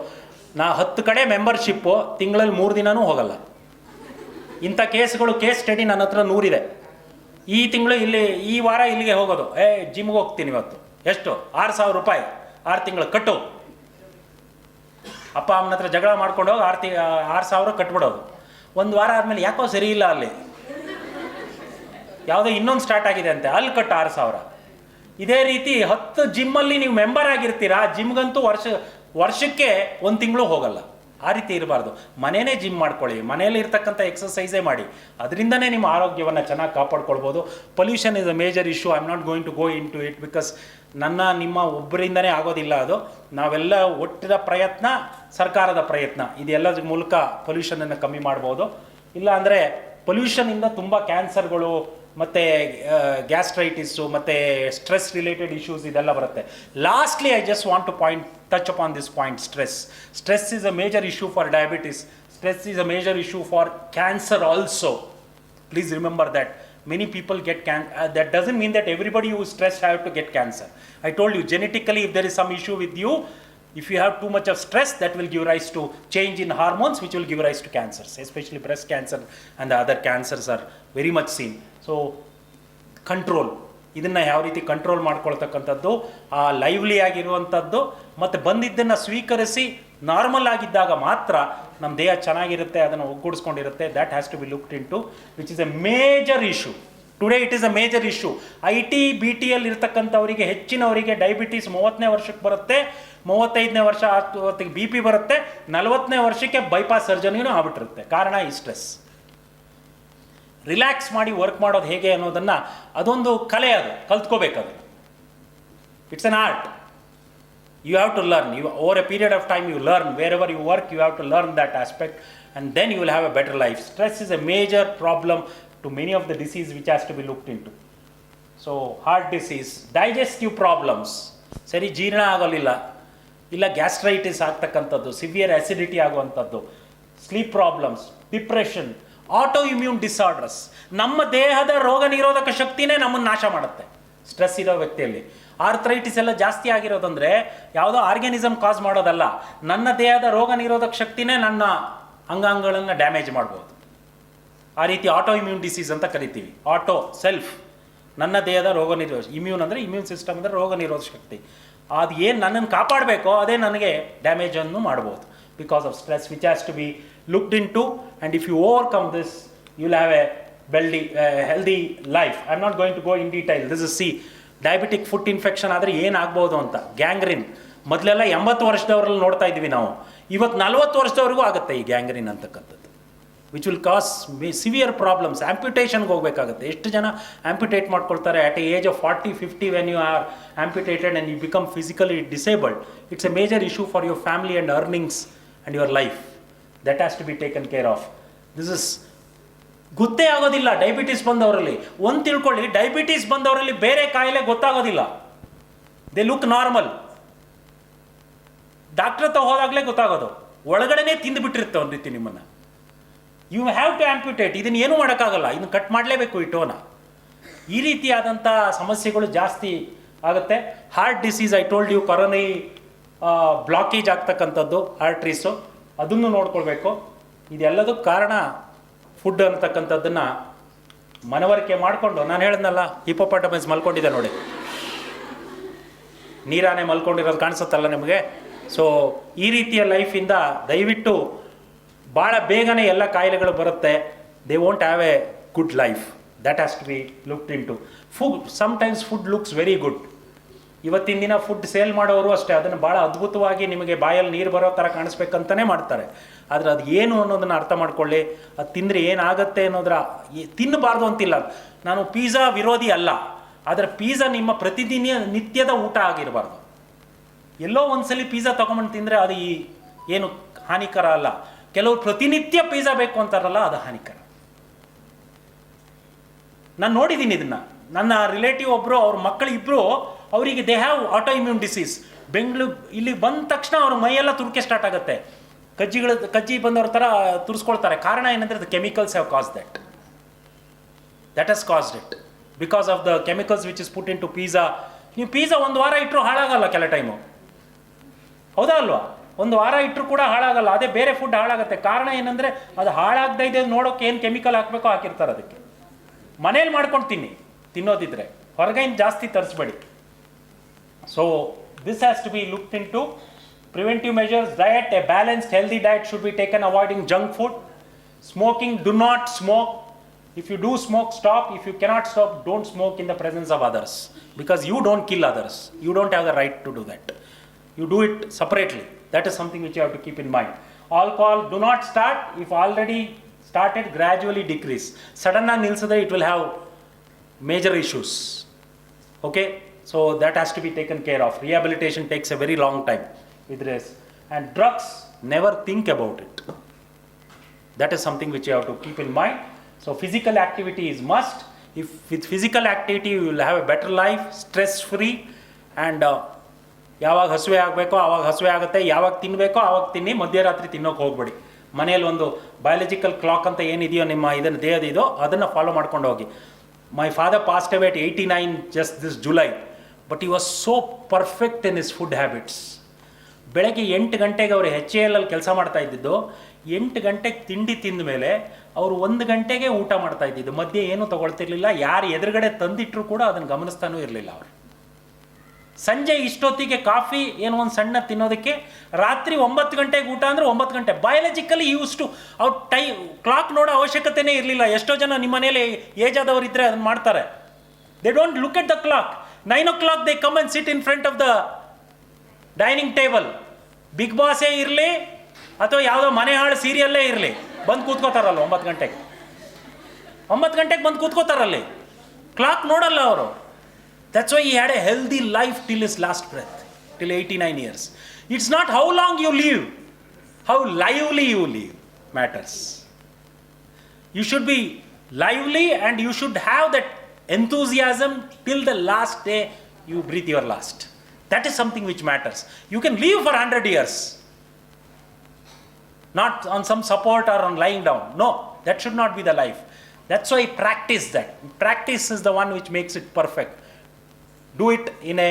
ನಾ 10 ಕಡೆ ಮೆಂಬರ್ಶಿಪ್ಪು, ತಿಂಗಳಲ್ಲಿ 3 ದಿನವೂ ಹೋಗಲ್ಲ. ಇಂಥ ಕೇಸ್ಗಳು, ಕೇಸ್ ಸ್ಟಡಿ ನನ್ನ ಹತ್ರ 100 ಇದೆ. ಈ ತಿಂಗಳು ಇಲ್ಲಿ, ಈ ವಾರ ಇಲ್ಲಿಗೆ ಹೋಗೋದು. ಜಿಮ್ಗೆ ಹೋಗ್ತೀನಿ ಇವತ್ತು, ಎಷ್ಟು 6,000 ರೂಪಾಯಿ 6 ತಿಂಗಳು ಕಟ್ಟು. ಅಪ್ಪ ಅಮ್ಮನ ಹತ್ರ ಜಗಳ ಮಾಡ್ಕೊಂಡು ಹೋಗಿ 6,000 ಕಟ್ಬಿಡೋದು. ಒಂದು ವಾರ ಆದಮೇಲೆ ಯಾಕೋ ಸರಿ ಇಲ್ಲ, ಅಲ್ಲಿ ಯಾವುದೋ ಇನ್ನೊಂದು ಸ್ಟಾರ್ಟ್ ಆಗಿದೆ ಅಂತೆ, ಅಲ್ಲಿ ಕಟ್ಟು 6,000. ಇದೇ ರೀತಿ 10 ಜಿಮ್ಮಲ್ಲಿ ನೀವು ಮೆಂಬರ್ ಆಗಿರ್ತೀರಾ, ಜಿಮ್ಗಂತೂ ವರ್ಷಕ್ಕೆ 1 ತಿಂಗಳು ಹೋಗಲ್ಲ. ಆ ರೀತಿ ಇರಬಾರ್ದು. ಮನೇನೇ ಜಿಮ್ ಮಾಡ್ಕೊಳ್ಳಿ, ಮನೆಯಲ್ಲಿ ಇರ್ತಕ್ಕಂಥ ಎಕ್ಸಸೈಸೇ ಮಾಡಿ, ಅದರಿಂದನೇ ನಿಮ್ಮ ಆರೋಗ್ಯವನ್ನು ಚೆನ್ನಾಗಿ ಕಾಪಾಡ್ಕೊಳ್ಬೋದು. Pollution is a major issue. I am not going to go into it, because ನಿಮ್ಮ ಒಬ್ಬರಿಂದನೇ ಆಗೋದಿಲ್ಲ ಅದು. ನಾವೆಲ್ಲ ಒಟ್ಟಿನ ಪ್ರಯತ್ನ, ಸರ್ಕಾರದ ಪ್ರಯತ್ನ, ಇದೆಲ್ಲದ್ರ ಮೂಲಕ ಪೊಲ್ಯೂಷನನ್ನು ಕಮ್ಮಿ ಮಾಡ್ಬೋದು. ಇಲ್ಲ ಅಂದರೆ ಪೊಲ್ಯೂಷನಿಂದ ತುಂಬ ಕ್ಯಾನ್ಸರ್ಗಳು ಮತ್ತು ಗ್ಯಾಸ್ಟ್ರೈಟಿಸು ಮತ್ತು ಸ್ಟ್ರೆಸ್ ರಿಲೇಟೆಡ್ ಇಶ್ಯೂಸ್ ಇದೆಲ್ಲ ಬರುತ್ತೆ. Lastly I just want to touch upon this point, stress is a major issue for diabetes. Stress is a major issue for cancer also. Please remember that many people get cancer. That doesn't mean that everybody who is stressed have to get cancer. I told you, genetically if there is some issue with you, if you have too much of stress, that will give rise to change in hormones, which will give rise to cancers, especially breast cancer, and the other cancers are very much seen. So control, ಇದನ್ನು ಯಾವ ರೀತಿ ಕಂಟ್ರೋಲ್ ಮಾಡ್ಕೊಳ್ತಕ್ಕಂಥದ್ದು, ಆ ಲೈವ್ಲಿ ಆಗಿರುವಂಥದ್ದು, ಮತ್ತು ಬಂದಿದ್ದನ್ನು ಸ್ವೀಕರಿಸಿ ನಾರ್ಮಲ್ ಆಗಿದ್ದಾಗ ಮಾತ್ರ ನಮ್ಮ ದೇಹ ಚೆನ್ನಾಗಿರುತ್ತೆ, ಅದನ್ನು ಒಗ್ಗೂಡಿಸ್ಕೊಂಡಿರುತ್ತೆ. That has to be looked into, which is a major issue. Today it is a major issue. IT-BTಯಲ್ಲಿ ಇರ್ತಕ್ಕಂಥವರಿಗೆ, ಹೆಚ್ಚಿನವರಿಗೆ ಡಯಾಬಿಟೀಸ್ 30ನೇ ವರ್ಷಕ್ಕೆ ಬರುತ್ತೆ, 35ನೇ ವರ್ಷ ಹೊತ್ತಿಗೆ BP ಬರುತ್ತೆ, 40ನೇ ವರ್ಷಕ್ಕೆ ಬೈಪಾಸ್ ಸರ್ಜರಿನೂ ಆಗ್ಬಿಟ್ಟಿರುತ್ತೆ. ಕಾರಣ ಈ ಸ್ಟ್ರೆಸ್. ರಿಲ್ಯಾಕ್ಸ್ ಮಾಡಿ ವರ್ಕ್ ಮಾಡೋದು ಹೇಗೆ ಅನ್ನೋದನ್ನು, ಅದೊಂದು ಕಲೆ, ಅದು ಕಲ್ತ್ಕೋಬೇಕದು. It's an art. You have to learn. Over a period of time you learn. Wherever you work, you have to learn that aspect, and then you will have a better life. Stress is a major problem to many of the disease which has to be looked into. So heart disease, digestive problems, ಸರಿ ಜೀರ್ಣ ಆಗೋಲಿಲ್ಲ, ಇಲ್ಲ ಗ್ಯಾಸ್ಟ್ರೈಟಿಸ್ ಆಗ್ತಕ್ಕಂಥದ್ದು, ಸಿವಿಯರ್ ಆ್ಯಸಿಡಿಟಿ ಆಗುವಂಥದ್ದು, sleep problems, depression, auto immune disorders. ನಮ್ಮ ದೇಹದ ರೋಗ ನಿರೋಧಕ ಶಕ್ತಿನೇ ನಮ್ಮನ್ನು ನಾಶ ಮಾಡುತ್ತೆ ಸ್ಟ್ರೆಸ್ ಇರೋ ವ್ಯಕ್ತಿಯಲ್ಲಿ. ಆರ್ಥ್ರೈಟಿಸ್ ಎಲ್ಲ ಜಾಸ್ತಿ ಆಗಿರೋದಂದರೆ ಯಾವುದೋ ಆರ್ಗ್ಯಾನಿಸಮ್ ಕಾಸ್ ಮಾಡೋದಲ್ಲ, ನನ್ನ ದೇಹದ ರೋಗ ನಿರೋಧಕ ಶಕ್ತಿನೇ ನನ್ನ ಅಂಗಾಂಗಗಳನ್ನು ಡ್ಯಾಮೇಜ್ ಮಾಡ್ಬೋದು. ಆ ರೀತಿ ಆಟೋ ಇಮ್ಯೂನ್ ಡಿಸೀಸ್ ಅಂತ ಕರಿತೀವಿ. ಆಟೋ, ಸೆಲ್ಫ್, ನನ್ನ ದೇಹದ ರೋಗ ನಿರೋಧ. ಇಮ್ಯೂನ್ ಅಂದರೆ ಇಮ್ಯೂನ್ ಸಿಸ್ಟಮ್ ಅಂದರೆ ರೋಗ ನಿರೋಧಕ ಶಕ್ತಿ. ಅದು ಏನು ನನ್ನನ್ನು ಕಾಪಾಡಬೇಕೋ ಅದೇ ನನಗೆ ಡ್ಯಾಮೇಜನ್ನು ಮಾಡ್ಬೋದು, because of stress, which has to be looked into. And if you overcome this, you'll have a healthy life. I'm not going to go in detail. This is C. Diabetic foot infection ಆದರೆ ಏನಾಗ್ಬೋದು ಅಂತ. ಗ್ಯಾಂಗ್ರೀನ್ ಮೊದಲೆಲ್ಲ 80 ವರ್ಷದವರಲ್ಲಿ ನೋಡ್ತಾ ಇದ್ವಿ ನಾವು, ಇವತ್ತು 40 ವರ್ಷದವರೆಗೂ ಆಗುತ್ತೆ ಈ ಗ್ಯಾಂಗ್ರೀನ್ ಅಂತಕ್ಕಂಥದ್ದು, which will cause severe problems. ಆಂಪ್ಯುಟೇಷನ್ಗೆ ಹೋಗಬೇಕಾಗುತ್ತೆ. ಎಷ್ಟು ಜನ ಆಂಪ್ಯುಟೇಟ್ ಮಾಡ್ಕೊಳ್ತಾರೆ at a age of 40-50 when you are amputated and you become physically disabled. It's a major issue for your family and earnings and your life. That has to be taken care of. This is ಗೊತ್ತೇ ಆಗೋದಿಲ್ಲ ಡಯಾಬಿಟೀಸ್ ಬಂದವರಲ್ಲಿ. ಒಂದು ತಿಳ್ಕೊಳ್ಳಿ, ಡಯಾಬಿಟೀಸ್ ಬಂದವರಲ್ಲಿ ಬೇರೆ ಕಾಯಿಲೆ ಗೊತ್ತಾಗೋದಿಲ್ಲ. They look normal. ಡಾಕ್ಟ್ರ್ ಹತ್ರ ಹೋದಾಗಲೇ ಗೊತ್ತಾಗೋದು, ಒಳಗಡೆನೇ ತಿಂದುಬಿಟ್ಟಿರುತ್ತೆ ಒಂದು ರೀತಿ ನಿಮ್ಮನ್ನು. You have to amputate. ಇದನ್ನು ಏನೂ ಮಾಡೋಕ್ಕಾಗಲ್ಲ, ಇದನ್ನು ಕಟ್ ಮಾಡಲೇಬೇಕು ಈ ಟೋನ. ಈ ರೀತಿಯಾದಂಥ ಸಮಸ್ಯೆಗಳು ಜಾಸ್ತಿ ಆಗುತ್ತೆ. Heart disease, I told you, coronary blockage ಆಗ್ತಕ್ಕಂಥದ್ದು ಆರ್ಟ್ರೀಸು, ಅದನ್ನು ನೋಡ್ಕೊಳ್ಬೇಕು. ಇದೆಲ್ಲದಕ್ಕೂ ಕಾರಣ ಫುಡ್ ಅಂತಕ್ಕಂಥದ್ದನ್ನು ಮನವರಿಕೆ ಮಾಡಿಕೊಂಡು, ನಾನು ಹೇಳಿದ್ನಲ್ಲ ಹಿಪೋಪಾಟಮಸ್ ಮಲ್ಕೊಂಡಿದೆ ನೋಡಿ, ನೀರಾನೆ ಮಲ್ಕೊಂಡಿರೋದು ಕಾಣಿಸುತ್ತಲ್ಲ ನಿಮಗೆ. ಸೊ ಈ ರೀತಿಯ ಲೈಫಿಂದ ದಯವಿಟ್ಟು ಭಾಳ ಬೇಗನೆ ಎಲ್ಲ ಕಾಯಿಲೆಗಳು ಬರುತ್ತೆ. They won't have a good life. That has to be looked into. Sometimes food looks very good. ಇವತ್ತಿನ ದಿನ ಫುಡ್ ಸೇಲ್ ಮಾಡೋರು ಅಷ್ಟೇ, ಅದನ್ನು ಭಾಳ ಅದ್ಭುತವಾಗಿ ನಿಮಗೆ ಬಾಯಲ್ಲಿ ನೀರು ಬರೋ ಥರ ಕಾಣಿಸ್ಬೇಕಂತಲೇ ಮಾಡ್ತಾರೆ. ಆದರೆ ಅದು ಏನು ಅನ್ನೋದನ್ನು ಅರ್ಥ ಮಾಡ್ಕೊಳ್ಳಿ. ಅದು ತಿಂದರೆ ಏನಾಗುತ್ತೆ ಅನ್ನೋದ್ರ ತಿನ್ನಬಾರ್ದು ಅಂತಿಲ್ಲ. ನಾನು ಪಿಜ್ಜಾ ವಿರೋಧಿ ಅಲ್ಲ, ಆದರೆ ಪಿಜ್ಜಾ ನಿಮ್ಮ ಪ್ರತಿದಿನ ನಿತ್ಯದ ಊಟ ಆಗಿರಬಾರ್ದು. ಎಲ್ಲೋ ಒಂದ್ಸಲಿ ಪಿಜ್ಜಾ ತೊಗೊಂಬಂದು ತಿಂದರೆ ಅದು ಏನು ಹಾನಿಕರ ಅಲ್ಲ. ಕೆಲವರು ಪ್ರತಿನಿತ್ಯ ಪಿಜ್ಜಾ ಬೇಕು ಅಂತಾರಲ್ಲ, ಅದು ಹಾನಿಕರ. ನಾನು ನೋಡಿದ್ದೀನಿ ಇದನ್ನು. ನನ್ನ ರಿಲೇಟಿವ್ ಒಬ್ಬರು, ಅವ್ರ ಮಕ್ಕಳು ಇಬ್ಬರು, ಅವರಿಗೆ they have auto immune disease. Bengaluru ಇಲ್ಲಿ ಬಂದ ತಕ್ಷಣ ಅವ್ರ ಮೈಯೆಲ್ಲ ತುರ್ಕೆ ಸ್ಟಾರ್ಟ್ ಆಗುತ್ತೆ. ಕಜ್ಜಿ ಬಂದವ್ರ ಥರ ತುರಿಸ್ಕೊಳ್ತಾರೆ. ಕಾರಣ ಏನಂದರೆ the chemicals have cause that has caused it because of the chemicals which is put into pizza. ನೀವು ಪಿಜ್ಜಾ ಒಂದು ವಾರ ಇಟ್ಟರು ಹಾಳಾಗಲ್ಲ ಕೆಲ ಟೈಮು, ಹೌದಾ ಅಲ್ವಾ? ಒಂದು ವಾರ ಇಟ್ಟರು ಕೂಡ ಹಾಳಾಗಲ್ಲ. ಅದೇ ಬೇರೆ ಫುಡ್ ಹಾಳಾಗುತ್ತೆ. ಕಾರಣ ಏನಂದರೆ ಅದು ಹಾಳಾಗದೇ ಇದೆ ನೋಡೋಕೆ ಏನು ಕೆಮಿಕಲ್ ಹಾಕಬೇಕೋ ಹಾಕಿರ್ತಾರೆ ಅದಕ್ಕೆ. ಮನೇಲಿ ಮಾಡ್ಕೊಂಡು ತಿನ್ನೋದಿದ್ರೆ ಹೊರಗಿನ ಜಾಸ್ತಿ ತರಿಸ್ಬೇಡಿ. So this has to be looked into. Preventive measures, diet, a balanced healthy diet should be taken, avoiding junk food. Smoking, do not smoke. If you do smoke, stop. If you cannot stop, don't smoke in the presence of others, because you don't kill others. You don't have the right to do that. You do it separately. That is something which you have to keep in mind. Alcohol, do not start. If already started, gradually decrease. Suddenly nilsade, it will have major issues. Okay? So that has to be taken care of. Rehabilitation takes a very long time with this. And drugs, never think about it. That is something which you have to keep in mind. So physical activity is must. If with physical activity you will have a better life, stress free, and ಯಾವಾಗ ಹಸುವೆ ಆಗಬೇಕೋ ಆವಾಗ ಹಸುವೆ ಆಗುತ್ತೆ, ಯಾವಾಗ ತಿನ್ನಬೇಕೋ ಆವಾಗ ತಿನ್ನಿ, ಮಧ್ಯರಾತ್ರಿ ತಿನ್ನೋಕೆ ಹೋಗಬೇಡಿ. ಮನೆಯಲ್ಲಿ ಒಂದು ಬಯಾಲಜಿಕಲ್ ಕ್ಲಾಕ್ ಅಂತ ಏನಿದೆಯೋ ನಿಮ್ಮ ಇದನ್ನು ದೇಹದಿದೋ ಅದನ್ನು ಫಾಲೋ ಮಾಡ್ಕೊಂಡು ಹೋಗಿ. My father passed away at 89 just this July, but he was so perfect in his food habits. ಬೆಳಗ್ಗೆ 8 ಗಂಟೆಗೆ ಅವರು HAL ಅಲ್ಲಿ ಕೆಲಸ ಮಾಡ್ತಾ ಇದ್ದಿದ್ದು. 8 ಗಂಟೆಗೆ ತಿಂಡಿ ತಿಂದ ಮೇಲೆ ಅವರು 1 ಗಂಟೆಗೆ ಊಟ ಮಾಡ್ತಾ ಇದ್ದಿದ್ದು. ಮಧ್ಯೆ ಏನೂ ತೊಗೊಳ್ತಿರ್ಲಿಲ್ಲ. ಯಾರು ಎದುರುಗಡೆ ತಂದಿಟ್ಟರು ಕೂಡ ಅದನ್ನು ಗಮನಿಸ್ತಾನೂ ಇರಲಿಲ್ಲ ಅವರು. ಸಂಜೆ ಇಷ್ಟೊತ್ತಿಗೆ ಕಾಫಿ ಏನೋ ಒಂದು ಸಣ್ಣ ತಿನ್ನೋದಕ್ಕೆ, ರಾತ್ರಿ 9 ಗಂಟೆಗೆ ಊಟ ಅಂದರೆ 9 ಗಂಟೆ. ಬಯಾಲಜಿಕಲಿ ಯೂಸ್ ಟು ಅವ್ರು ಕ್ಲಾಕ್ ನೋಡೋ ಅವಶ್ಯಕತೆನೇ ಇರಲಿಲ್ಲ. ಎಷ್ಟೋ ಜನ ನಿಮ್ಮ ಮನೇಲಿ ಏಜ್ ಆದವರು ಇದ್ದರೆ ಅದನ್ನು ಮಾಡ್ತಾರೆ. They don't look at the clock. 9 o'clock they come and sit in front of the dining table. Big ಬಾಸೇ ಇರಲಿ ಅಥವಾ ಯಾವುದೋ ಮನೆ ಹಾಳು ಸೀರಿಯಲ್ಲೇ ಇರಲಿ, ಬಂದು ಕೂತ್ಕೋತಾರಲ್ಲ 9 ಗಂಟೆಗೆ. 9 ಗಂಟೆಗೆ ಬಂದು ಕೂತ್ಕೋತಾರಲ್ಲಿ, ಕ್ಲಾಕ್ ನೋಡಲ್ಲ ಅವರು. That's why he had a healthy life till his last breath, till 89 years. It's not how long you live, how lively you live matters. You should be lively and you should have that enthusiasm till the last day you breathe your last. That is something which matters. You can live for 100 years, not on some support or on lying down. No, that should not be the life. That's why practice that. Practice is the one which makes it perfect. Do it in a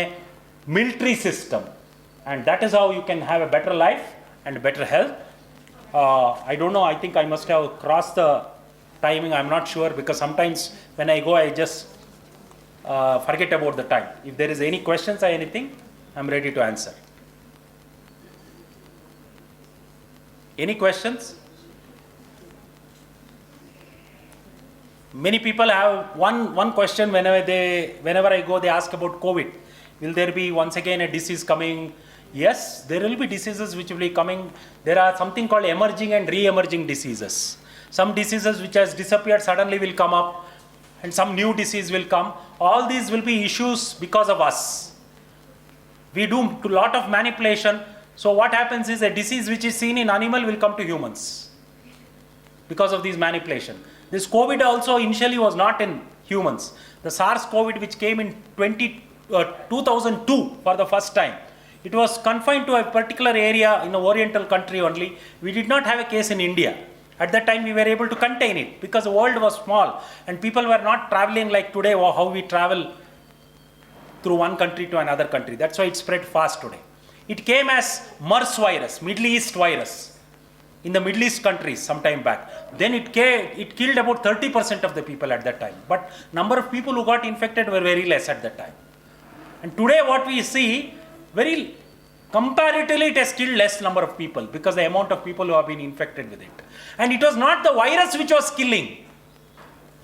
military system, and that is how you can have a better life and better health. I don't know, I think I must have crossed the timing. I'm not sure, because sometimes when I go I just forget about the time. If there is any questions or anything, I'm ready to answer. Any questions? Many people have one question whenever I go, they ask about COVID. Will there be once again a disease coming? Yes, there will be diseases which will be coming. There are something called emerging and re-emerging diseases. Some diseases which has disappeared suddenly will come up, and some new disease will come. All these will be issues because of us. We do a lot of manipulation. So what happens is a disease which is seen in animal will come to humans because of these manipulation. This COVID also initially was not in humans. The SARS-CoV which came in 2002 for the first time, it was confined to a particular area in an oriental country only. We did not have a case in India. At that time we were able to contain it because the world was small and people were not traveling like today or how we travel through one country to another country. That's why it spread fast today. It came as MERS virus, Middle East virus, in the Middle East countries some time back. Then it killed about 30% of the people at that time. But number of people who got infected were very less at that time. And today what we see, very comparatively it has killed less number of people because the amount of people who have been infected with it. And it was not the virus which was killing.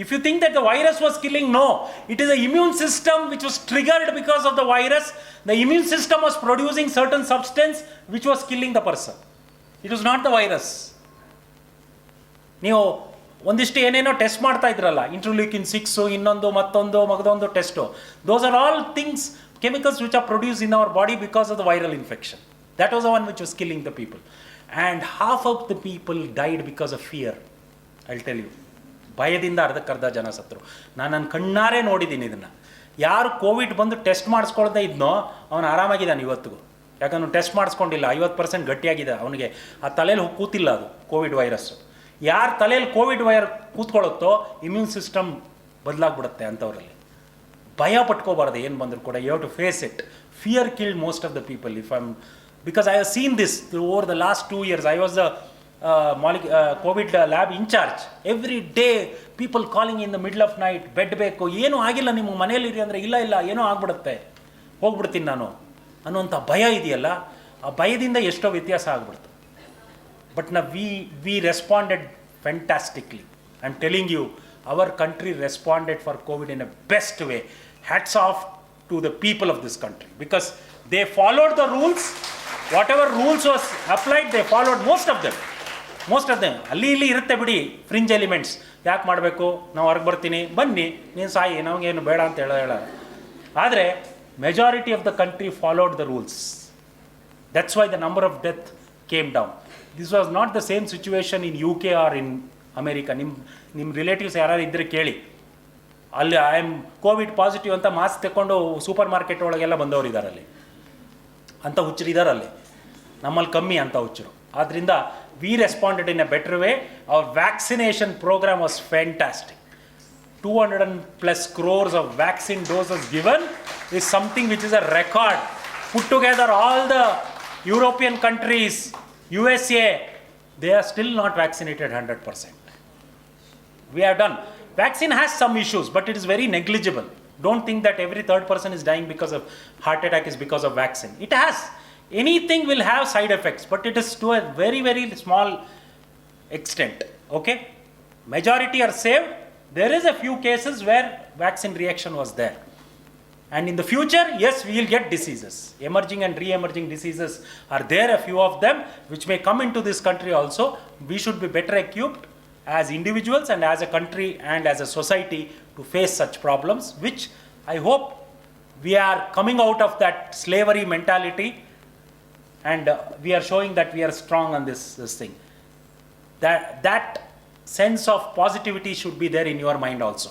If you think that the virus was killing, no. It is the immune system which was triggered because of the virus. The immune system was producing certain substance which was killing the person. It was not the virus. ನೀವು ಒಂದಿಷ್ಟು ಏನೇನೋ ಟೆಸ್ಟ್ ಮಾಡ್ತಾ ಇದ್ರಲ್ಲ, ಇಂಟರ್ಲೂಕಿನ್ 6 ಇನ್ನೊಂದು ಮತ್ತೊಂದು test, those are all things, chemicals which are produced in our body because of the viral infection. That was the one which was killing the people. And half of the people died because of fear. I'll tell you. ಭಯದಿಂದ ಅರ್ಧಕ್ಕರ್ಧ ಜನ ಸತ್ರು. ನಾನು ನನ್ನ ಕಣ್ಣಾರೆ ನೋಡಿದ್ದೀನಿ ಇದನ್ನು. ಯಾರು ಕೋವಿಡ್ ಬಂದು ಟೆಸ್ಟ್ ಮಾಡಿಸ್ಕೊಳ್ದೇ ಇದ್ನೋ ಅವನು ಆರಾಮಾಗಿದ್ದಾನೆ ಇವತ್ತಿಗೂ. ಯಾಕಂದ್ರೆ ಟೆಸ್ಟ್ ಮಾಡಿಸ್ಕೊಂಡಿಲ್ಲ, 50% ಗಟ್ಟಿಯಾಗಿದೆ ಅವನಿಗೆ. ಆ ತಲೆಯಲ್ಲಿ ಕೂತಿಲ್ಲ ಅದು ಕೋವಿಡ್ ವೈರಸ್ಸು. ಯಾರು ತಲೆಯಲ್ಲಿ ಕೋವಿಡ್ ಕೂತ್ಕೊಳ್ಳುತ್ತೋ ಇಮ್ಯೂನ್ ಸಿಸ್ಟಮ್ ಬದಲಾಗ್ಬಿಡುತ್ತೆ ಅಂಥವ್ರಲ್ಲಿ. ಭಯ ಪಟ್ಕೋಬಾರ್ದು ಏನು ಬಂದರೂ ಕೂಡ. You have to face it. Fear killed most of the people. Because I have seen this over the last 2 years. I was the COVID lab in charge. Every day people calling in the middle of night, bed ಬೇಕು, ಏನೂ ಆಗಿಲ್ಲ ನಿಮ್ಮ ಮನೇಲಿರಿ ಅಂದರೆ, ಇಲ್ಲ ಏನೋ ಆಗ್ಬಿಡುತ್ತೆ, ಹೋಗ್ಬಿಡ್ತೀನಿ ನಾನು ಅನ್ನುವಂಥ ಭಯ ಇದೆಯಲ್ಲ, ಆ ಭಯದಿಂದ ಎಷ್ಟೋ ವ್ಯತ್ಯಾಸ ಆಗ್ಬಿಡ್ತು. But we responded fantastically. I'm telling you, our country responded for COVID in a best way. Hats off to the people of this country because they followed the rules. Whatever rules was applied, they followed most of them. ಅಲ್ಲಿ ಇಲ್ಲಿ ಇರುತ್ತೆ ಬಿಡಿ ಫ್ರಿಂಜ್ ಎಲಿಮೆಂಟ್ಸ್. ಯಾಕೆ ಮಾಡಬೇಕು, ನಾವು ಹೊರಗೆ ಬರ್ತೀನಿ, ಬನ್ನಿ, ನೀನು ಸಾಯಿ, ನಮಗೇನು ಬೇಡ ಅಂತ ಹೇಳ. ಆದರೆ majority of the country followed the rules. That's why the number of death came down. This was not the same situation in UK or in America. ನಿಮ್ಮ ರಿಲೇಟಿವ್ಸ್ ಯಾರು ಇದ್ದರೆ ಕೇಳಿ. ಅಲ್ಲಿ ಐ ಆಮ್ ಕೋವಿಡ್ ಪಾಸಿಟಿವ್ ಅಂತ ಮಾಸ್ಕ್ ತಗೊಂಡು ಸೂಪರ್ ಮಾರ್ಕೆಟ್ ಒಳಗೆಲ್ಲ ಬಂದವರು ಇದ್ದಾರೆ ಅಲ್ಲಿ. ಅಂಥ ಹುಚ್ಚರು ಇದ್ದಾರೆ ಅಲ್ಲಿ. ನಮ್ಮಲ್ಲಿ ಕಮ್ಮಿ ಅಂಥ ಹುಚ್ಚರು. ಆದ್ದರಿಂದ we responded in a better way. Our vaccination program was fantastic. 200+ crores of vaccine doses given is something which is a record. Put together all the European countries, USA, they are still not vaccinated 100%. We have done. Vaccine has some issues, but it is very negligible. Don't think that every third person is dying because of heart attack is because of vaccine. It has. Anything will have side effects, but it is to a very, very small extent. Okay? Majority are saved. There is a few cases where vaccine reaction was there. And in the future, yes, we will get diseases. Emerging and re-emerging diseases are there, a few of them, which may come into this country also. We should be better equipped as individuals and as a country and as a society to face such problems, which I hope we are coming out of that slavery mentality. And we are showing that we are strong on this thing. That sense of positivity should be there in your mind also.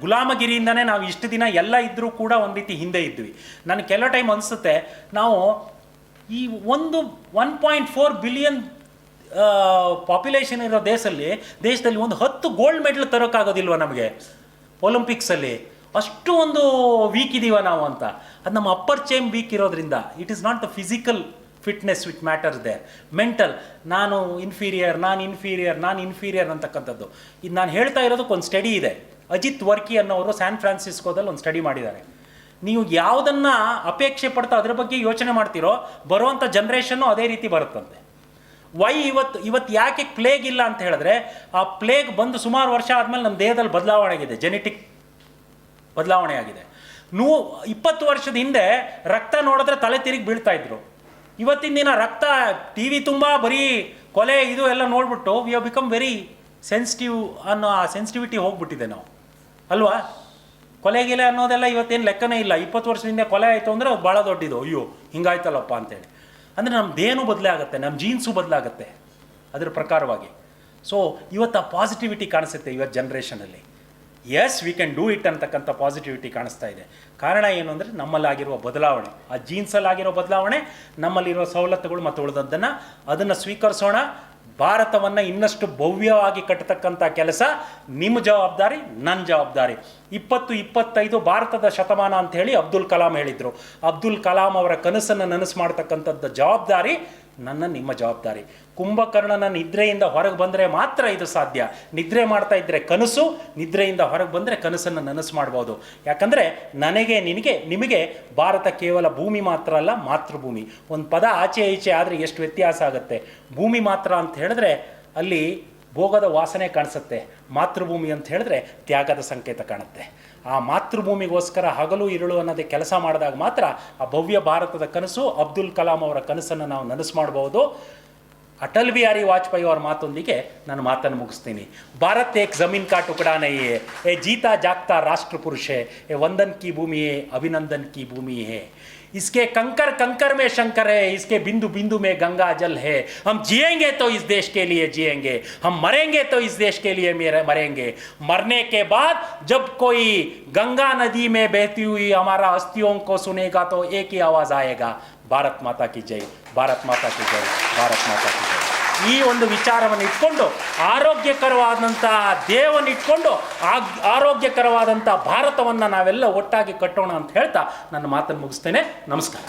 ಗುಲಾಮಗಿರಿಯಿಂದನೇ ನಾವು ಇಷ್ಟು ದಿನ ಎಲ್ಲ ಇದ್ದರೂ ಕೂಡ ಒಂದು ರೀತಿ ಹಿಂದೆ ಇದ್ವಿ. ನನಗೆ ಕೆಲವು ಟೈಮ್ ಅನಿಸುತ್ತೆ, ನಾವು ಈ 1.4 ಬಿಲಿಯನ್ ಪಾಪ್ಯುಲೇಷನ್ ಇರೋ ದೇಶದಲ್ಲಿ ಒಂದು 10 ಗೋಲ್ಡ್ ಮೆಡಲ್ ತರೋಕ್ಕಾಗೋದಿಲ್ವ ನಮಗೆ ಒಲಿಂಪಿಕ್ಸಲ್ಲಿ? ಅಷ್ಟು ಒಂದು ವೀಕ್ ಇದೀವ ನಾವು ಅಂತ. ಅದು ನಮ್ಮ ಅಪ್ಪರ್ ಚೇಮ್ ವೀಕ್ ಇರೋದ್ರಿಂದ. It is not the physical fitness which matters there. Mental, ನಾನು ಇನ್ಫೀರಿಯರ್ ಅಂತಕ್ಕಂಥದ್ದು. ಇದು ನಾನು ಹೇಳ್ತಾ ಇರೋದಕ್ಕೆ ಒಂದು ಸ್ಟಡಿ ಇದೆ. ಅಜಿತ್ ವರ್ಕಿ ಅನ್ನೋರು ಸ್ಯಾನ್ ಫ್ರಾನ್ಸಿಸ್ಕೋದಲ್ಲಿ ಒಂದು ಸ್ಟಡಿ ಮಾಡಿದ್ದಾರೆ. ನೀವು ಯಾವುದನ್ನು ಅಪೇಕ್ಷೆ ಪಡ್ತಾ ಅದ್ರ ಬಗ್ಗೆ ಯೋಚನೆ ಮಾಡ್ತೀರೋ, ಬರುವಂಥ ಜನ್ರೇಷನ್ನು ಅದೇ ರೀತಿ ಬರುತ್ತಂತೆ. ಇವತ್ತು ಯಾಕೆ ಪ್ಲೇಗ್ ಇಲ್ಲ ಅಂತ ಹೇಳಿದ್ರೆ, ಆ ಪ್ಲೇಗ್ ಬಂದು ಸುಮಾರು ವರ್ಷ ಆದಮೇಲೆ ನಮ್ಮ ದೇಹದಲ್ಲಿ ಬದಲಾವಣೆ ಆಗಿದೆ, ಜೆನೆಟಿಕ್ ಬದಲಾವಣೆ ಆಗಿದೆ. 20 ವರ್ಷದ ಹಿಂದೆ ರಕ್ತ ನೋಡಿದ್ರೆ ತಲೆ ತಿರುಗಿ ಬೀಳ್ತಾ ಇದ್ರು. ಇವತ್ತಿನ ದಿನ ರಕ್ತ ಟಿ ವಿ ತುಂಬ ಬರೀ ಕೊಲೆ ಇದು ಎಲ್ಲ ನೋಡ್ಬಿಟ್ಟು we have become very sensitive ಅನ್ನೋ ಆ ಸೆನ್ಸಿಟಿವಿಟಿ ಹೋಗ್ಬಿಟ್ಟಿದೆ ನಾವು, ಅಲ್ವಾ? ಕೊಲೆಗಿಲೆ ಅನ್ನೋದೆಲ್ಲ ಇವತ್ತೇನು ಲೆಕ್ಕನೇ ಇಲ್ಲ. 20 ವರ್ಷದಿಂದ ಕೊಲೆ ಆಯಿತು ಅಂದರೆ ಅದು ಭಾಳ ದೊಡ್ಡದು, ಅಯ್ಯೋ ಹಿಂಗಾಯ್ತಲ್ಲಪ್ಪ ಅಂತೇಳಿ. ಅಂದರೆ ನಮ್ಮ ದೇಹನೂ ಬದಲಾಗುತ್ತೆ, ನಮ್ಮ ಜೀನ್ಸು ಬದಲಾಗುತ್ತೆ ಅದ್ರ ಪ್ರಕಾರವಾಗಿ. ಸೊ ಇವತ್ತು ಆ ಪಾಸಿಟಿವಿಟಿ ಕಾಣಿಸುತ್ತೆ ಇವತ್ತು ಜನ್ರೇಷನಲ್ಲಿ. Yes we can do it ಅಂತಕ್ಕಂಥ ಪಾಸಿಟಿವಿಟಿ ಕಾಣಿಸ್ತಾ ಇದೆ. ಕಾರಣ ಏನು ಅಂದರೆ ನಮ್ಮಲ್ಲಾಗಿರುವ ಬದಲಾವಣೆ, ಆ ಜೀನ್ಸಲ್ಲಾಗಿರೋ ಬದಲಾವಣೆ, ನಮ್ಮಲ್ಲಿರೋ ಸವಲತ್ತುಗಳು ಮತ್ತು ಉಳಿದದ್ದನ್ನು ಅದನ್ನು ಸ್ವೀಕರಿಸೋಣ. ಭಾರತವನ್ನು ಇನ್ನಷ್ಟು ಭವ್ಯವಾಗಿ ಕಟ್ಟತಕ್ಕಂಥ ಕೆಲಸ ನಿಮ್ಮ ಜವಾಬ್ದಾರಿ, ನನ್ನ ಜವಾಬ್ದಾರಿ. 2025 ಭಾರತದ ಶತಮಾನ ಅಂತ ಹೇಳಿ ಅಬ್ದುಲ್ ಕಲಾಂ ಹೇಳಿದರು. ಅಬ್ದುಲ್ ಕಲಾಂ ಅವರ ಕನಸನ್ನು ನನಸು ಮಾಡ್ತಕ್ಕಂಥದ್ದು ಜವಾಬ್ದಾರಿ ನಿಮ್ಮ ಜವಾಬ್ದಾರಿ. ಕುಂಭಕರ್ಣನ ನಿದ್ರೆಯಿಂದ ಹೊರಗೆ ಬಂದರೆ ಮಾತ್ರ ಇದು ಸಾಧ್ಯ. ನಿದ್ರೆ ಮಾಡ್ತಾ ಇದ್ದರೆ ಕನಸು, ನಿದ್ರೆಯಿಂದ ಹೊರಗೆ ಬಂದರೆ ಕನಸನ್ನು ನನಸು ಮಾಡ್ಬೋದು. ಯಾಕಂದರೆ ನನಗೆ ನಿಮಗೆ ಭಾರತ ಕೇವಲ ಭೂಮಿ ಮಾತ್ರ ಅಲ್ಲ, ಮಾತೃಭೂಮಿ. ಒಂದು ಪದ ಆಚೆ ಈಚೆ ಆದರೆ ಎಷ್ಟು ವ್ಯತ್ಯಾಸ ಆಗುತ್ತೆ. ಭೂಮಿ ಮಾತ್ರ ಅಂತ ಹೇಳಿದ್ರೆ ಅಲ್ಲಿ ಭೋಗದ ವಾಸನೆ ಕಾಣಿಸುತ್ತೆ, ಮಾತೃಭೂಮಿ ಅಂತ ಹೇಳಿದ್ರೆ ತ್ಯಾಗದ ಸಂಕೇತ ಕಾಣುತ್ತೆ. ಆ ಮಾತೃಭೂಮಿಗೋಸ್ಕರ ಹಗಲು ಇರುಳು ಅನ್ನೋದೇ ಕೆಲಸ ಮಾಡಿದಾಗ ಮಾತ್ರ ಆ ಭವ್ಯ ಭಾರತದ ಕನಸು, ಅಬ್ದುಲ್ ಕಲಾಂ ಅವರ ಕನಸನ್ನು ನಾವು ನನಸು ಮಾಡಬಹುದು. ಅಟಲ್ ಬಿಹಾರಿ ವಾಜಪೇಯಿ ಅವರ ಮಾತೊಂದಿಗೆ ನಾನು ಮಾತನ್ನು ಮುಗಿಸ್ತೀನಿ. ಭಾರತ್ ಏಕ್ ಜಮೀನ್ ಕಾ ಟುಕಡಾ ನಹೀ ಹೈ, ಏ ಜೀತಾ ಜಾಗ್ತಾ ರಾಷ್ಟ್ರ ಪುರುಷ ಹೈ, ಏ ವಂದನ್ ಕಿ ಭೂಮಿ ಹೈ, ಅಭಿನಂದನ್ ಕಿ ಭೂಮಿ ಹೈ. इसके कंकर कंकर में शंकर है, इसके बिंदु बिंदु में गंगा जल है. हम जिएंगे तो इस देश के लिए जिएंगे, हम मरेंगे तो इस देश के लिए मरेंगे. मरने के बाद जब कोई गंगा नदी में बहती हुई हमारा अस्थियों को सुनेगा तो एक ही आवाज आएगा, भारत माता की जय, भारत माता की जय, भारत माता की जय. ಈ ಒಂದು ವಿಚಾರವನ್ನು ಇಟ್ಕೊಂಡು, ಆರೋಗ್ಯಕರವಾದಂಥ ದೇಹವನ್ನು ಇಟ್ಕೊಂಡು ಆರೋಗ್ಯಕರವಾದಂಥ ಭಾರತವನ್ನು ನಾವೆಲ್ಲ ಒಟ್ಟಾಗಿ ಕಟ್ಟೋಣ ಅಂತ ಹೇಳ್ತಾ ನನ್ನ ಮಾತನ್ನು ಮುಗಿಸ್ತೇನೆ. ನಮಸ್ಕಾರ.